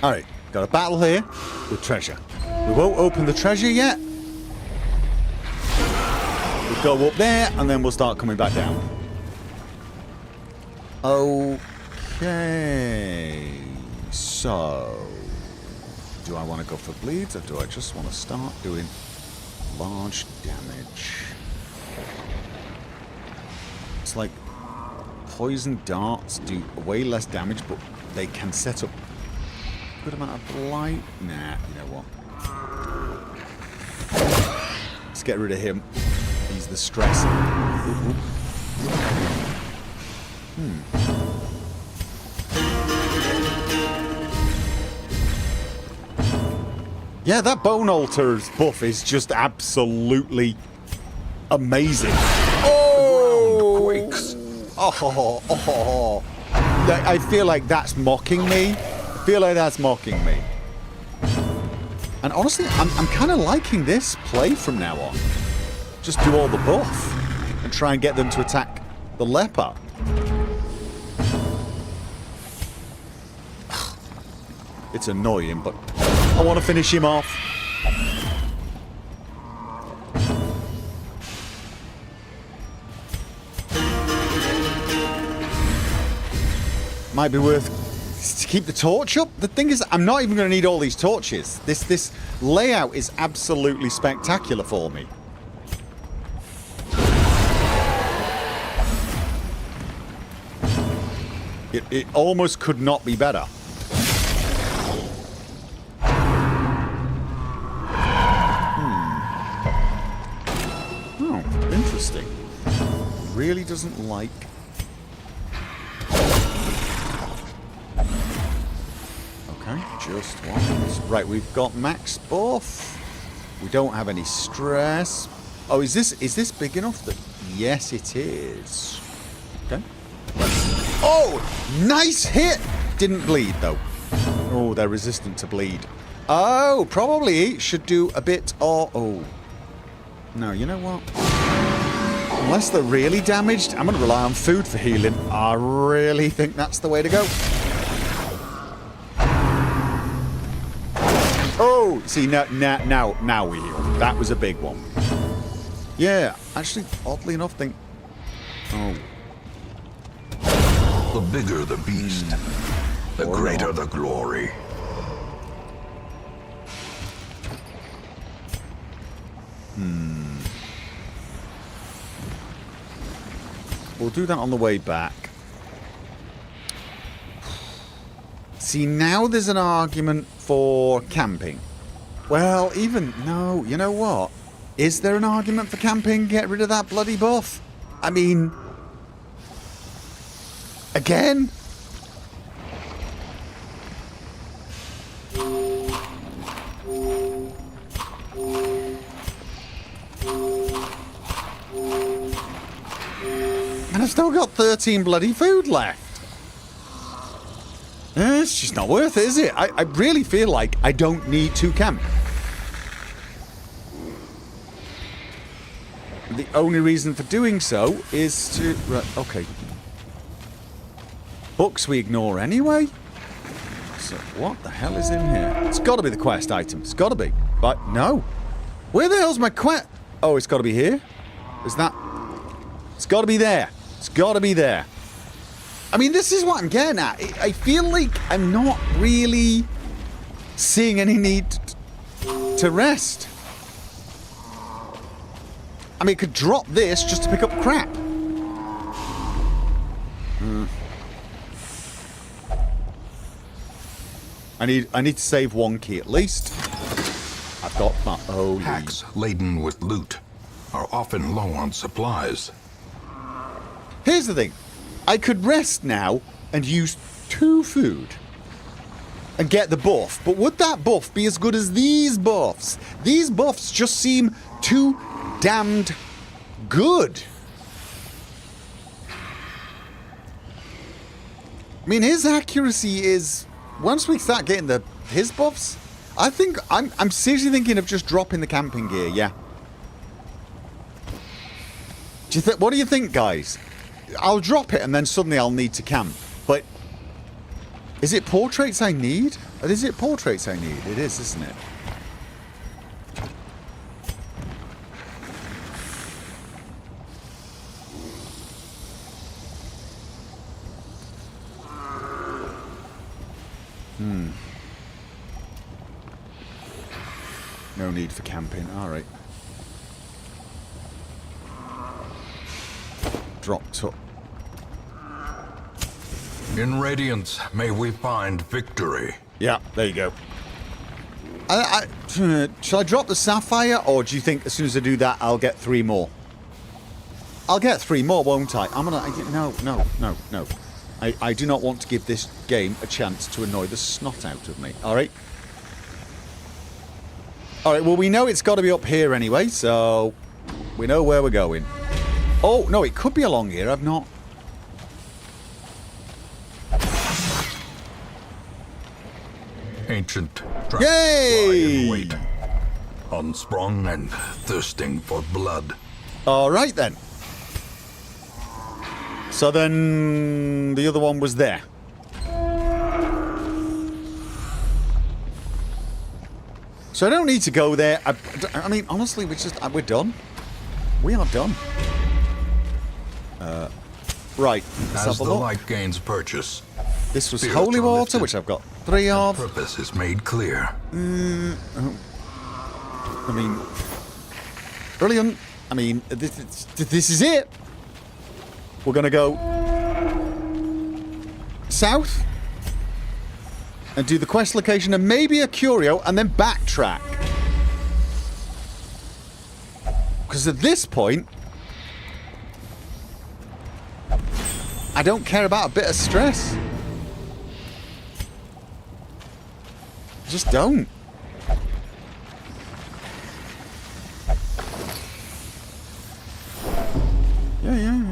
Alright, got a battle here with treasure. We won't open the treasure yet. We'll go up there and then we'll start coming back down. Okay. So, do I want to go for bleeds or do I just want to start doing large damage? It's like poison darts do way less damage, but they can set up good amount of blight. Nah, you know what? Let's get rid of him. He's the stress. Yeah, that Bone Altar's buff is just absolutely amazing. Oh! Oh. I feel like that's mocking me. And honestly, I'm kind of liking this play from now on. Just do all the buff and try and get them to attack the leper. It's annoying, but I want to finish him off. Might be worth to keep the torch up. The thing is, I'm not even going to need all these torches. This layout is absolutely spectacular for me. It almost could not be better. Oh, interesting. Really doesn't like... Okay, just one. Right, we've got max buff. We don't have any stress. Oh, is this big enough? That yes, it is. Okay. Oh, nice hit. Didn't bleed though. Oh, they're resistant to bleed. Oh, probably should do a bit of... Oh. No, you know what? Unless they're really damaged, I'm going to rely on food for healing. I really think that's the way to go. Oh, see, now we heal. That was a big one. Yeah, actually, oddly enough, think... Oh. The bigger the beast, the greater the glory. We'll do that on the way back. See, now there's an argument for camping. Well, even... No, you know what? Is there an argument for camping? Get rid of that bloody buff? I mean... Again? And I've still got 13 bloody food left. It's just not worth it, is it? I really feel like I don't need to camp. The only reason for doing so is to... Right, okay. Books we ignore anyway. So what the hell is in here? It's got to be the quest item. It's got to be. But no. Where the hell's my quest? Oh, it's got to be here. Is that... It's got to be there. It's got to be there. I mean, this is what I'm getting at. I feel like I'm not really seeing any need to rest. I mean, I could drop this just to pick up crap. I need to save one key at least. I've got my holy... Packs laden with loot are often low on supplies. Here's the thing. I could rest now and use 2 food and get the buff. But would that buff be as good as these buffs? These buffs just seem too damned good. I mean, his accuracy is... Once we start getting his buffs, I think I'm seriously thinking of just dropping the camping gear. Yeah. What do you think, guys? I'll drop it and then suddenly I'll need to camp. But is it portraits I need? Or is it portraits I need? It is, isn't it? No need for camping. Alright. Dropped up. In Radiance, may we find victory. Yeah, there you go. Shall I drop the sapphire, or do you think as soon as I do that, I'll get 3 more? I'll get 3 more, won't I? No. I do not want to give this game a chance to annoy the snot out of me. Alright? Alright, well, we know it's got to be up here anyway, so we know where we're going. Oh, no, it could be along here. I've not ancient trap Yay! lie in wait, unsprung and thirsting for blood. All right then. So then the other one was there. So I don't need to go there. I mean, honestly, we're done. We are done. Right. Let's As have a the look. light gains purchase, This was spirits holy are water, lifted, which I've got 3 of. purpose is made clear. I mean, brilliant. I mean, this is it. We're going to go south and do the quest location and maybe a curio and then backtrack. Because at this point, I don't care about a bit of stress. Just don't. Yeah.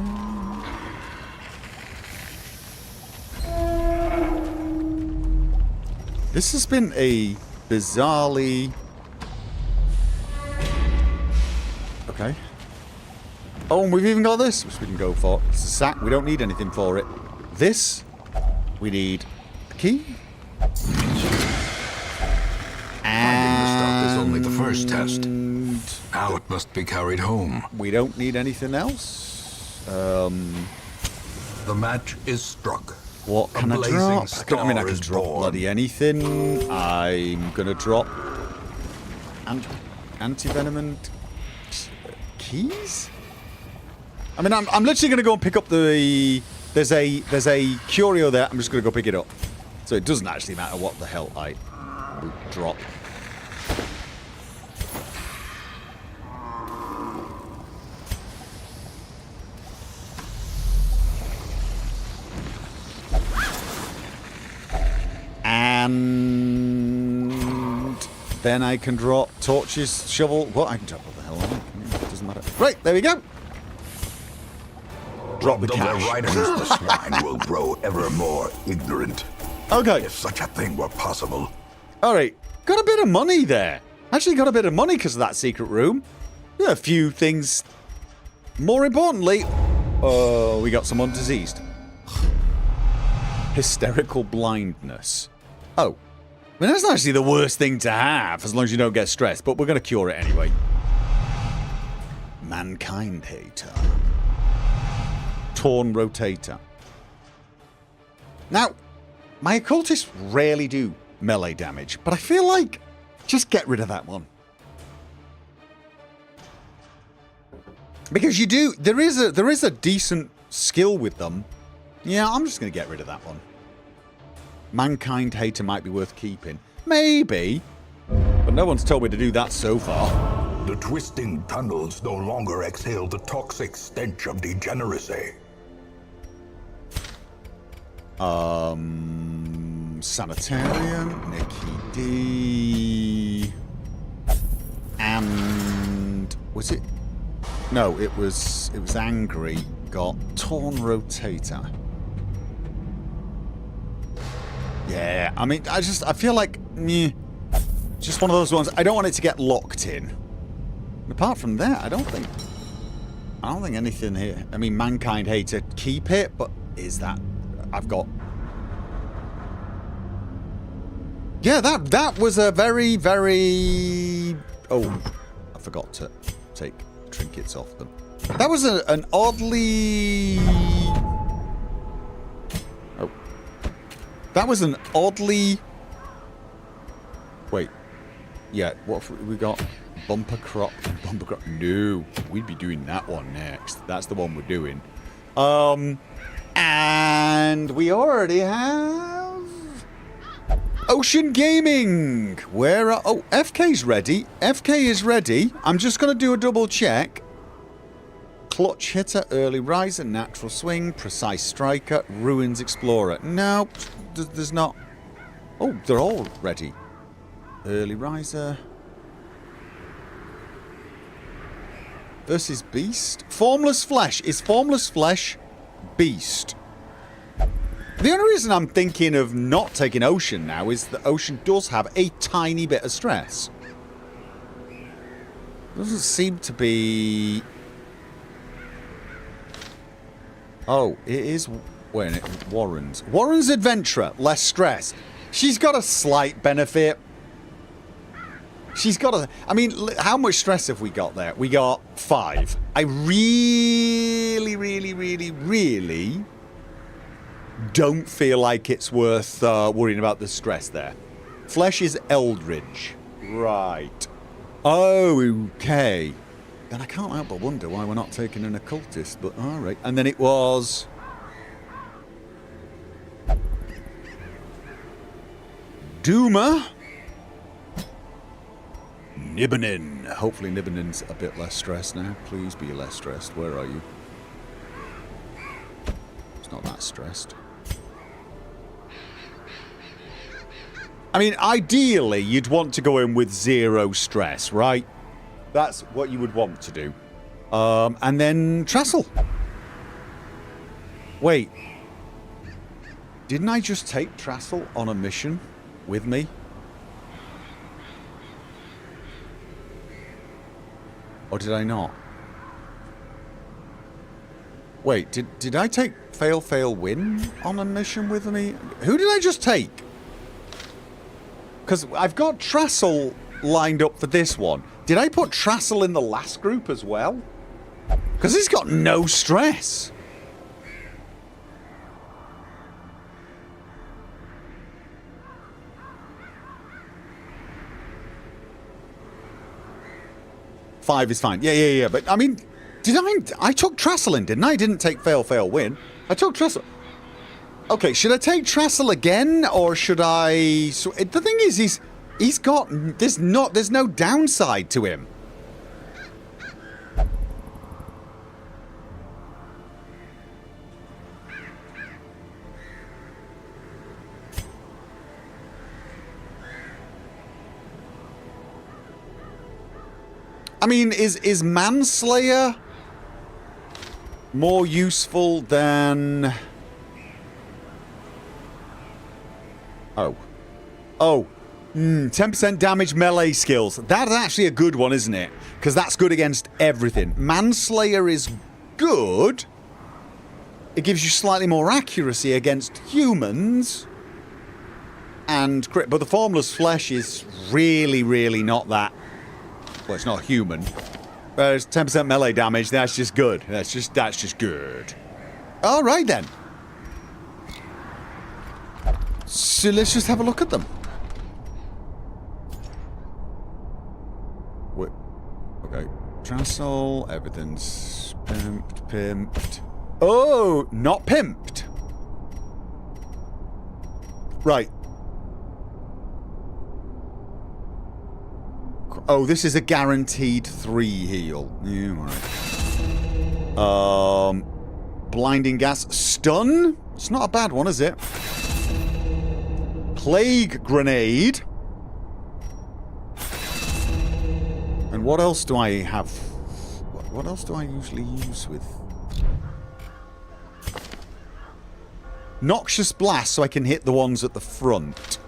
This has been a bizarrely... Okay. Oh, and we've even got this, which we can go for. It's a sack. We don't need anything for it. This, we need a key. Finding the stuff is only the first test. And Now it must be carried home. we don't need anything else. The match is struck. What A can I blazing drop? I star can is drop born. bloody anything. I'm gonna drop anti-venom and keys. I mean, I'm literally gonna go and pick up the. There's a curio there. I'm just gonna go pick it up. So it doesn't actually matter what the hell I drop. And then I can drop torches, shovel. What? I can drop what the hell I like. It doesn't matter. Right, there we go. Drop the Of cash. their writings, the swine will grow ever more ignorant. Okay. If such a thing were possible. All right. Got a bit of money there. Actually got a bit of money because of that secret room. Yeah, a few things. More importantly, we got someone diseased. Hysterical blindness. Oh. I mean, that's not actually the worst thing to have, as long as you don't get stressed, but we're going to cure it anyway. Mankind hater. Torn rotator. Now, my occultists rarely do melee damage, but I feel like just get rid of that one. Because you do, there is a decent skill with them. Yeah, I'm just going to get rid of that one. Mankind hater might be worth keeping. Maybe. But no one's told me to do that so far. The twisting tunnels no longer exhale the toxic stench of degeneracy. Sanitarium, Nikki D. And was it? No, it was angry. Got torn rotator. Yeah, I mean, I feel like, just one of those ones. I don't want it to get locked in. And apart from that, I don't think anything here. I mean, mankind hater, keep it, but is that? I've got. Yeah, that was a very, very. Oh, I forgot to take trinkets off them. That was an oddly. Oh. That was an oddly... Wait. Yeah, what have we got? Bumper crop. Bumper crop. No. We'd be doing that one next. That's the one we're doing. And we already have... Ocean Gaming. Where are... Oh, FK's ready. FK is ready. I'm just going to do a double check. Clutch hitter, early riser, natural swing, precise striker, ruins explorer. No, there's not. Oh, they're all ready. Early riser. Versus beast. Formless flesh. Is formless flesh beast? The only reason I'm thinking of not taking Ocean now is that Ocean does have a tiny bit of stress. Doesn't seem to be... Oh, it is... Wait a minute, Warren's. Warren's Adventurer, less stress. She's got a slight benefit. She's got a... I mean, how much stress have we got there? We got 5. I really don't feel like it's worth worrying about the stress there. Flesh is Eldridge. Right. Okay. And I can't help but wonder why we're not taking an occultist, but alright. And then it was... Doomer. Nibbanin. Hopefully Nibbanin's a bit less stressed now. Please be less stressed. Where are you? It's not that stressed. I mean, ideally, you'd want to go in with 0 stress, right? That's what you would want to do. And then Trassel. Wait. Didn't I just take Trassel on a mission with me? Or did I not? Wait, did I take Fail Fail Win on a mission with me? Who did I just take? Because I've got Trassel lined up for this one. Did I put Trassel in the last group as well? Because he's got no stress. Five is fine. Yeah. But, I mean, I took Trassel in, didn't I? I didn't take Fail, Fail, Win. I took Trassel. Okay, should I take Trassel again, or should I... So, the thing is, he's got... There's no downside to him. I mean, is Manslayer more useful than... Oh. 10% damage melee skills. That's actually a good one, isn't it? Because that's good against everything. Manslayer is good. It gives you slightly more accuracy against humans. And crit. But the Formless Flesh is really not that... Well, it's not human. It's 10% melee damage. That's just good. That's just good. All right, then. So let's just have a look at them. Wait. Okay. Trassel. Everything's pimped. Oh, not pimped. Right. Oh, this is a guaranteed 3 heal. Yeah, alright. Blinding gas. Stun? It's not a bad one, is it? Plague grenade. And what else do I have? What else do I usually use with? Noxious blast, so I can hit the ones at the front.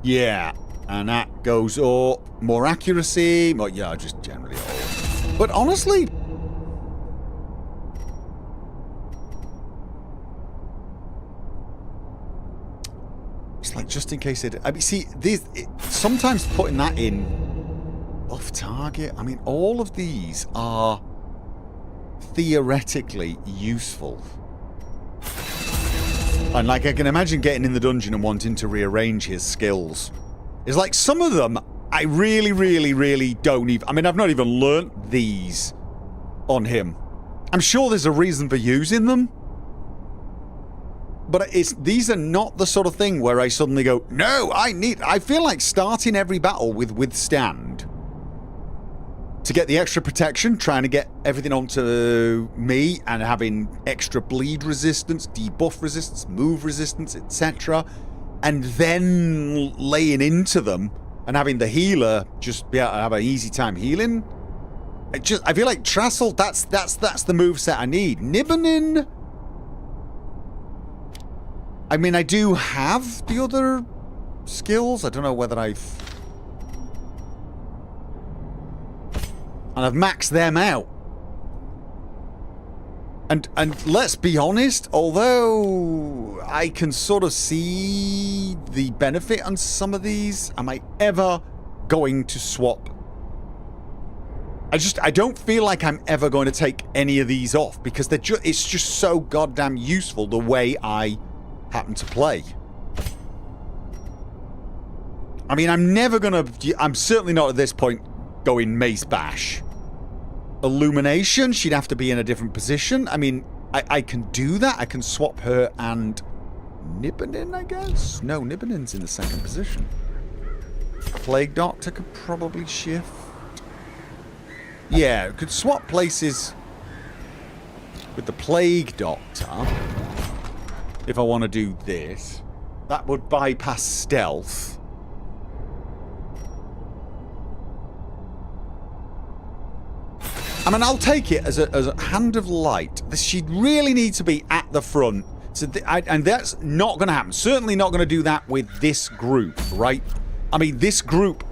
Yeah, and that goes up. More accuracy. More, yeah, just generally all. But honestly... It's like, just in case it... I mean, see, sometimes putting that in off target... I mean, all of these are theoretically useful. And, like, I can imagine getting in the dungeon and wanting to rearrange his skills. It's like, some of them, I really don't even... I mean, I've not even learnt these on him. I'm sure there's a reason for using them. But these are not the sort of thing where I suddenly go, no, I feel like starting every battle with withstand. To get the extra protection, trying to get everything onto me, and having extra bleed resistance, debuff resistance, move resistance, etc. And then laying into them and having the healer just be able to have an easy time healing. I feel like Trassel, that's the moveset I need. Nibbernin, I mean, I do have the other skills. I don't know whether I've maxed them out. And let's be honest, although I can sort of see the benefit on some of these, am I ever going to swap? I don't feel like I'm ever going to take any of these off because it's just so goddamn useful the way I happen to play. I mean, I'm certainly not at this point going Mace Bash. Illumination, she'd have to be in a different position. I mean, I can do that. I can swap her and Nibbernin, I guess? No, Nibbernin's in the second position. Plague Doctor could probably shift. Yeah, could swap places with the Plague Doctor if I want to do this. That would bypass stealth. I mean, I'll take it as a hand of light. She'd really need to be at the front. So and that's not going to happen. Certainly not going to do that with this group, right? I mean, this group...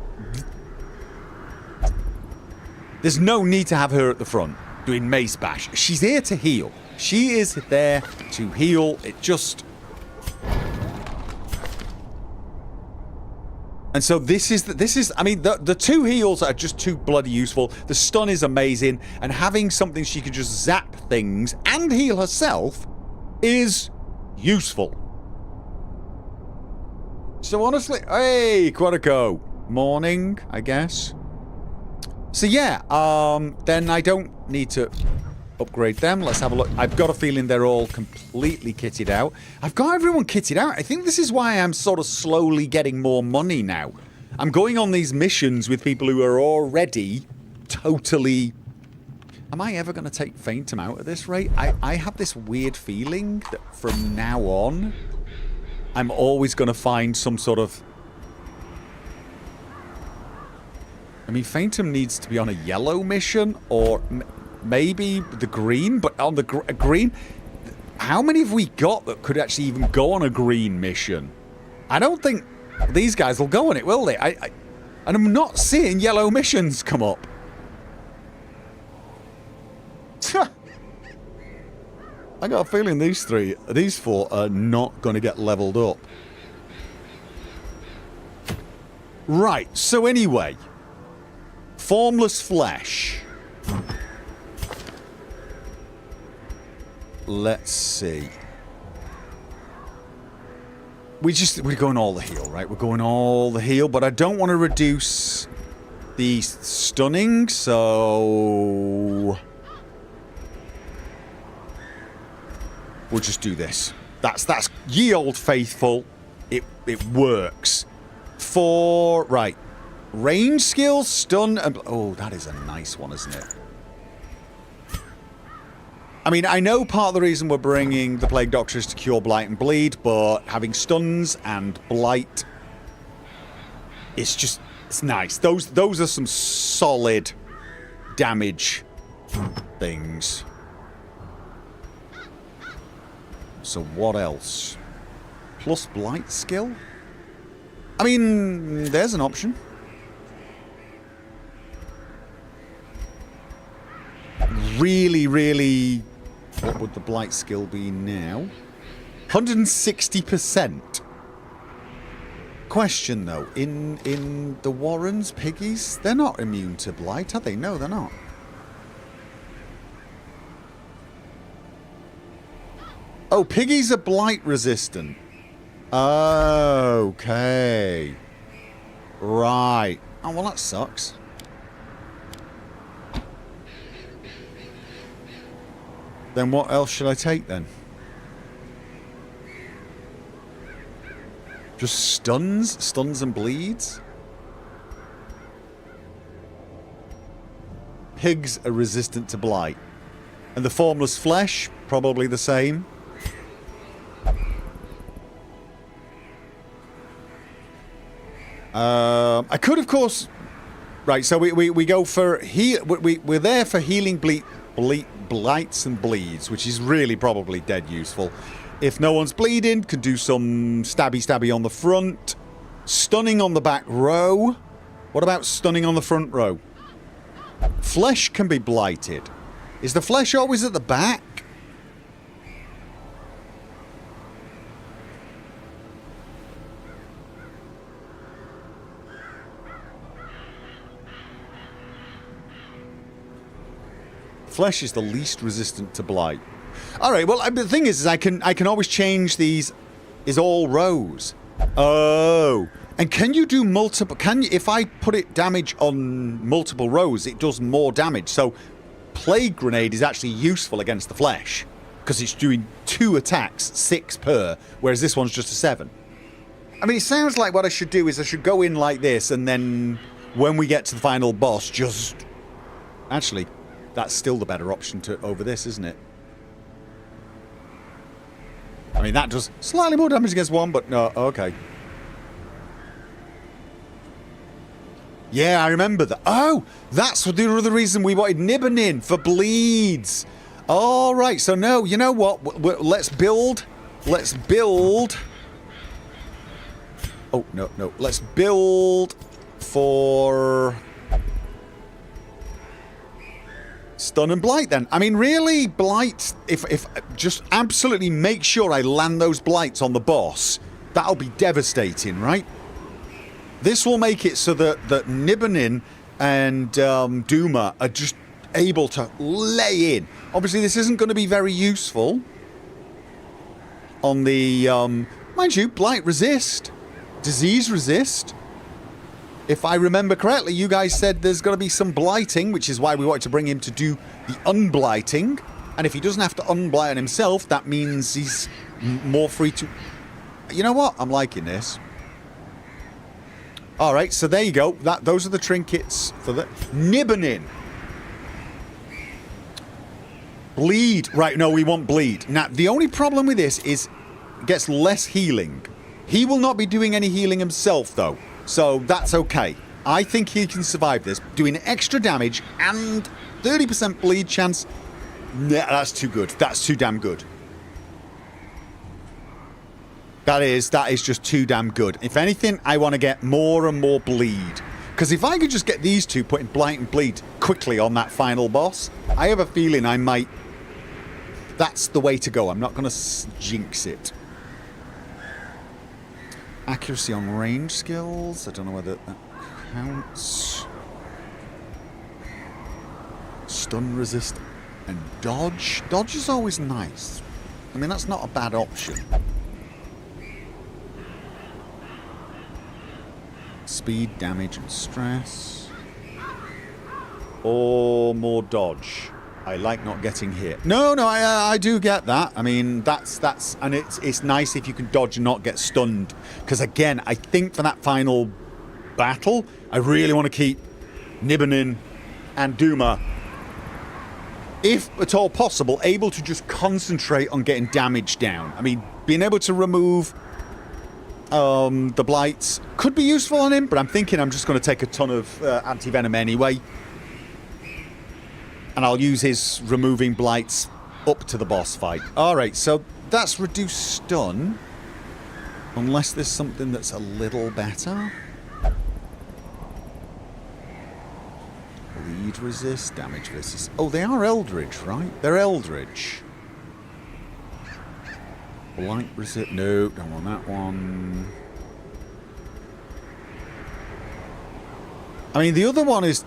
There's no need to have her at the front doing Mace Bash. She's here to heal. She is there to heal. It just... And so this is I mean, the two heals are just too bloody useful. The stun is amazing, and having something she can just zap things and heal herself is useful. So honestly, hey, Quadico, morning, I guess. So yeah, then I don't need to upgrade them. Let's have a look. I've got a feeling they're all completely kitted out. I've got everyone kitted out. I think this is why I'm sort of slowly getting more money now. I'm going on these missions with people who are already totally... Am I ever going to take Phantom out at this rate? I have this weird feeling that from now on, I'm always going to find some sort of... I mean, Phantom needs to be on a yellow mission, or... maybe the green, but on the green, how many have we got that could actually even go on a green mission? I don't think these guys will go on it, will they? And I'm not seeing yellow missions come up. I got a feeling these four are not going to get leveled up. Right, so anyway, Formless Flesh. Let's see. We're going all the heal, right? We're going all the heal, but I don't want to reduce the stunning, so we'll just do this. That's ye old faithful. It works. For right, range skills, stun, and oh, that is a nice one, isn't it? I mean, I know part of the reason we're bringing the Plague Doctor is to cure Blight and Bleed, but having stuns and Blight, it's nice. Those are some solid damage things. So what else? Plus Blight skill? I mean, there's an option. Really, really... What would the Blight skill be now? 160%. Question, though. In the Warrens, Piggies, they're not immune to Blight, are they? No, they're not. Oh, Piggies are Blight resistant. Okay. Right. Oh, well, that sucks. Then what else should I take, then? Just stuns? Stuns and bleeds? Pigs are resistant to Blight. And the Formless Flesh, probably the same. I could, of course, Right, so we go for we're there for healing blights and bleeds, which is really probably dead useful. If no one's bleeding, can do some stabby on the front. Stunning on the back row. What about stunning on the front row? Flesh can be blighted. Is the flesh always at the back? Flesh is the least resistant to blight. Alright, well, the thing is I can always change these is all rows. Oh. And can you do multiple... if I put it damage on multiple rows, it does more damage. So, Plague Grenade is actually useful against the flesh. Because it's doing 2 attacks, 6 per, whereas this one's just a 7. I mean, it sounds like what I should do is I should go in like this, and then when we get to the final boss, just... Actually... That's still the better option over this, isn't it? I mean, that does slightly more damage against one, but no, okay. Yeah, I remember that. Oh, that's the other reason we wanted Nibbin in, for bleeds. All right, so no, you know what? Let's build. Let's build. Oh, no. Let's build for... Stun and blight then. I mean, really, blight, if just absolutely make sure I land those blights on the boss, that'll be devastating, right? This will make it so that Nibbin and Duma are just able to lay in. Obviously, this isn't going to be very useful on the, mind you, blight resist, disease resist. If I remember correctly, you guys said there's going to be some blighting, which is why we wanted to bring him to do the unblighting. And if he doesn't have to unblight himself, that means he's more free to... You know what? I'm liking this. All right, so there you go. Those are the trinkets for the... Nibbin. Bleed. Right, no, we want bleed. Now, the only problem with this is it gets less healing. He will not be doing any healing himself, though. So that's okay. I think he can survive this. Doing extra damage and 30% bleed chance. Nah, that's too good. That's too damn good. That is just too damn good. If anything, I want to get more and more bleed. Because if I could just get these two putting blight and bleed quickly on that final boss, I have a feeling I might... That's the way to go. I'm not going to jinx it. Accuracy on range skills. I don't know whether that counts. Stun resist and dodge. Dodge is always nice. I mean, that's not a bad option. Speed, damage, and stress. Or more dodge. I like not getting hit. No, I do get that. I mean, that's and it's nice if you can dodge and not get stunned. Because again, I think for that final battle, I really want to keep Nibbin and Duma, if at all possible, able to just concentrate on getting damage down. I mean, being able to remove the blights could be useful on him, but I'm thinking I'm just going to take a ton of anti-venom anyway. And I'll use his removing blights up to the boss fight. Alright, so that's reduced stun. Unless there's something that's a little better. Bleed resist, damage resist. Oh, they are Eldritch, right? They're Eldritch. Blight resist. No, don't want that one. I mean, the other one is...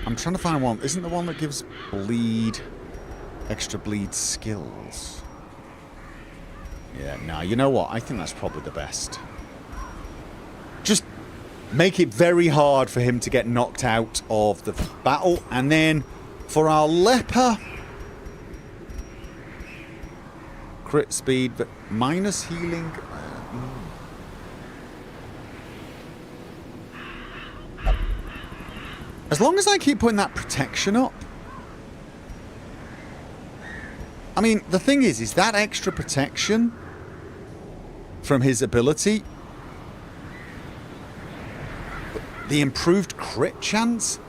I'm trying to find one. Isn't the one that gives bleed, extra bleed skills? Yeah, no, you know what? I think that's probably the best. Just make it very hard for him to get knocked out of the battle. And then for our leper, crit speed, but minus healing. As long as I keep putting that protection up. I mean, the thing is that extra protection from his ability. The improved crit chance?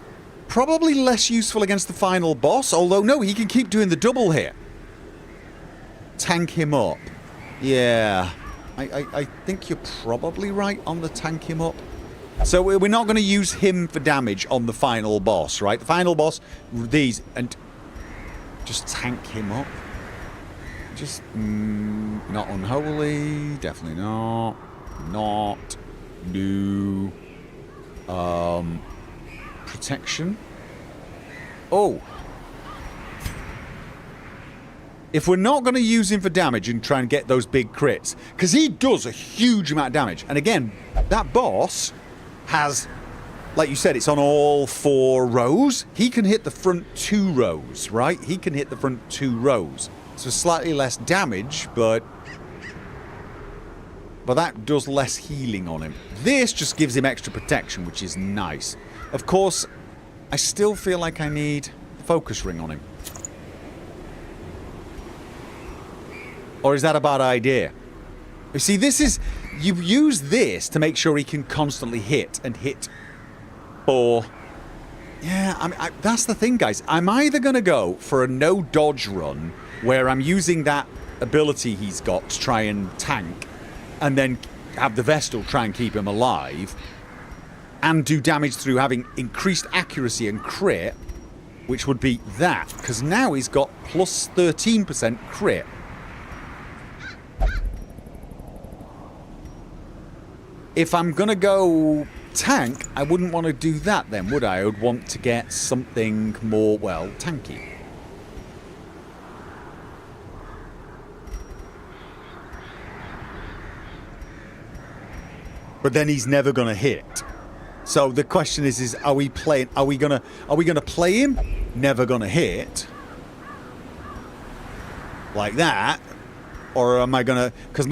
Probably less useful against the final boss, although no, he can keep doing the double here. Tank him up. Yeah, I think you're probably right on the tank him up. So we're not going to use him for damage on the final boss, right? The final boss, these, and just tank him up. Just, not unholy, definitely not. Not, no. Protection. Oh. If we're not going to use him for damage and try and get those big crits, because he does a huge amount of damage. And again, that boss has, like you said, it's on all 4 rows. He can hit the front 2 rows, right? He can hit the front 2 rows. So slightly less damage, but that does less healing on him. This just gives him extra protection, which is nice. Of course, I still feel like I need the focus ring on him. Or is that a bad idea? You see, this is... You use this to make sure he can constantly hit and hit. Or... Yeah, I mean, that's the thing, guys. I'm either going to go for a no-dodge run, where I'm using that ability he's got to try and tank, and then have the Vestal try and keep him alive, and do damage through having increased accuracy and crit, which would be that, because now he's got plus 13% crit. If I'm going to go tank, I wouldn't want to do that then, would I? I would want to get something more, well, tanky. But then he's never going to hit. So the question is are we going to play him never going to hit like that, or am I going to, cuz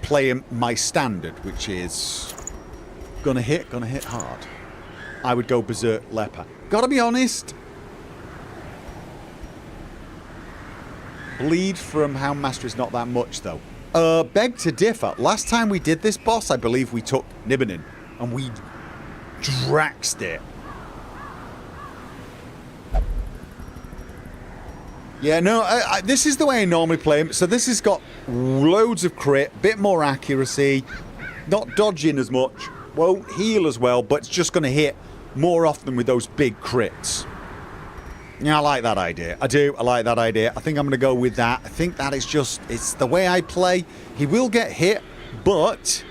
play him my standard, which is going to hit hard. I would go Berserk Leper. Got to be honest. Bleed from Hound Master is not that much though. Beg to differ. Last time we did this boss, I believe we took Nibbanin and we draxed it. Yeah, no, this is the way I normally play him. So this has got loads of crit, bit more accuracy, not dodging as much, won't heal as well, but it's just going to hit more often with those big crits. Yeah, I like that idea. I do. I like that idea. I think I'm going to go with that. I think that is just... It's the way I play. He will get hit, but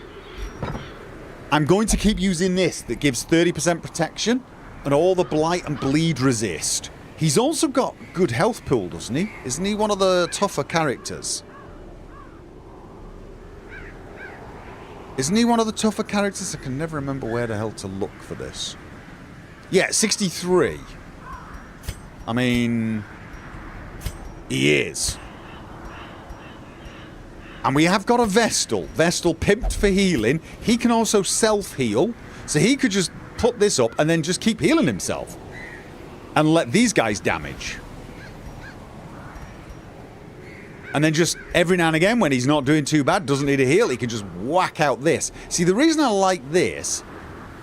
I'm going to keep using this that gives 30% protection and all the blight and bleed resist. He's also got good health pool, doesn't he? Isn't he one of the tougher characters? Isn't he one of the tougher characters? I can never remember where the hell to look for this. Yeah, 63. I mean, he is. And we have got a Vestal. Vestal pimped for healing. He can also self-heal. So he could just put this up and then just keep healing himself. And let these guys damage. And then just every now and again, when he's not doing too bad, doesn't need a heal, he can just whack out this. See, the reason I like this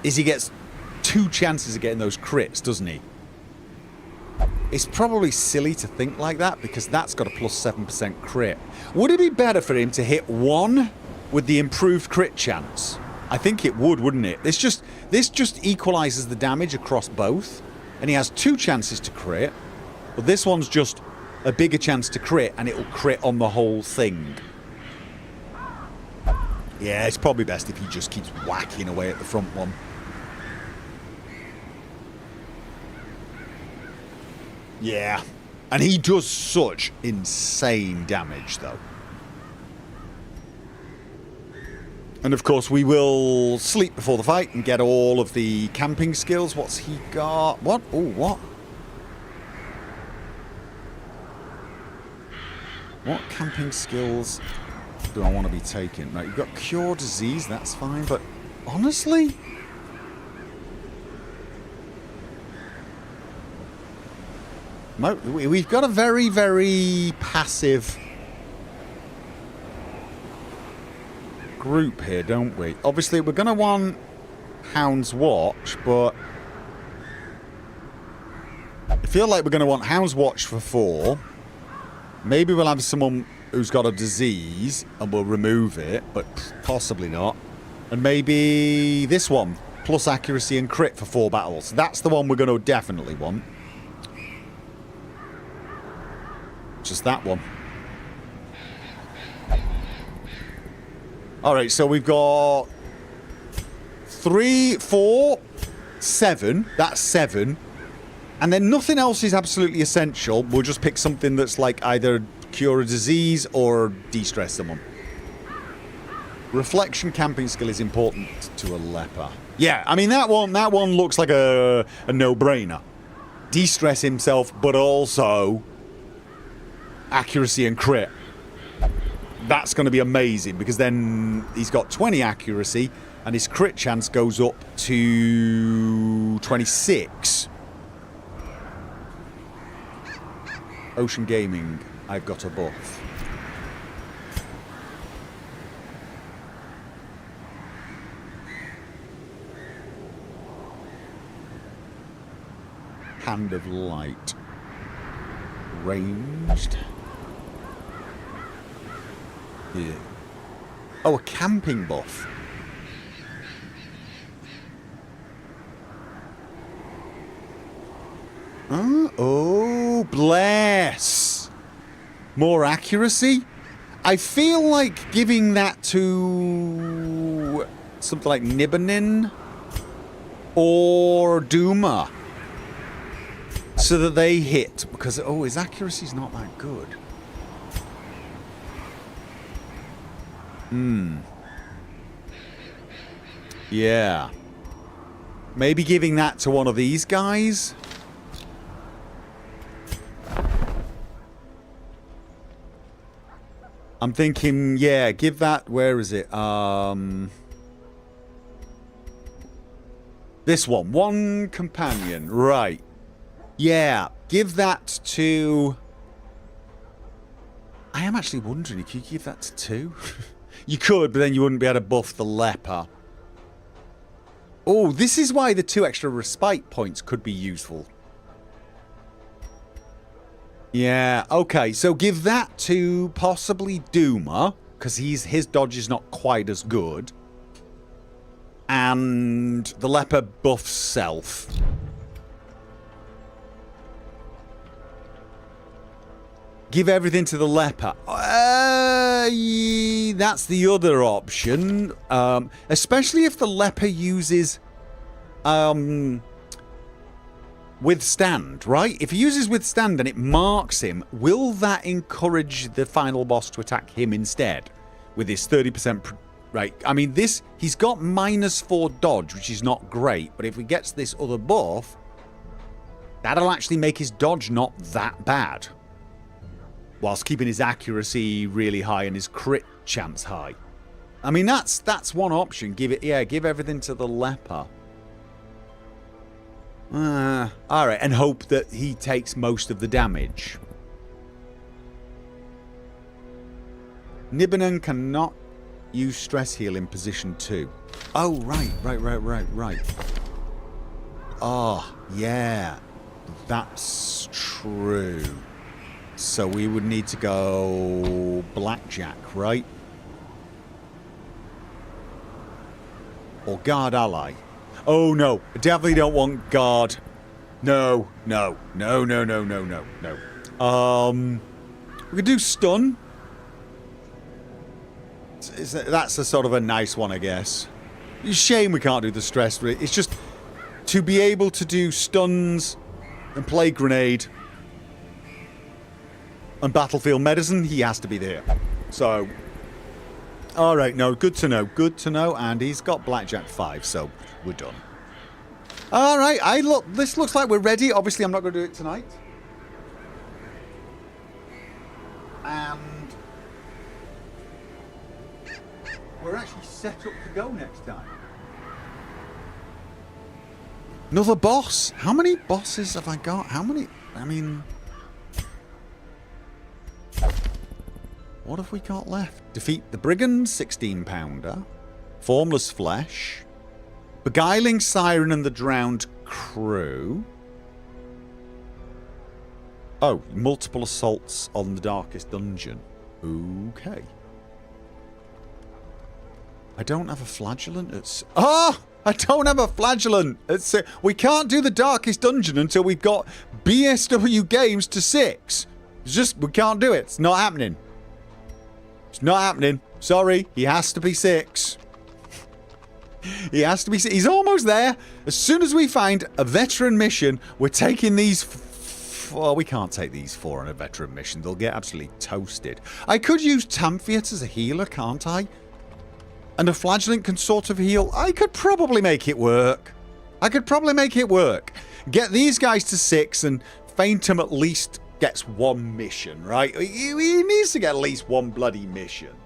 is he gets 2 chances of getting those crits, doesn't he? It's probably silly to think like that because that's got a plus 7% crit. Would it be better for him to hit 1 with the improved crit chance? I think it would, wouldn't it? This just equalizes the damage across both. And he has 2 chances to crit. But this one's just a bigger chance to crit and it'll crit on the whole thing. Yeah, it's probably best if he just keeps whacking away at the front one. Yeah. And he does such insane damage, though. And of course, we will sleep before the fight and get all of the camping skills. What's he got? What? Oh, what? What camping skills do I want to be taking? Right, you've got Cure Disease, that's fine, but honestly... We've got a very, very passive group here, don't we? Obviously, we're going to want Hound's Watch, but I feel like we're going to want Hound's Watch for 4. Maybe we'll have someone who's got a disease and we'll remove it, but possibly not. And maybe this one, plus accuracy and crit for 4 battles. That's the one we're going to definitely want. Just that one. Alright, so we've got 3, 4, 7. That's 7. And then nothing else is absolutely essential. We'll just pick something that's like either cure a disease or de-stress someone. Reflection camping skill is important to a leper. Yeah, I mean, that one looks like a no-brainer. De-stress himself, but also accuracy and crit. That's going to be amazing, because then he's got 20 accuracy and his crit chance goes up to 26. Ocean Gaming, I've got a buff. Hand of Light. Ranged. Yeah. Oh, a camping buff. Oh, bless. More accuracy? I feel like giving that to something like Nibbanin or Duma, so that they hit, because, oh, his accuracy's not that good. Yeah. Maybe giving that to one of these guys? I'm thinking, yeah, give that, where is it? This one. One companion. Right. Yeah. Give that to... I am actually wondering, could you give that to 2? You could, but then you wouldn't be able to buff the leper. Oh, this is why the 2 extra respite points could be useful. Yeah, okay, so give that to possibly Duma, because his dodge is not quite as good. And the leper buffs self. Give everything to the leper. That's the other option. Especially if the leper uses Withstand, right? If he uses Withstand and it marks him, will that encourage the final boss to attack him instead? With his 30%... Right, I mean, he's got -4 dodge, which is not great, but if he gets this other buff, that'll actually make his dodge not that bad, whilst keeping his accuracy really high and his crit chance high. I mean, that's one option. Give everything to the leper. Alright, and hope that he takes most of the damage. Nibbanan cannot use stress heal in position 2. Oh, right. Oh, yeah. That's true. So we would need to go Blackjack, right? Or Guard Ally. Oh, no. I definitely don't want Guard. No. We could do Stun. That's a sort of a nice one, I guess. It's a shame we can't do the stress. It's just to be able to do stuns and play grenade and battlefield medicine, he has to be there. So, alright, no, good to know. Good to know, and he's got Blackjack 5, so we're done. Alright, this looks like we're ready. Obviously, I'm not going to do it tonight. And we're actually set up to go next time. Another boss? How many bosses have I got? How many? I mean... What have we got left? Defeat the Brigands, 16-pounder. Formless Flesh. Beguiling Siren and the Drowned Crew. Oh, multiple assaults on the Darkest Dungeon. Okay. I don't have a flagellant. I don't have a flagellant. We can't do the Darkest Dungeon until we've got BSW games to 6. It's just, we can't do it. It's not happening. It's not happening. Sorry, he has to be 6. He has to be 6. He's almost there. As soon as we find a veteran mission, we're taking these... Well, we can't take these 4 on a veteran mission. They'll get absolutely toasted. I could use Tamphiat as a healer, can't I? And a flagellant can sort of heal. I could probably make it work. Get these guys to 6 and Phantom at least gets 1 mission, right? He needs to get at least 1 bloody mission.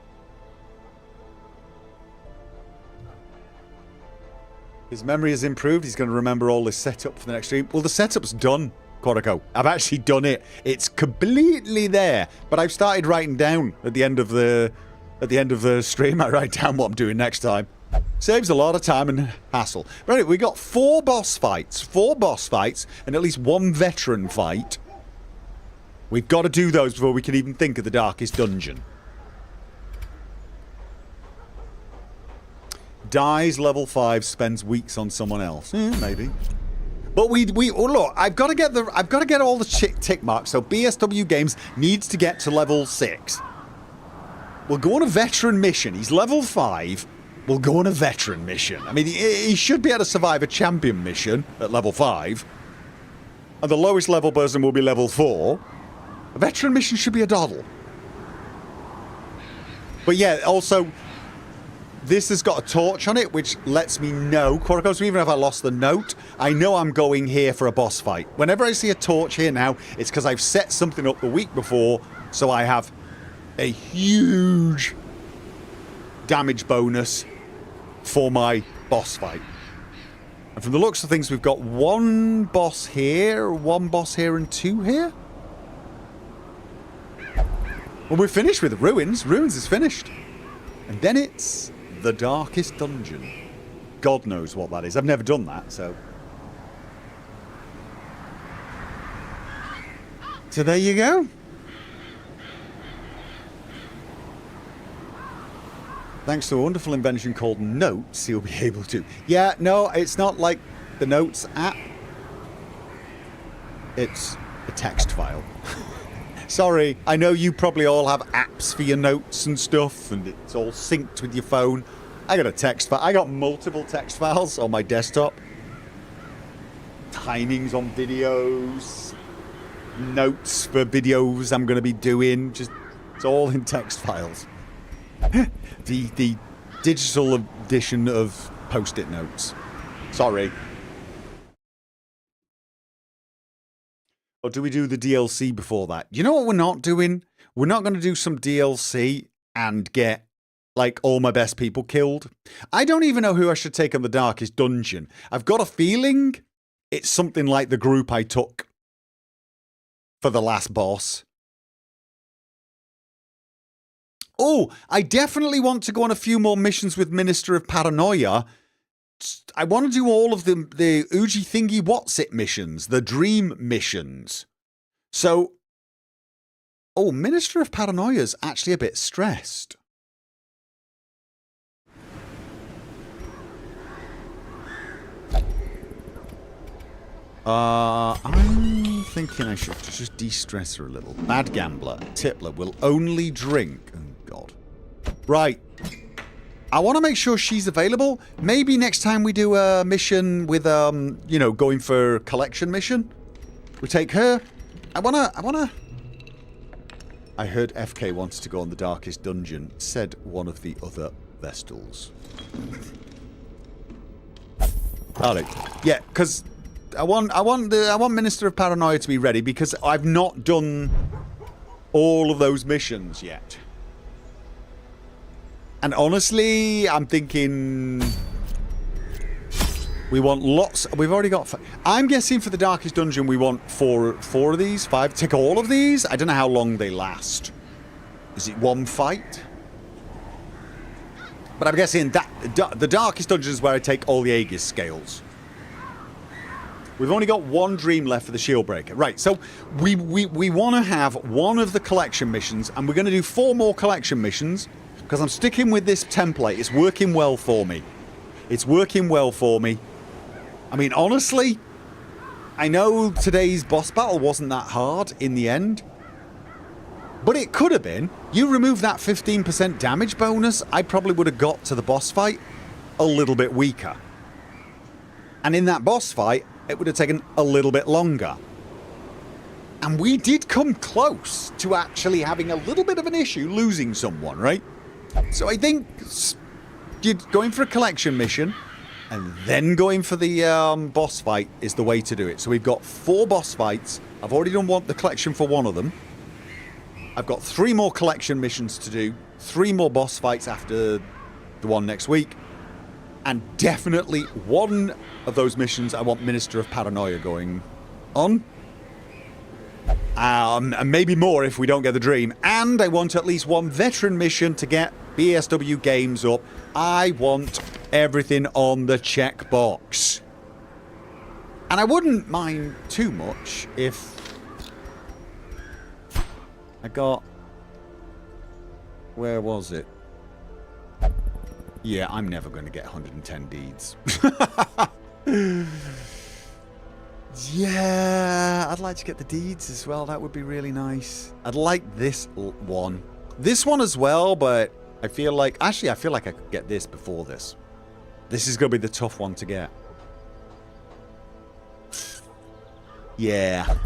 His memory has improved. He's going to remember all this setup for the next stream. Well, the setup's done, Koroko. I've actually done it. It's completely there. But I've started writing down at the end of the stream. I write down what I'm doing next time. Saves a lot of time and hassle. But anyway, we got 4 boss fights. 4 boss fights and at least 1 veteran fight. We've got to do those before we can even think of the Darkest Dungeon. Dies level 5, spends weeks on someone else. Maybe. But look, I've got to get all the tick marks. So BSW Games needs to get to level 6. We'll go on a veteran mission. He's level 5. We'll go on a veteran mission. I mean, he should be able to survive a champion mission at level 5. And the lowest level person will be level 4. A veteran mission should be a doddle. But yeah, also, this has got a torch on it, which lets me know, Korokos, even if I lost the note, I know I'm going here for a boss fight. Whenever I see a torch here now, it's because I've set something up the week before, so I have a huge damage bonus for my boss fight. And from the looks of things, we've got 1 boss here, 1 boss here, and 2 here. Well, we're finished with Ruins. Ruins is finished. And then it's the Darkest Dungeon. God knows what that is. I've never done that, so... So there you go. Thanks to a wonderful invention called Notes, you'll be able to... Yeah, no, it's not like the Notes app. It's a text file. Sorry, I know you probably all have apps for your notes and stuff, and it's all synced with your phone. I got a text file. I got multiple text files on my desktop. Timings on videos. Notes for videos I'm going to be doing. Just, it's all in text files. The digital edition of Post-it notes. Sorry. Or do we do the DLC before that? You know what we're not doing? We're not going to do some DLC and get, like, all my best people killed. I don't even know who I should take on the Darkest Dungeon. I've got a feeling it's something like the group I took for the last boss. Oh, I definitely want to go on a few more missions with Minister of Paranoia. I want to do all of the Uji Thingy What's It missions, the Dream missions. So, oh, Minister of Paranoia's actually a bit stressed. I'm thinking I should just de-stress her a little. Bad Gambler, Tippler will only drink. Oh, God. Right. I want to make sure she's available. Maybe next time we do a mission with, you know, going for a collection mission. We take her. I heard FK wants to go on the Darkest Dungeon, said one of the other Vestals. Alright. Yeah, because I want Minister of Paranoia to be ready because I've not done all of those missions yet. And honestly, I'm thinking we want lots. We've already got... I'm guessing for the Darkest Dungeon we want four of these, 5. Take all of these? I don't know how long they last. Is it one fight? But I'm guessing that the Darkest Dungeon is where I take all the Aegis scales. We've only got one dream left for the Shield Breaker. Right, so we want to have one of the collection missions, and we're going to do 4 more collection missions, because I'm sticking with this template. It's working well for me. It's working well for me. I mean, honestly, I know today's boss battle wasn't that hard in the end, but it could have been. You remove that 15% damage bonus, I probably would have got to the boss fight a little bit weaker. And in that boss fight, it would have taken a little bit longer. And we did come close to actually having a little bit of an issue losing someone, right? So I think going for a collection mission and then going for the boss fight is the way to do it. So we've got 4 boss fights. I've already done the collection for one of them. I've got 3 more collection missions to do, 3 more boss fights after the one next week. And definitely one of those missions I want Minister of Paranoia going on. And maybe more if we don't get the dream. And I want at least one veteran mission to get BSW games up. I want everything on the checkbox. And I wouldn't mind too much if I got... Where was it? Yeah, I'm never going to get 110 deeds. Yeah, I'd like to get the deeds as well. That would be really nice. I'd like this one. This one as well, but I feel like... Actually, I feel like I could get this before this. This is going to be the tough one to get. Yeah.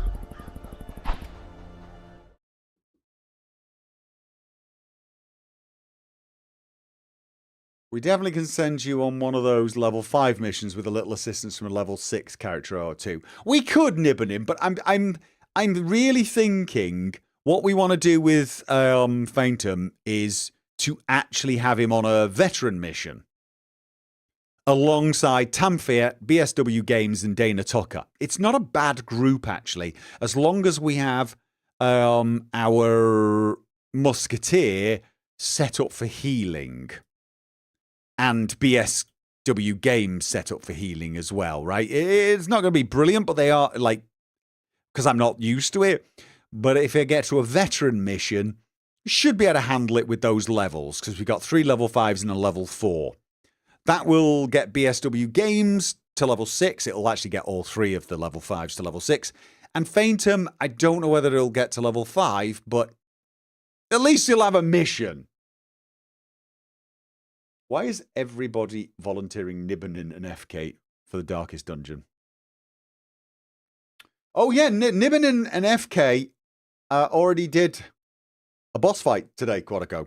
We definitely can send you on one of those level 5 missions with a little assistance from a level 6 character or two. We could nib on him, but I'm really thinking what we want to do with Phantom is to actually have him on a veteran mission alongside Tamfir, BSW Games, and Dana Tucker. It's not a bad group actually, as long as we have our Musketeer set up for healing. And BSW Games set up for healing as well, right? It's not going to be brilliant, but they are, like, because I'm not used to it. But if I get to a veteran mission, should be able to handle it with those levels, because we've got 3 level 5s and a level 4. That will get BSW Games to level 6. It'll actually get all 3 of the level 5s to level 6. And Phantom, I don't know whether it'll get to level 5, but at least he'll have a mission. Why is everybody volunteering Nibbanin and FK for the Darkest Dungeon? Oh yeah, Nibbanin and FK already did a boss fight today, Quadico.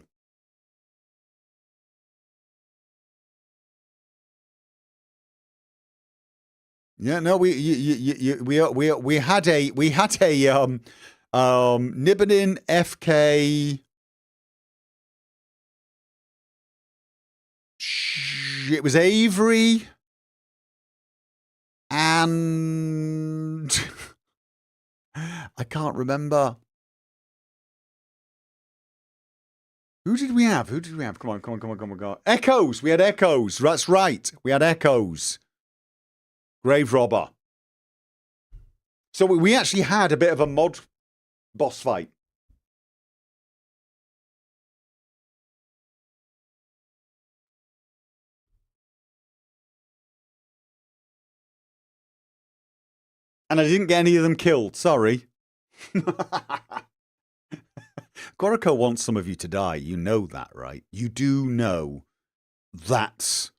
Yeah, no, we had a Nibbanin FK. It was Avery and I can't remember. Who did we have? Come on. Echoes. We had Echoes. That's right. We had Echoes. Grave Robber. So we actually had a bit of a mod boss fight. And I didn't get any of them killed. Sorry. Goriko wants some of you to die. You know that, right? You do know that's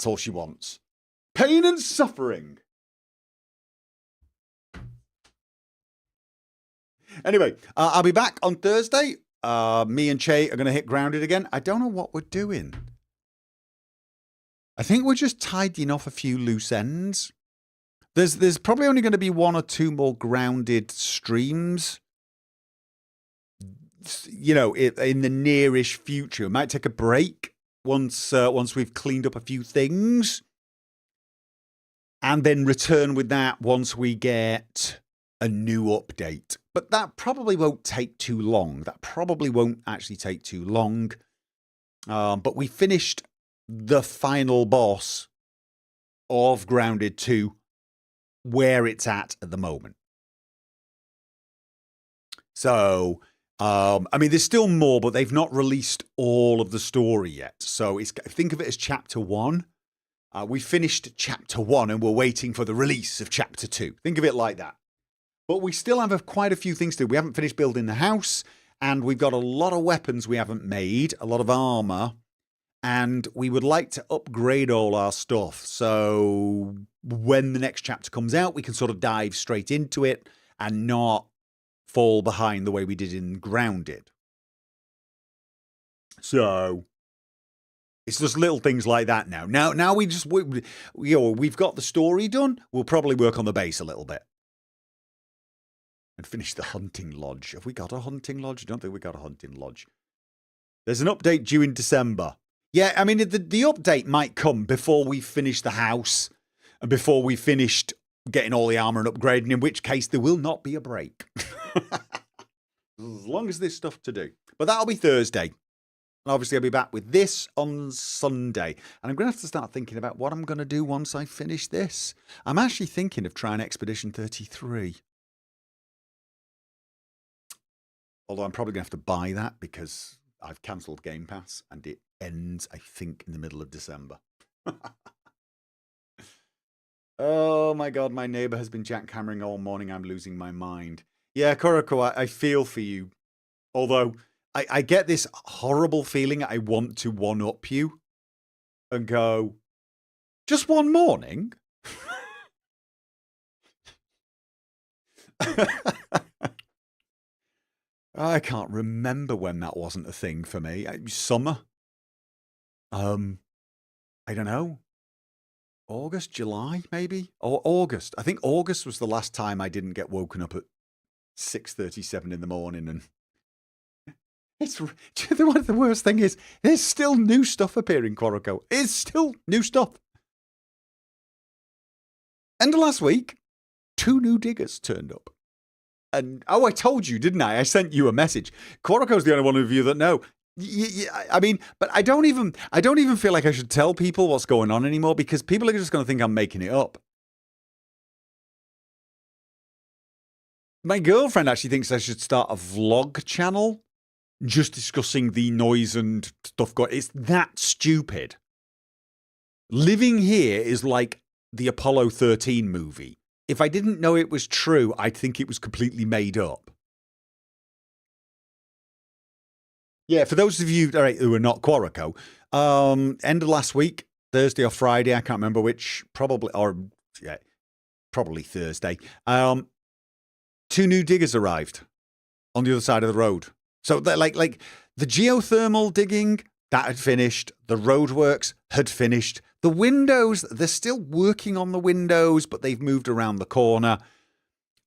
all she wants. Pain and suffering. Anyway, I'll be back on Thursday. Me and Che are going to hit grounded again. I don't know what we're doing. I think we're just tidying off a few loose ends. There's probably only going to be 1 or 2 more grounded streams, you know, in the nearish future. We might take a break once we've cleaned up a few things, and then return with that once we get a new update. But that probably won't take too long. That probably won't actually take too long. But we finished the final boss of Grounded 2 where it's at the moment. So, I mean, there's still more, but they've not released all of the story yet. So think of it as chapter 1. We finished chapter 1 and we're waiting for the release of chapter 2. Think of it like that. But we still have quite a few things to do. We haven't finished building the house, and we've got a lot of weapons we haven't made, a lot of armor, and we would like to upgrade all our stuff. So when the next chapter comes out, we can sort of dive straight into it and not fall behind the way we did in Grounded. So it's just little things like that now. Now we've got the story done. We'll probably work on the base a little bit. And finish the hunting lodge. Have we got a hunting lodge? I don't think we got a hunting lodge. There's an update due in December. Yeah, I mean, the update might come before we finish the house and before we finished getting all the armor and upgrading, in which case there will not be a break. As long as there's stuff to do. But that'll be Thursday. And obviously I'll be back with this on Sunday. And I'm going to have to start thinking about what I'm going to do once I finish this. I'm actually thinking of trying Expedition 33. Although I'm probably going to have to buy that because I've cancelled Game Pass and it ends, I think, in the middle of December. Oh my God, my neighbour has been jackhammering all morning. I'm losing my mind. Yeah, Koroko, I feel for you. Although I get this horrible feeling I want to one-up you and go, just one morning? I can't remember when that wasn't a thing for me. Summer. I don't know. August, July, maybe? Or August. I think August was the last time I didn't get woken up at 6:37 in the morning. And it's one of the worst thing is there's still new stuff appearing, Koroko. It's still new stuff. End of last week, 2 new diggers turned up. And I told you, didn't I? I sent you a message. Koroko's the only one of you that know. I mean, but I don't even feel like I should tell people what's going on anymore because people are just going to think I'm making it up. My girlfriend actually thinks I should start a vlog channel just discussing the noise and stuff. It's that stupid. Living here is like the Apollo 13 movie. If I didn't know it was true, I'd think it was completely made up. Yeah, for those of you who are not Koroko, end of last week, Thursday or Friday, I can't remember which, probably Thursday, 2 new diggers arrived on the other side of the road. So they're like the geothermal digging, that had finished. The roadworks had finished. The windows, they're still working on the windows, but they've moved around the corner.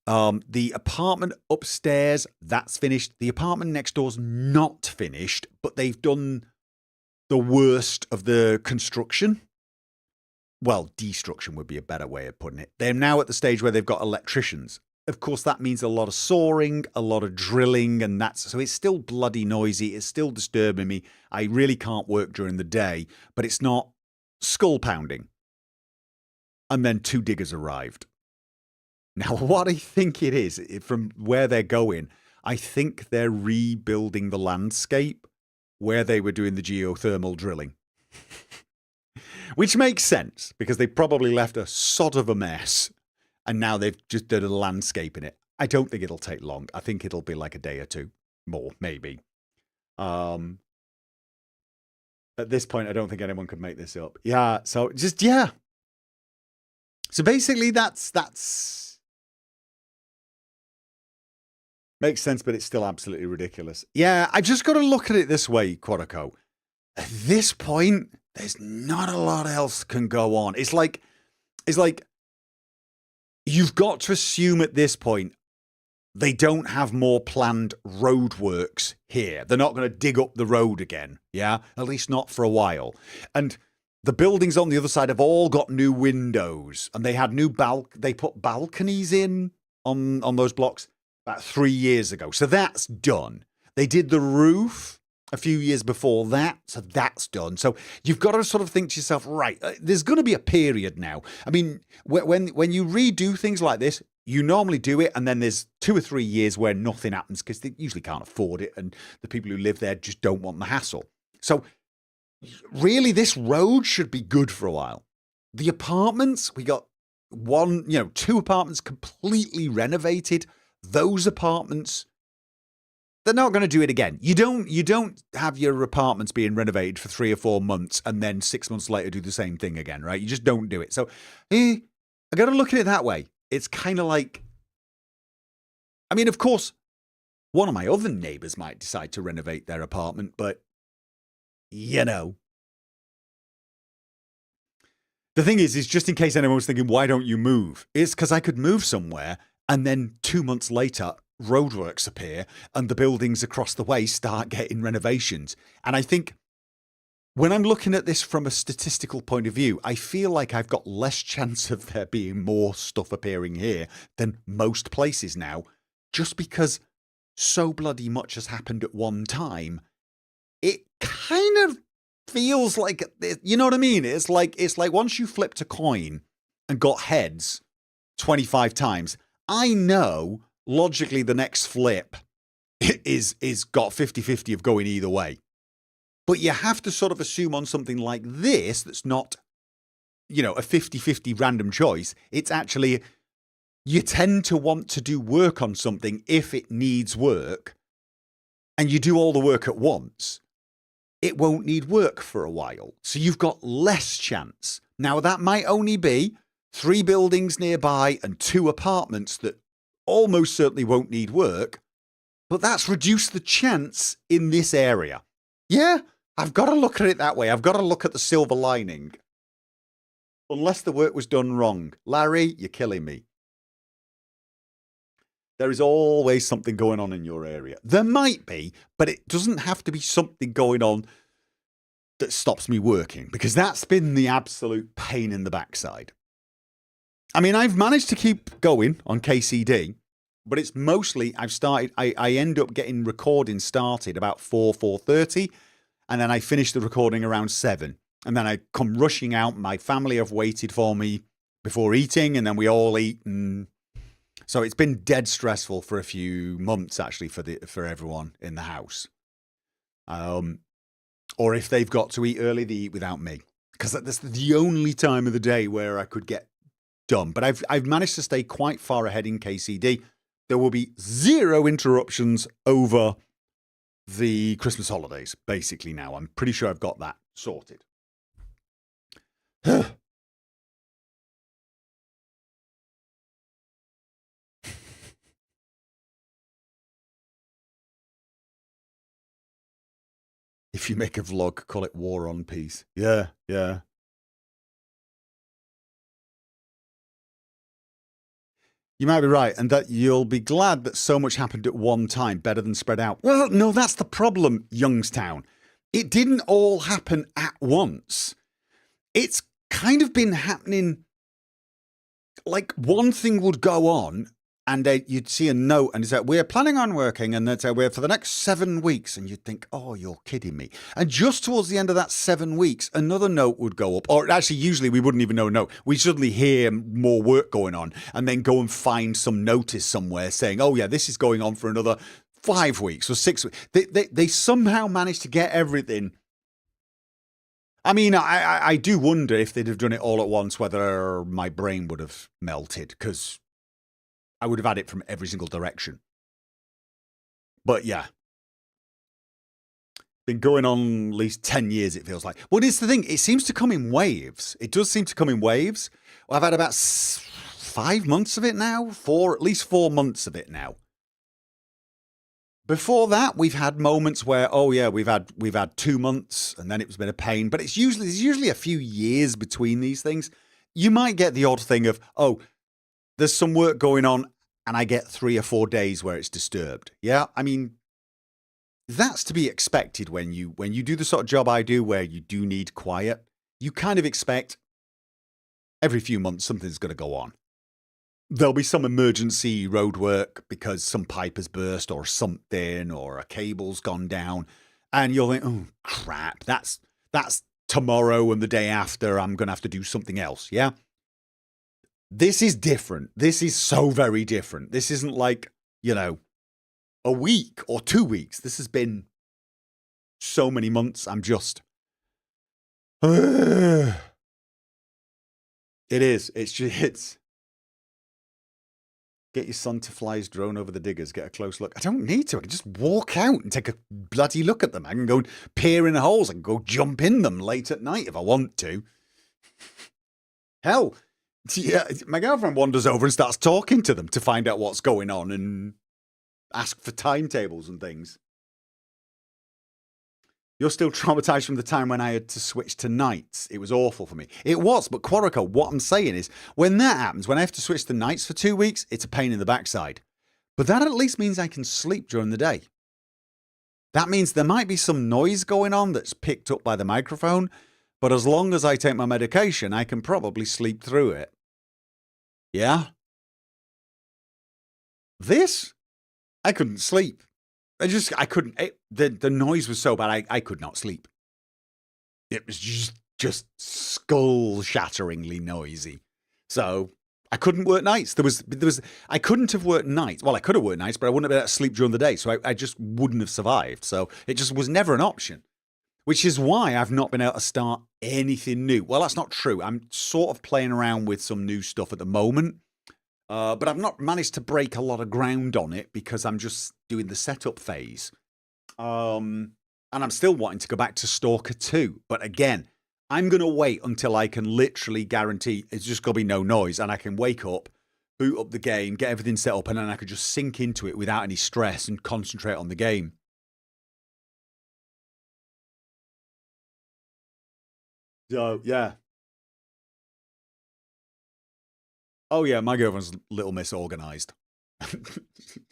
The apartment upstairs, that's finished. The apartment next door's not finished, but they've done the worst of the construction. Well, destruction would be a better way of putting it. They're now at the stage where they've got electricians. Of course, that means a lot of sawing, a lot of drilling, and so it's still bloody noisy. It's still disturbing me. I really can't work during the day, but it's not skull pounding. And then 2 diggers arrived. Now, what I think it is, from where they're going, I think they're rebuilding the landscape where they were doing the geothermal drilling. Which makes sense, because they probably left a sod of a mess, and now they've just done a landscape in it. I don't think it'll take long. I think it'll be like a day or 2 more, maybe. At this point, I don't think anyone could make this up. Yeah, so just, yeah. So basically, that's... Makes sense, but it's still absolutely ridiculous. Yeah, I just got to look at it this way, Quadico. At this point, there's not a lot else can go on. It's like you've got to assume at this point they don't have more planned roadworks here. They're not going to dig up the road again, yeah? At least not for a while. And the buildings on the other side have all got new windows, and they had they put balconies in on those blocks about 3 years ago. So that's done. They did the roof a few years before that, so that's done. So you've got to sort of think to yourself, right, there's going to be a period now. I mean, when you redo things like this, you normally do it, and then there's 2 or 3 years where nothing happens because they usually can't afford it, and the people who live there just don't want the hassle. So really, this road should be good for a while. The apartments, we got 2 apartments completely renovated. Those apartments, they're not going to do it again. You don't have your apartments being renovated for 3 or 4 months and then 6 months later do the same thing again, right? You just don't do it. So I got to look at it that way. It's kind of like, I mean, of course, one of my other neighbors might decide to renovate their apartment, but you know. The thing is just in case anyone was thinking, why don't you move? It's because I could move somewhere and then 2 months later, roadworks appear and the buildings across the way start getting renovations. And I think when I'm looking at this from a statistical point of view, I feel like I've got less chance of there being more stuff appearing here than most places now, just because so bloody much has happened at one time. It kind of feels like, you know what I mean? It's like once you flipped a coin and got heads 25 times, I know logically the next flip is got 50-50 of going either way. But you have to sort of assume on something like this that's not, a 50-50 random choice. It's actually, you tend to want to do work on something if it needs work, and you do all the work at once. It won't need work for a while. So you've got less chance. Now, that might only be 3 buildings nearby and 2 apartments that almost certainly won't need work, but that's reduced the chance in this area. Yeah, I've got to look at it that way. I've got to look at the silver lining. Unless the work was done wrong. Larry, you're killing me. There is always something going on in your area. There might be, but it doesn't have to be something going on that stops me working, because that's been the absolute pain in the backside. I mean, I've managed to keep going on KCD, but it's mostly I end up getting recording started about 4:30, and then I finish the recording around 7. And then I come rushing out. My family have waited for me before eating, and then we all eat. And so it's been dead stressful for a few months, actually, for everyone in the house. Or if they've got to eat early, they eat without me, because that's the only time of the day where I could get done. But I've managed to stay quite far ahead in KCD. There will be 0 interruptions over the Christmas holidays, basically now. I'm pretty sure I've got that sorted. If you make a vlog, call it War on Peace. Yeah. You might be right, and that you'll be glad that so much happened at one time, better than spread out. Well, no, that's the problem, Youngstown. It didn't all happen at once. It's kind of been happening, like one thing would go on, and you'd see a note, and it's like, we're planning on working, and they'd say, we're for the next 7 weeks, and you'd think, oh, you're kidding me. And just towards the end of that 7 weeks, another note would go up, or actually, usually we wouldn't even know a note. We'd suddenly hear more work going on, and then go and find some notice somewhere saying, oh yeah, this is going on for another 5 weeks or 6 weeks. They somehow managed to get everything. I mean, I do wonder if they'd have done it all at once, whether my brain would have melted, because I would have had it from every single direction. But yeah. Been going on at least 10 years, it feels like. Well, it's the thing. It seems to come in waves. It does seem to come in waves. Well, I've had about 5 months of it now. At least 4 months of it now. Before that, we've had moments where, oh yeah, we've had 2 months, and then it's been a pain. But there's usually a few years between these things. You might get the odd thing of, oh, there's some work going on, and I get 3 or 4 days where it's disturbed. Yeah, I mean, that's to be expected when you do the sort of job I do, where you do need quiet. You kind of expect every few months something's going to go on. there'll be some emergency roadwork because some pipe has burst or something, or a cable's gone down, and you'll think, oh crap, that's tomorrow and the day after. I'm gonna have to do something else. Yeah. This is different. This is so very different. This isn't like, a week or 2 weeks. This has been so many months. I'm just. It is. It's. Get your son to fly his drone over the diggers. Get a close look. I don't need to. I can just walk out and take a bloody look at them. I can go peer in the holes. I can go jump in them late at night if I want to. Hell, yeah, my girlfriend wanders over and starts talking to them to find out what's going on and ask for timetables and things. You're still traumatized from the time when I had to switch to nights. It was awful for me. It was, but Quorico, what I'm saying is, when that happens, when I have to switch to nights for 2 weeks, it's a pain in the backside. But that at least means I can sleep during the day. That means there might be some noise going on that's picked up by the microphone, but as long as I take my medication, I can probably sleep through it. Yeah? This? I couldn't sleep. I couldn't. The noise was so bad. I could not sleep. It was just skull shatteringly noisy. So I couldn't work nights. I couldn't have worked nights. Well, I could have worked nights, but I wouldn't have been able to sleep during the day. So I just wouldn't have survived. So it just was never an option, which is why I've not been able to start anything new. Well, that's not true. I'm sort of playing around with some new stuff at the moment. But I've not managed to break a lot of ground on it because I'm just doing the setup phase. And I'm still wanting to go back to Stalker 2. But again, I'm going to wait until I can literally guarantee it's just going to be no noise. And I can wake up, boot up the game, get everything set up, and then I could just sink into it without any stress and concentrate on the game. So, yeah. Oh, yeah, my girlfriend's a little misorganized.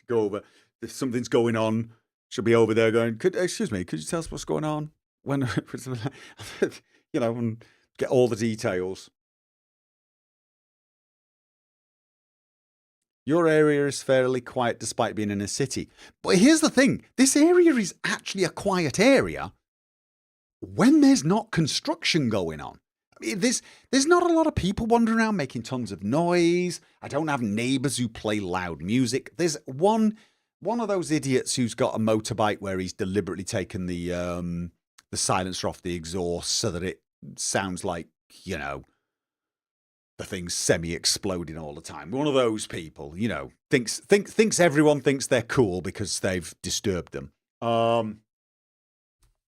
Go over. If something's going on, she'll be over there going, excuse me, could you tell us what's going on? When, and get all the details. Your area is fairly quiet despite being in a city. But here's the thing. This area is actually a quiet area when there's not construction going on. There's not a lot of people wandering around making tons of noise. I don't have neighbours who play loud music. There's one of those idiots who's got a motorbike where he's deliberately taken the silencer off the exhaust so that it sounds like, the thing's semi-exploding all the time. One of those people, thinks everyone thinks they're cool because they've disturbed them.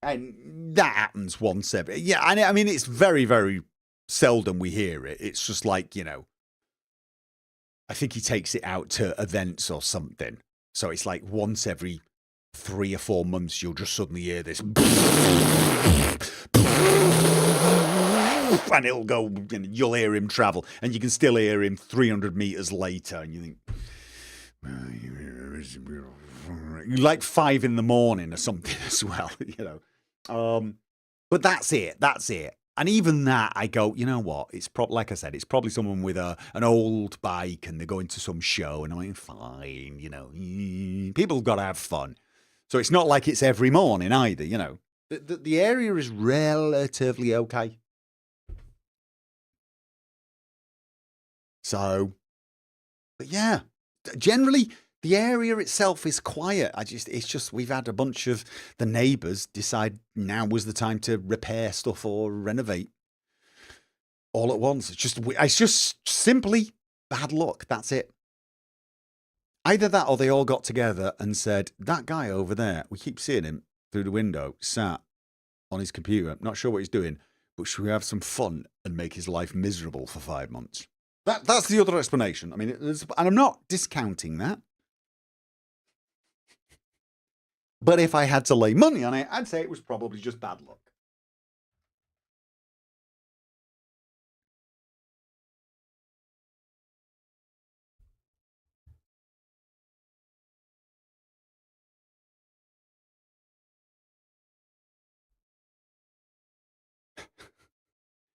And that happens once every. Yeah, I mean, it's very, very seldom we hear it. It's just like, I think he takes it out to events or something. So it's like once every 3 or 4 months, you'll just suddenly hear this. And it'll go, and you'll hear him travel. And you can still hear him 300 meters later. And you think, like 5 in the morning or something as well, But that's it. And even that, I go, you know what? It's like I said, it's probably someone with an old bike and they're going to some show and I'm like, fine, people got to have fun. So it's not like it's every morning either, The area is relatively okay. So, but yeah, generally the area itself is quiet. It's just we've had a bunch of the neighbours decide now was the time to repair stuff or renovate all at once. It's just simply bad luck. That's it. Either that or they all got together and said, that guy over there, we keep seeing him through the window, sat on his computer, not sure what he's doing, but should we have some fun and make his life miserable for 5 months? That's the other explanation. I mean, and I'm not discounting that. But if I had to lay money on it, I'd say it was probably just bad luck.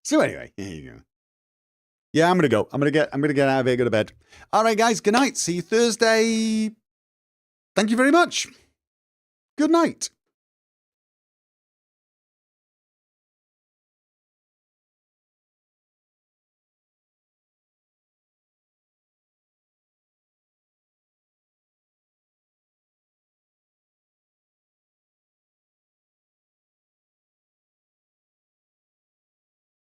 So anyway, here you go. Yeah, I'm gonna go. I'm gonna get out of here, go to bed. All right, guys. Good night. See you Thursday. Thank you very much. Good night.